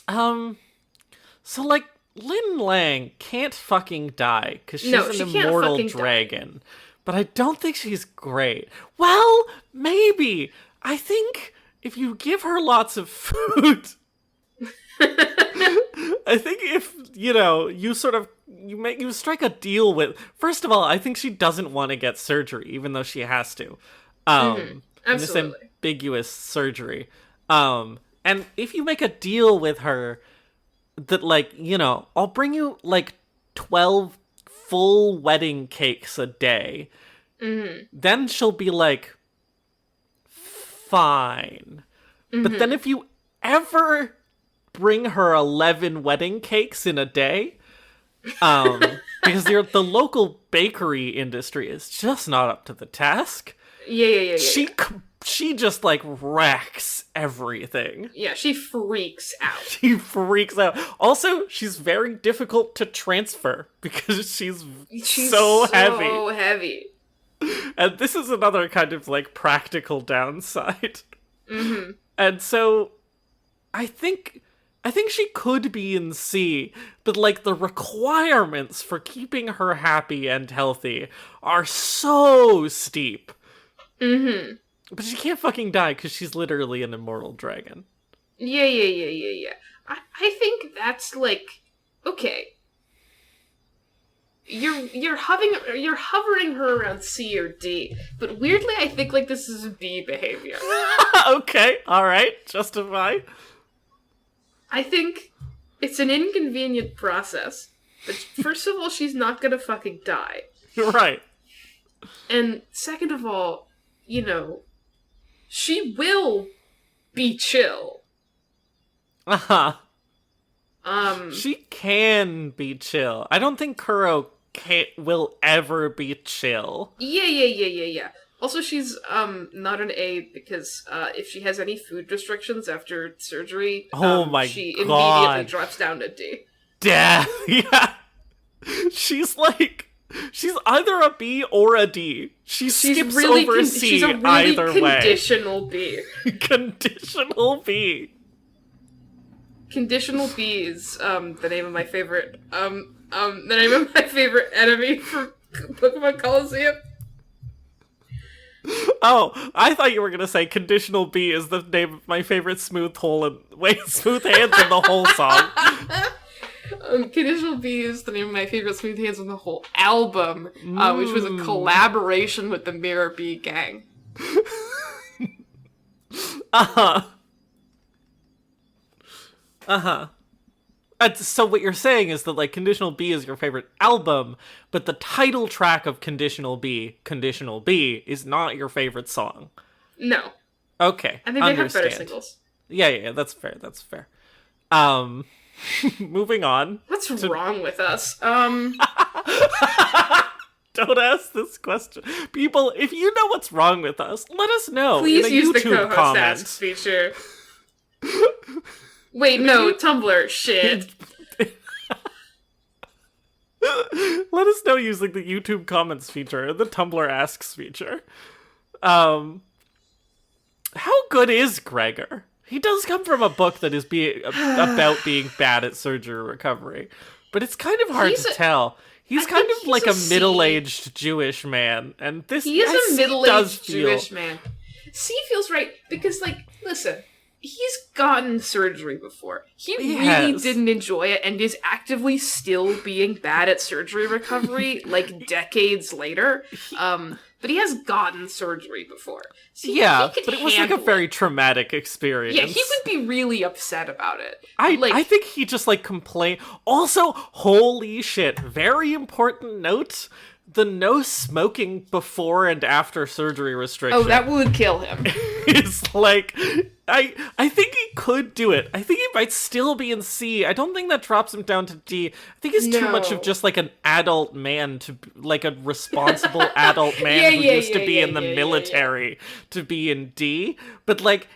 So like, Lin Lang can't fucking die, because she's an immortal dragon. But I don't think she's great. Well, maybe. I think if you give her lots of food... I think if, you know, you sort of... You strike a deal with... First of all, I think she doesn't want to get surgery, even though she has to. Absolutely. This ambiguous surgery. And if you make a deal with her... that, like, you know, I'll bring you, like, 12 full wedding cakes a day. Then she'll be like, fine. But then if you ever bring her 11 wedding cakes in a day, because the local bakery industry is just not up to the task. Yeah. She just, like, wrecks everything. Yeah, she freaks out. She freaks out. Also, she's very difficult to transfer because she's so heavy. So heavy. And this is another kind of, like, practical downside. Mm-hmm. And so, I think she could be in C, but, like, the requirements for keeping her happy and healthy are so steep. Mm-hmm. But she can't fucking die because she's literally an immortal dragon. Yeah. I think that's, like, okay. You're hovering her around C or D, but weirdly I think, like, this is B behavior. Okay, alright, justify. I think it's an inconvenient process, but first of all, she's not gonna fucking die. Right. And second of all, you know, she will be chill. Uh-huh. Um, She can be chill. I don't think Kuro will ever be chill. Yeah. Also, she's, not an A because, if she has any food restrictions after surgery, Oh my she God. immediately drops down to D. Yeah. She's either a B or a D. She skips over C she's a really either way. conditional B. Conditional B. Conditional B is, the name of my favorite, enemy from Pokemon Coliseum. Oh, I thought you were gonna say Conditional B is the name of my favorite Smooth Smooth Hands in the whole song. Conditional B is the name of my favorite Smooth Hands on the whole album, which was a collaboration with the Mirror B gang. Uh-huh. So what you're saying is that, like, Conditional B is your favorite album, but the title track of Conditional B, is not your favorite song. No. Okay, I think they have better singles. Yeah, that's fair. Moving on. What's wrong with us? Don't ask this question. People, if you know what's wrong with us, let us know. Please in a use YouTube the co-host comment. asks feature. Wait, no, Tumblr, shit. Let us know using the YouTube comments feature, the Tumblr asks feature. How good is Gregor? He does come from a book that is about being bad at surgery recovery, but it's kind of hard to tell. He's kind of like a middle-aged Jewish man, and this he is a middle-aged Jewish man. C feels right because, like, listen. He's gotten surgery before. He really didn't enjoy it and is actively still being bad at surgery recovery, like, decades later. But he has gotten surgery before. So but it was, like, a very traumatic experience. Yeah, he would be really upset about it. I think he just, like, complained. Also, holy shit, very important note. The no smoking before and after surgery restriction. Oh, that would kill him. It's like, I think he could do it. I think he might still be in C. I don't think that drops him down to D. I think he's too much of just, like, an adult man to, like, a responsible adult man who used to be in the military to be in D. But, like,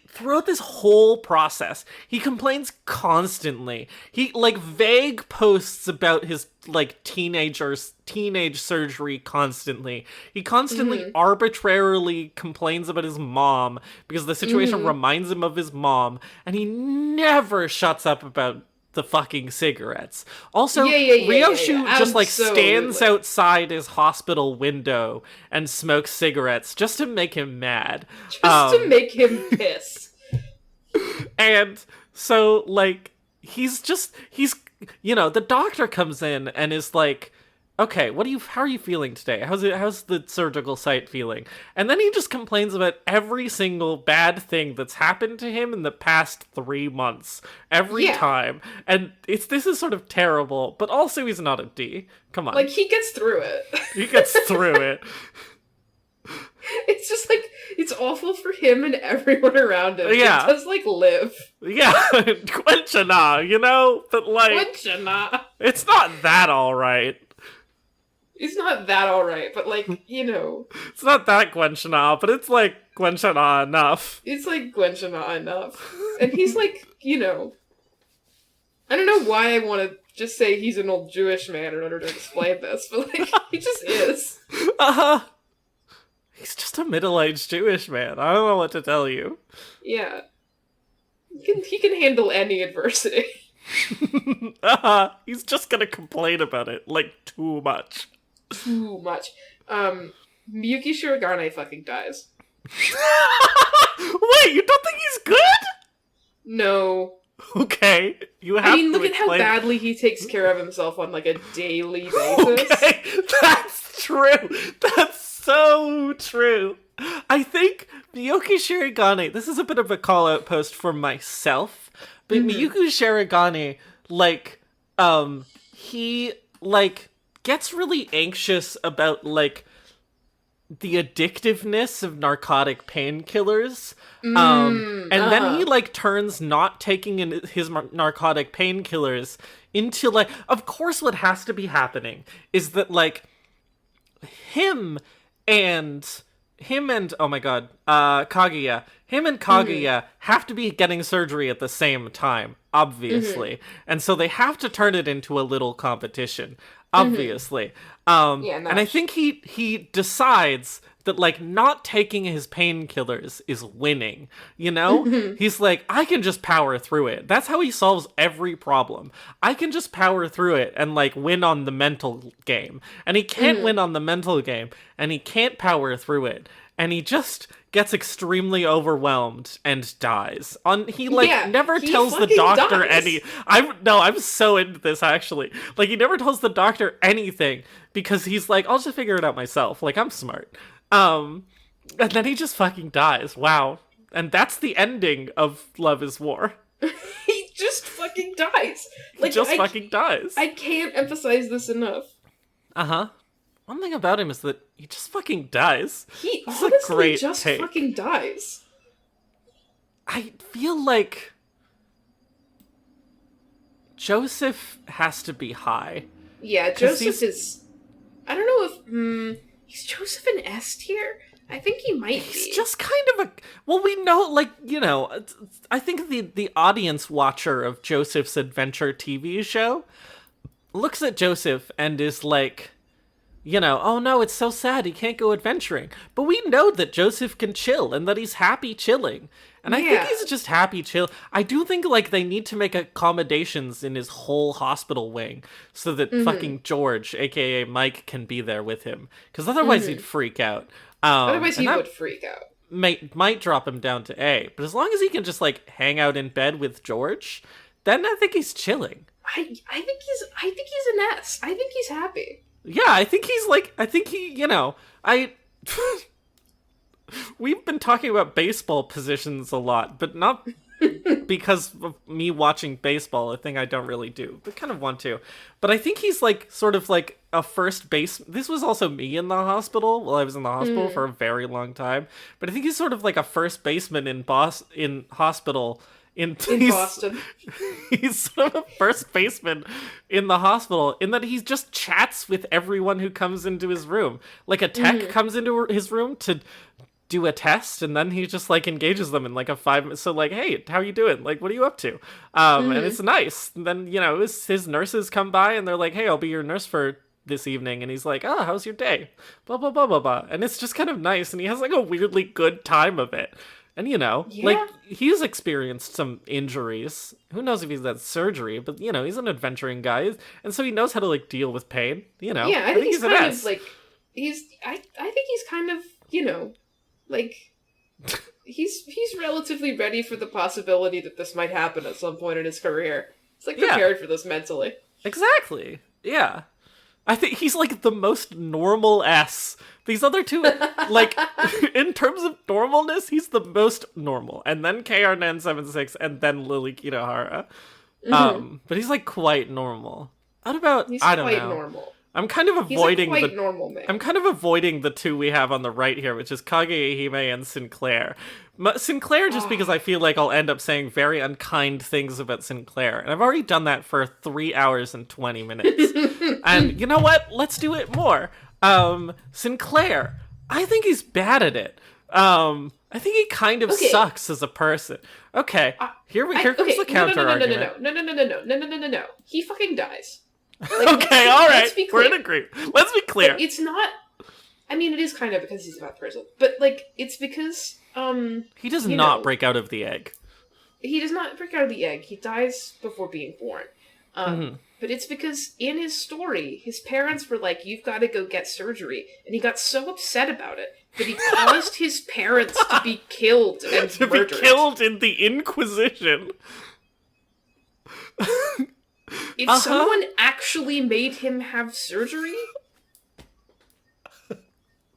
throughout this whole process, he complains constantly. He, like, vague posts about his, like, teenage surgery constantly. He constantly arbitrarily complains about his mom because the situation reminds him of his mom, and he never shuts up about the fucking cigarettes. Also, Ryoshu just, like, stands outside his hospital window and smokes cigarettes just to make him mad. Just to make him piss. And so, like, the doctor comes in and is like, okay, how are you feeling today? How's the surgical site feeling? And then he just complains about every single bad thing that's happened to him in the past 3 months. Every time. And this is sort of terrible, but also he's not a D. Come on. Like, he gets through it. He gets through it. It's just like, It's awful for him and everyone around him. Yeah. It does, live. Yeah, Gwenchana, but Gwenchana. it's not that alright. It's not that alright, but, It's not that Gwenchana, but it's Gwenchana enough. It's Gwenchana enough. And he's I don't know why I want to just say he's an old Jewish man in order to explain this, but he just is. He's just a middle-aged Jewish man. I don't know what to tell you. Yeah. He can handle any adversity. He's just gonna complain about it, too much. Too much. Miyuki Shirogane fucking dies. Wait, you don't think he's good? No. Okay, you have to look at how explain. badly he takes care of himself on a daily basis. Okay, that's true. That's so true. I think Miyuki Shirogane, this is a bit of a call-out post for myself, but Miyuki Shirogane, he, gets really anxious about, the addictiveness of narcotic painkillers, and then he turns not taking his narcotic painkillers into of course what has to be happening is that him and oh my god, Kaguya, him and Kaguya have to be getting surgery at the same time, obviously, and so they have to turn it into a little competition, obviously. And I think he decides that not taking his painkillers is winning, He's I can just power through it. That's how he solves every problem. I can just power through it and win on the mental game. And he can't win on the mental game, and he can't power through it. And he just gets extremely overwhelmed and dies. He never tells the doctor dies. I'm so into this actually. He never tells the doctor anything because he's I'll just figure it out myself. I'm smart. And then he just fucking dies. Wow. And that's the ending of Love is War. He just fucking dies. Fucking dies. I can't emphasize this enough. Uh-huh. One thing about him is that he just fucking dies. He This honestly just fucking dies. I feel Joseph has to be high. Yeah, Joseph is... I don't know if... Is Joseph an S tier? I think he might be. He's just kind of a... Well, we know, I think the audience watcher of Joseph's Adventure TV show looks at Joseph and is oh no, it's so sad, he can't go adventuring. But we know that Joseph can chill, and that he's happy chilling. And I think he's just happy chill. I do think, they need to make accommodations in his whole hospital wing, so that fucking George, aka Mike, can be there with him. Because otherwise he'd freak out. Otherwise he would freak out. Might drop him down to A. But as long as he can just, hang out in bed with George, then I think he's chilling. I think he's an S. I think he's happy. Yeah, I think we've been talking about baseball positions a lot, but not because of me watching baseball, a thing I don't really do, but kind of want to. But I think he's sort of a first base. This was also me in the hospital. Well, I was in the hospital for a very long time, but I think he's sort of a first baseman in hospital. In Boston. He's sort of a first baseman in the hospital in that he just chats with everyone who comes into his room. A tech comes into his room to do a test, and then he just engages them in a 5 minutes. So hey, how you doing? What are you up to? And it's nice. And then, his nurses come by and they're hey, I'll be your nurse for this evening. And he's how's your day? Blah, blah, blah, blah, blah. And it's just kind of nice. And he has a weirdly good time of it. And, he's experienced some injuries. Who knows if he's had surgery, but, he's an adventuring guy. And so he knows how to, deal with pain, Yeah, I think he's kind of, I think he's kind of, he's relatively ready for the possibility that this might happen at some point in his career. He's, prepared for this mentally. Exactly. Yeah. I think he's the most normal S. These other two, in terms of normalness, he's the most normal. And then KR976 and then Lily Kinohara. But he's quite normal. What about, he's I don't quite know. normal. I'm kind of He's avoiding a quite normal man. I'm kind of avoiding the two we have on the right here, which is Kagehime and Sinclair. Sinclair, just because I feel like I'll end up saying very unkind things about Sinclair, and I've already done that for 3 hours and 20 minutes. And you know what? Let's do it more. Sinclair, I think he's bad at it. I think he kind of sucks as a person. Okay, here comes the counter argument. No. He fucking dies. Like, okay, all right, we're in agreement. Let's be clear. But it's not. I mean, it is kind of because he's a bad person, but like it's because he does not break out of the egg. He does not break out of the egg. He dies before being born. But it's because in his story, his parents were like, "You've got to go get surgery," and he got so upset about it that he caused his parents to be killed and murdered. Be killed in the Inquisition. If someone actually made him have surgery,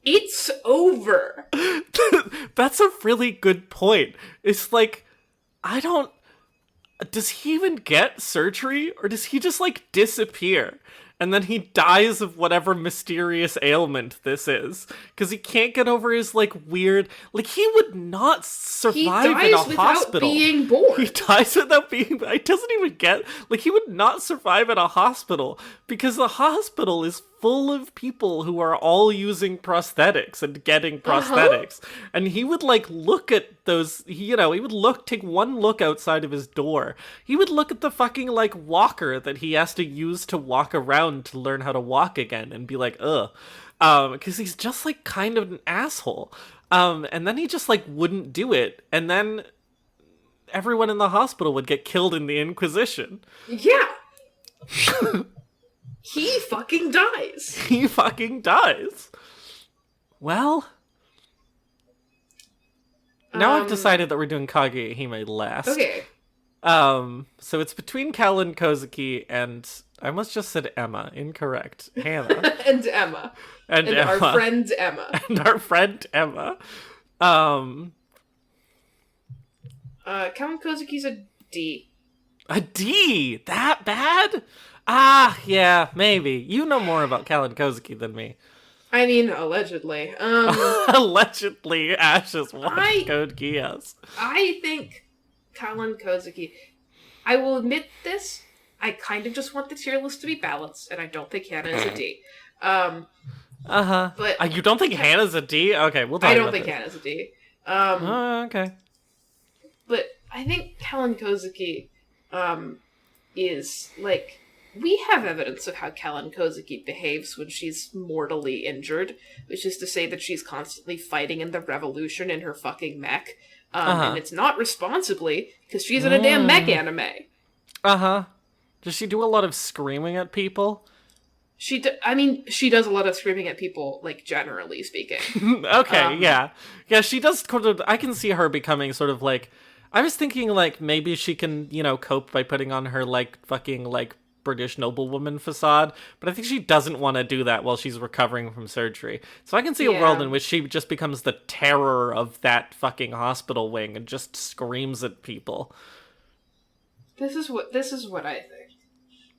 it's over. That's a really good point. It's like, does he even get surgery, or does he just, like, disappear? And then he dies of whatever mysterious ailment this is. Because he can't get over his, like, weird... Like, he would not survive in a hospital. He dies without being born. He dies without being... He doesn't even get... Like, he would not survive in a hospital. Because the hospital is full of people who are all using prosthetics and getting prosthetics. And he would, like, look at those... he would take one look outside of his door. He would look at the fucking, like, walker that he has to use to walk around to learn how to walk again and be like, ugh. Because he's just, like, kind of an asshole. And then he just, like, wouldn't do it. And then everyone in the hospital would get killed in the Inquisition. Yeah. He fucking dies. He fucking dies. Well, now I've decided that we're doing Kagehime last. Okay. So it's between Cal and Kozuki and... I almost just said Emma. Incorrect. Hannah. And Emma. And Emma. Our friend Emma. And our friend Emma. Count Kozuki's a D. A D? That bad? Ah, yeah, maybe. You know more about Cal and Kozuki than me. I mean, allegedly. Allegedly, Ash's watch Code Geass. I think Cal and Kozuki... I will admit this... I kind of just want the tier list to be balanced, and I don't think Hannah is a D. But you don't think Hannah's a D? Okay, we'll talk about I don't think Hannah's a D. Okay. But I think Kellen Kozuki is, like... We have evidence of how Kellen Kozuki behaves when she's mortally injured, which is to say that she's constantly fighting in the revolution in her fucking mech. And it's not responsibly, because she's in a damn mech anime. Does she do a lot of screaming at people? She does a lot of screaming at people, like, generally speaking. Okay, yeah. Yeah, she does I can see her becoming sort of, like... I was thinking, like, maybe she can, cope by putting on her, like, fucking, like, British noblewoman facade, but I think she doesn't want to do that while she's recovering from surgery. So I can see a world in which she just becomes the terror of that fucking hospital wing and just screams at people. This is what I think.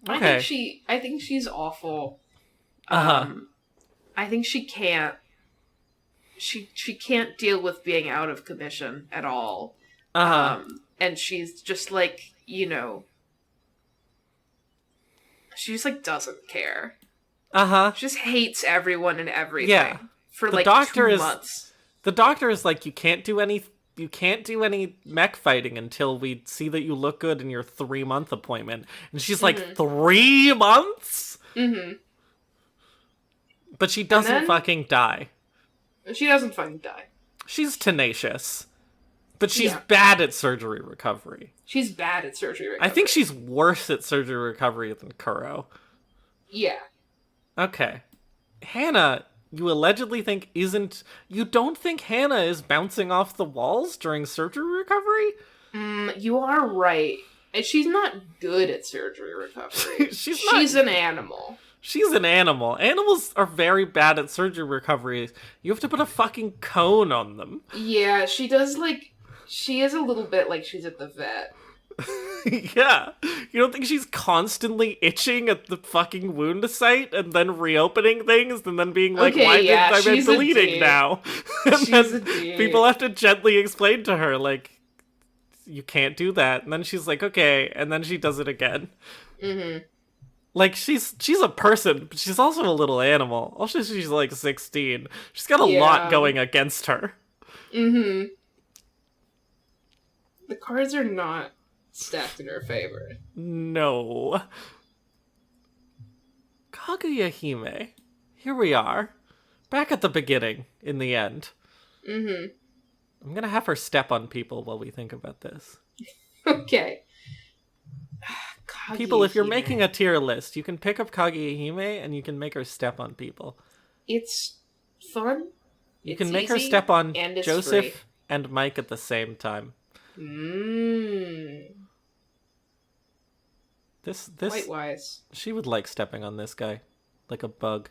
Okay. I think she's awful. I think she can't deal with being out of commission at all. And she's just like, she just like doesn't care. She just hates everyone and everything. Yeah. For like 2 months. The doctor is like, you can't do any mech fighting until we see that you look good in your 3-month appointment. And she's like, 3 months? Mm-hmm. But she doesn't fucking die. She doesn't fucking die. She's tenacious. But she's bad at surgery recovery. She's bad at surgery recovery. I think she's worse at surgery recovery than Kuro. Yeah. Okay. Hannah, you allegedly think you don't think Hannah is bouncing off the walls during surgery recovery? You are right. And she's not good at surgery recovery. She's an animal. She's an animal. Animals are very bad at surgery recovery. You have to put a fucking cone on them. Yeah, she does, like... She is a little bit like she's at the vet. Yeah. You don't think she's constantly itching at the fucking wound site and then reopening things and then being like, Okay, why yeah, did I she's a bleeding D. now? And She's then a D. people have to gently explain to her, like, you can't do that. And then she's like, okay. And then she does it again. Mm-hmm. Like, she's a person, but she's also a little animal. Also, she's like 16. She's got a lot going against her. Mm-hmm. The cards are not stacked in her favor. No. Kaguya-hime. Here we are. Back at the beginning, in the end. Mm-hmm. I'm gonna have her step on people while we think about this. Okay. People, if you're Kaguya-hime. making a tier list, you can pick up Kaguya-hime and you can make her step on people. It's fun. You can make her step on Joseph free. and Mike at the same time. This Quite wise. She would like stepping on this guy. Like a bug.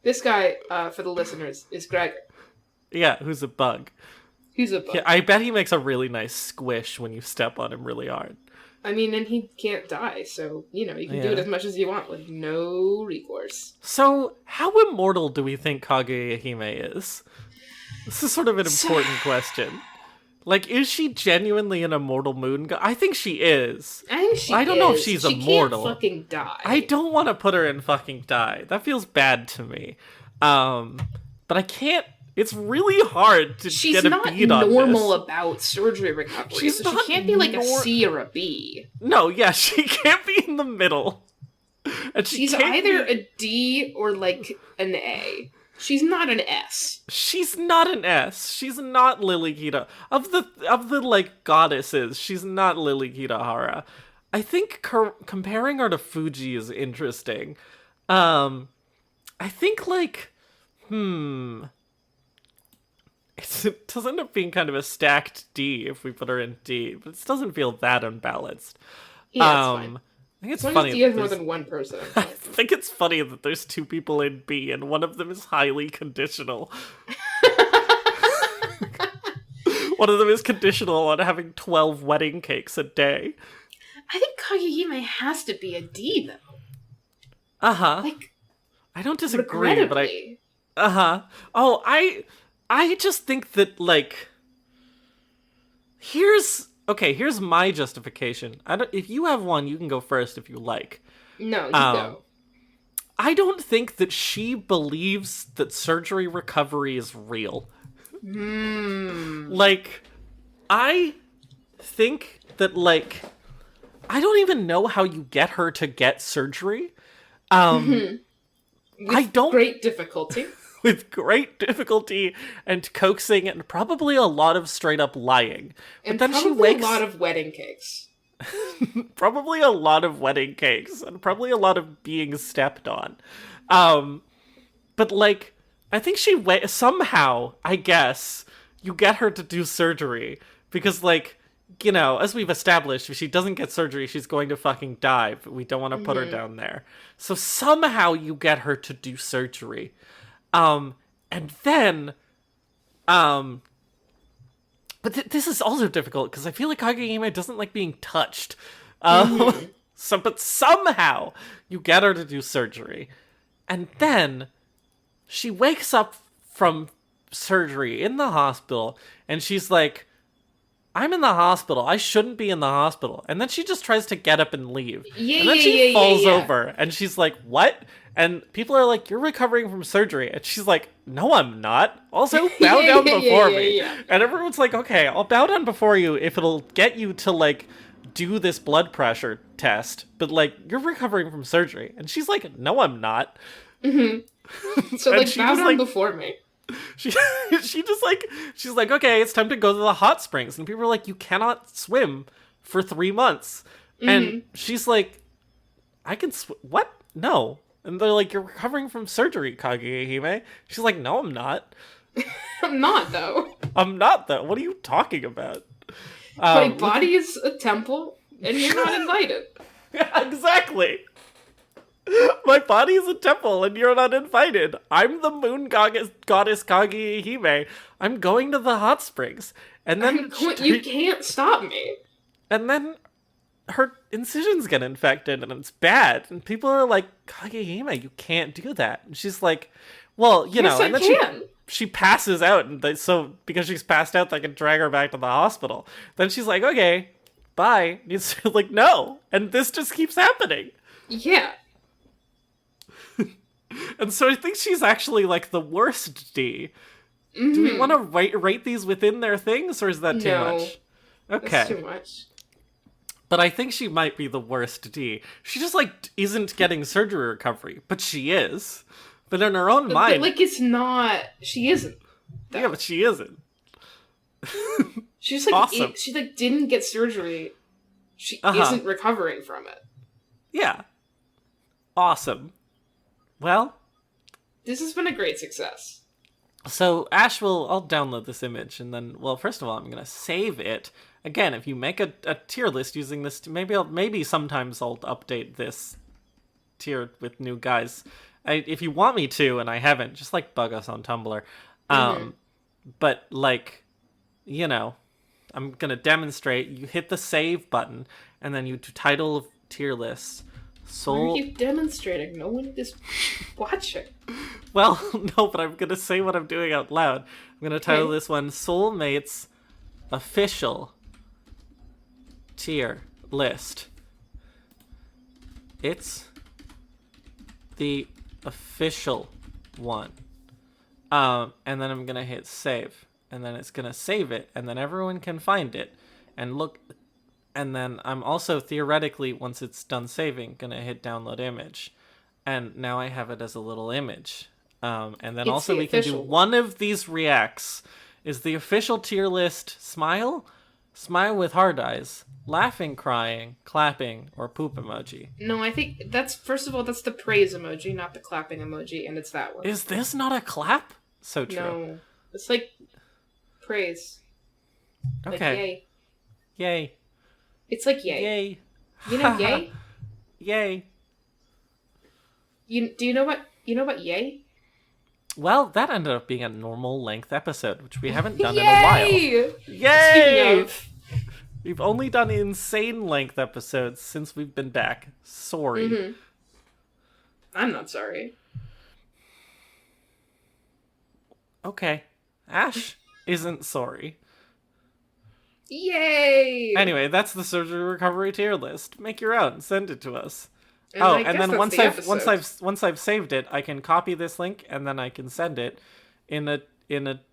This guy, for the listeners, is Gregor. Yeah, who's a bug. He's a bug. Yeah, I bet he makes a really nice squish when you step on him really hard. I mean, and he can't die, so, you know, you can do it as much as you want with no recourse. So, how immortal do we think Kaguya-hime is? This is sort of an important question. Like, is she genuinely an immortal moon god? I think she is. I think she I don't know if she's she immortal. Can't fucking die. I don't want to put her in fucking die. That feels bad to me. But I can't. It's really hard to get a beat on this. She's not normal about surgery recovery, She's so she can't be like a C or a B. No, yeah, she can't be in the middle. And She's either a D or like an A. She's not an S. She's not an S. She's not Lilikita. Of the like goddesses, she's not Lilikita-hara. I think comparing her to Fuji is interesting. I think like it does end up being kind of a stacked D if we put her in D, but it doesn't feel that unbalanced. Yeah, it's fine. I think it's As long funny. as D has more than one person. I think it's funny that there's two people in B and one of them is highly conditional. One of them is conditional on having 12 wedding cakes a day. I think Kaguya-hime has to be a D, though. Uh-huh. Like, I don't disagree, but regrettably. Oh, I just think that, like, here's my justification. If you have one, you can go first if you like. No, you go. I don't think that she believes that surgery recovery is real. Like, I think that, like, I don't even know how you get her to get surgery. With great difficulty. With great difficulty and coaxing and probably a lot of straight up lying. And but then probably she wakes a lot of wedding cakes. Probably a lot of wedding cakes and probably a lot of being stepped on. But like, I think somehow, I guess, you get her to do surgery because, like, you know, as we've established, if she doesn't get surgery, she's going to fucking die, but we don't want to put her down there. So somehow you get her to do surgery. And then, but this is also difficult because I feel like Kaguya-hime doesn't like being touched. But somehow you get her to do surgery. And then she wakes up from surgery in the hospital and she's like, I'm in the hospital. I shouldn't be in the hospital. And then she just tries to get up and leave. And then she falls over and she's like, what? And people are like, you're recovering from surgery. And she's like, no, I'm not. Also, bow down before me. And everyone's like, okay, I'll bow down before you if it'll get you to, like, do this blood pressure test. But, like, you're recovering from surgery. And she's like, no, I'm not. So, like, bow down before me. She's like, okay, it's time to go to the hot springs. And people are like, you cannot swim for 3 months. And she's like, I can what? No. And they're like, you're recovering from surgery, Kaguya-hime. She's like, no, I'm not. I'm not, though. I'm not, though. What are you talking about? My body is a temple, and you're not invited. Yeah, exactly. My body is a temple and you're not invited. I'm the moon goddess Kagehime. I'm going to the hot springs. And then You can't stop me. And then her incisions get infected and it's bad. And people are like, Kagehime, you can't do that. And she's like, well, you know, and then she passes out, and so because she's passed out, they can drag her back to the hospital. Then she's like, okay, bye. And he's like, no. And this just keeps happening. Yeah. And so I think she's actually like the worst D. Mm-hmm. Do we want to rate these within their things, or is that too much? Okay. That's too much. But I think she might be the worst D. She just like isn't getting surgery recovery, but she is. But in her own mind, like it's not. She isn't. Though. Yeah, but she isn't. She's like awesome. She like didn't get surgery. She isn't recovering from it. Yeah. Awesome. Well, this has been a great success. So I'll download this image, and then, well, first of all, I'm gonna save it. Again, if you make a tier list using this, maybe sometimes I'll update this tier with new guys. If you want me to, and I haven't, just like bug us on Tumblr. But like, you know, I'm gonna demonstrate. You hit the save button, and then you title of tier list. Why are you demonstrating? No one is watching. Well, no, but I'm gonna say what I'm doing out loud. I'm gonna title this one Soulmates Official Tier List. It's the official one. And then I'm gonna hit save. And then it's gonna save it, and then everyone can find it and look. And then I'm also theoretically, once it's done saving, gonna hit download image. And now I have it as a little image. And then also we can do one of these reacts. Is the official tier list smile with hard eyes, laughing, crying, clapping, or poop emoji? No, I think that's, first of all, that's the praise emoji, not the clapping emoji, and it's that one. Is this not a clap? So true. No. It's like praise. Okay. Like yay. Yay. It's like yay. Yay. You know yay? Yay. Do you know about yay? Well, that ended up being a normal length episode, which we haven't done in a while. Yay! Speaking of, we've only done insane length episodes since we've been back. Sorry. Mm-hmm. I'm not sorry. Okay. Ash isn't sorry. Yay! Anyway, that's the surgery recovery tier list. Make your own. Send it to us. And then once I've saved it, I can copy this link and then I can send it in a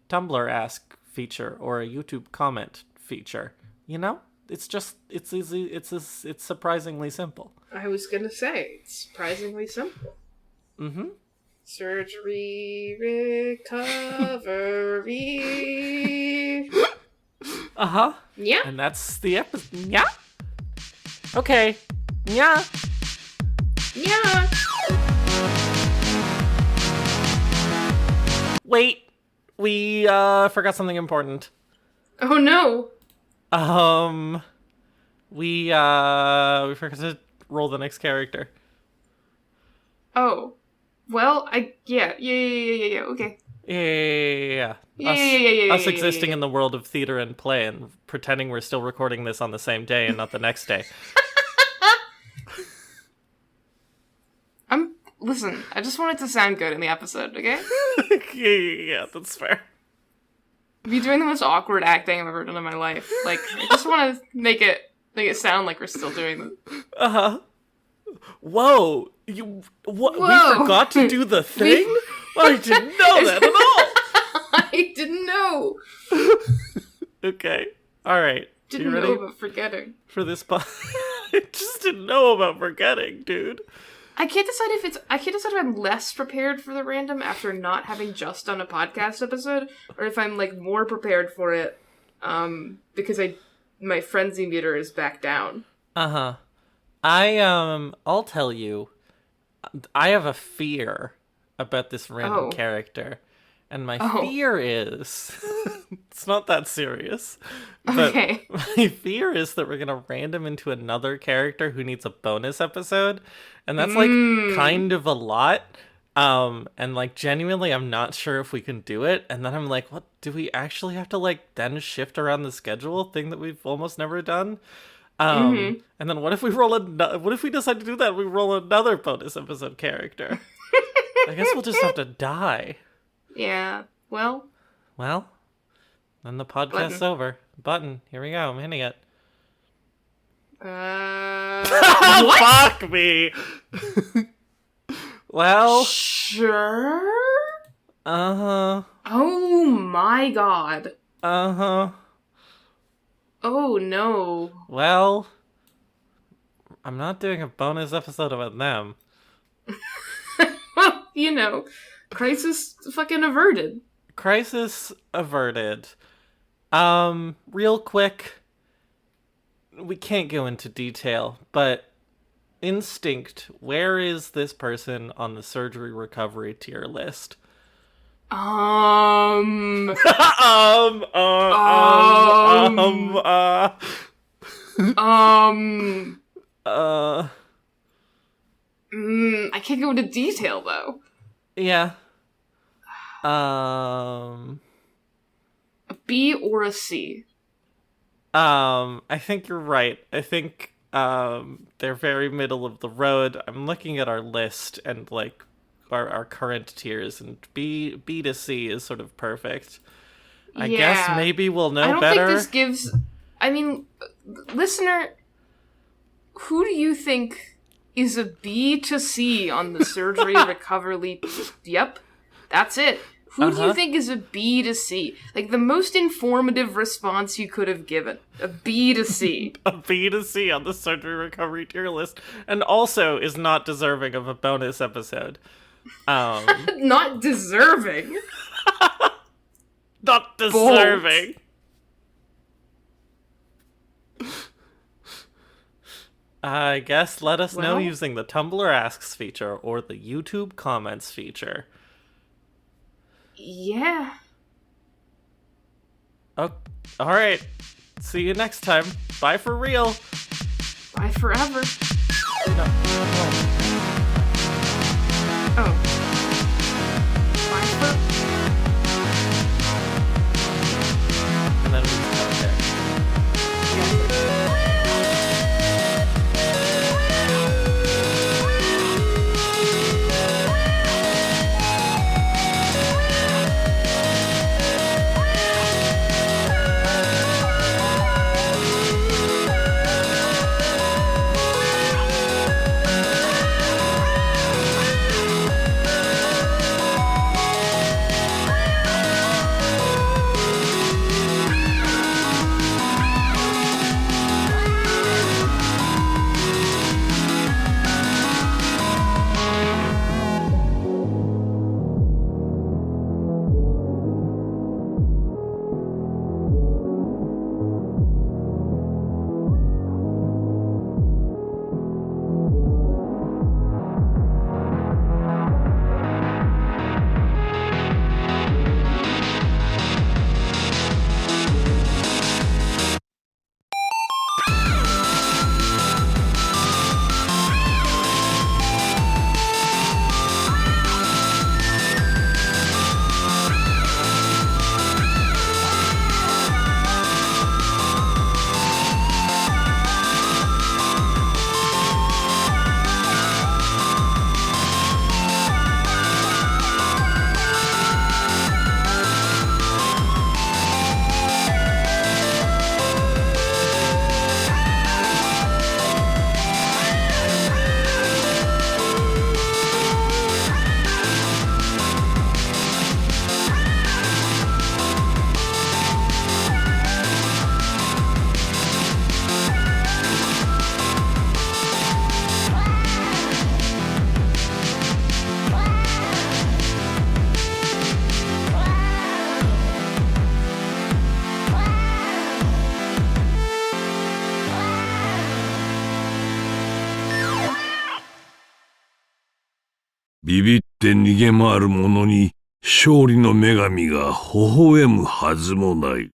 Tumblr ask feature or a YouTube comment feature. You know, it's easy. It's surprisingly simple. I was gonna say it's surprisingly simple. Mm-hmm. Surgery recovery. Uh-huh. Yeah. And that's the episode. Yeah. Okay. Yeah. Yeah. Wait. We forgot something important. Oh no. We forgot to roll the next character. Oh. Well, yeah, okay. Yeah. Us existing in the world of theater and play and pretending we're still recording this on the same day and not the next day. Listen, I just want it to sound good in the episode, okay? Yeah, that's fair. You're doing the most awkward acting I've ever done in my life. Like, I just want to make it sound like we're still doing this. Uh-huh. Whoa! Whoa. We forgot to do the thing? I didn't know that at all! I didn't know! Okay. Alright. Didn't know about forgetting. For this I just didn't know about forgetting, dude. I can't decide if I'm less prepared for the random after not having just done a podcast episode, or if I'm, like, more prepared for it, because my frenzy meter is back down. Uh-huh. I'll tell you, I have a fear about this random character, And my Oh. fear is, it's not that serious, but Okay. my fear is that we're going to random into another character who needs a bonus episode. And that's like kind of a lot. And like genuinely, I'm not sure if we can do it. And then I'm like, what, do we actually have to like then shift around the schedule thing that we've almost never done? And then what if we what if we decide to do that? We roll another bonus episode character. I guess we'll just have to die. Yeah. Well, then the podcast's over. Button. Here we go. I'm hitting it. what? Fuck me. Well. Sure. Uh-huh. Oh my god. Uh-huh. Oh no. Well, I'm not doing a bonus episode about them. Well, you know, crisis fucking averted. Crisis averted. Real quick, we can't go into detail, but instinct, where is this person on the surgery recovery tier list? Uh, I can't go into detail though. Yeah. A B or a C? I think you're right. I think, they're very middle of the road. I'm looking at our list and, like, our current tiers, and B to C is sort of perfect. I guess maybe we'll know better. I don't think this gives... I mean, listener, who do you think is a B to C on the surgery recovery? Yep, that's it. Who do you think is a B to C? Like, the most informative response you could have given. A B to C. A B to C on the surgery recovery tier list. And also is not deserving of a bonus episode. Not deserving? Not deserving. I guess let us know using the Tumblr Asks feature or the YouTube Comments feature. Yeah. Oh, alright. See you next time. Bye for real. Bye forever. No. Oh. Bye for... And then we just cut there.ビビって逃げ回る者に勝利の女神が微笑むはずもない。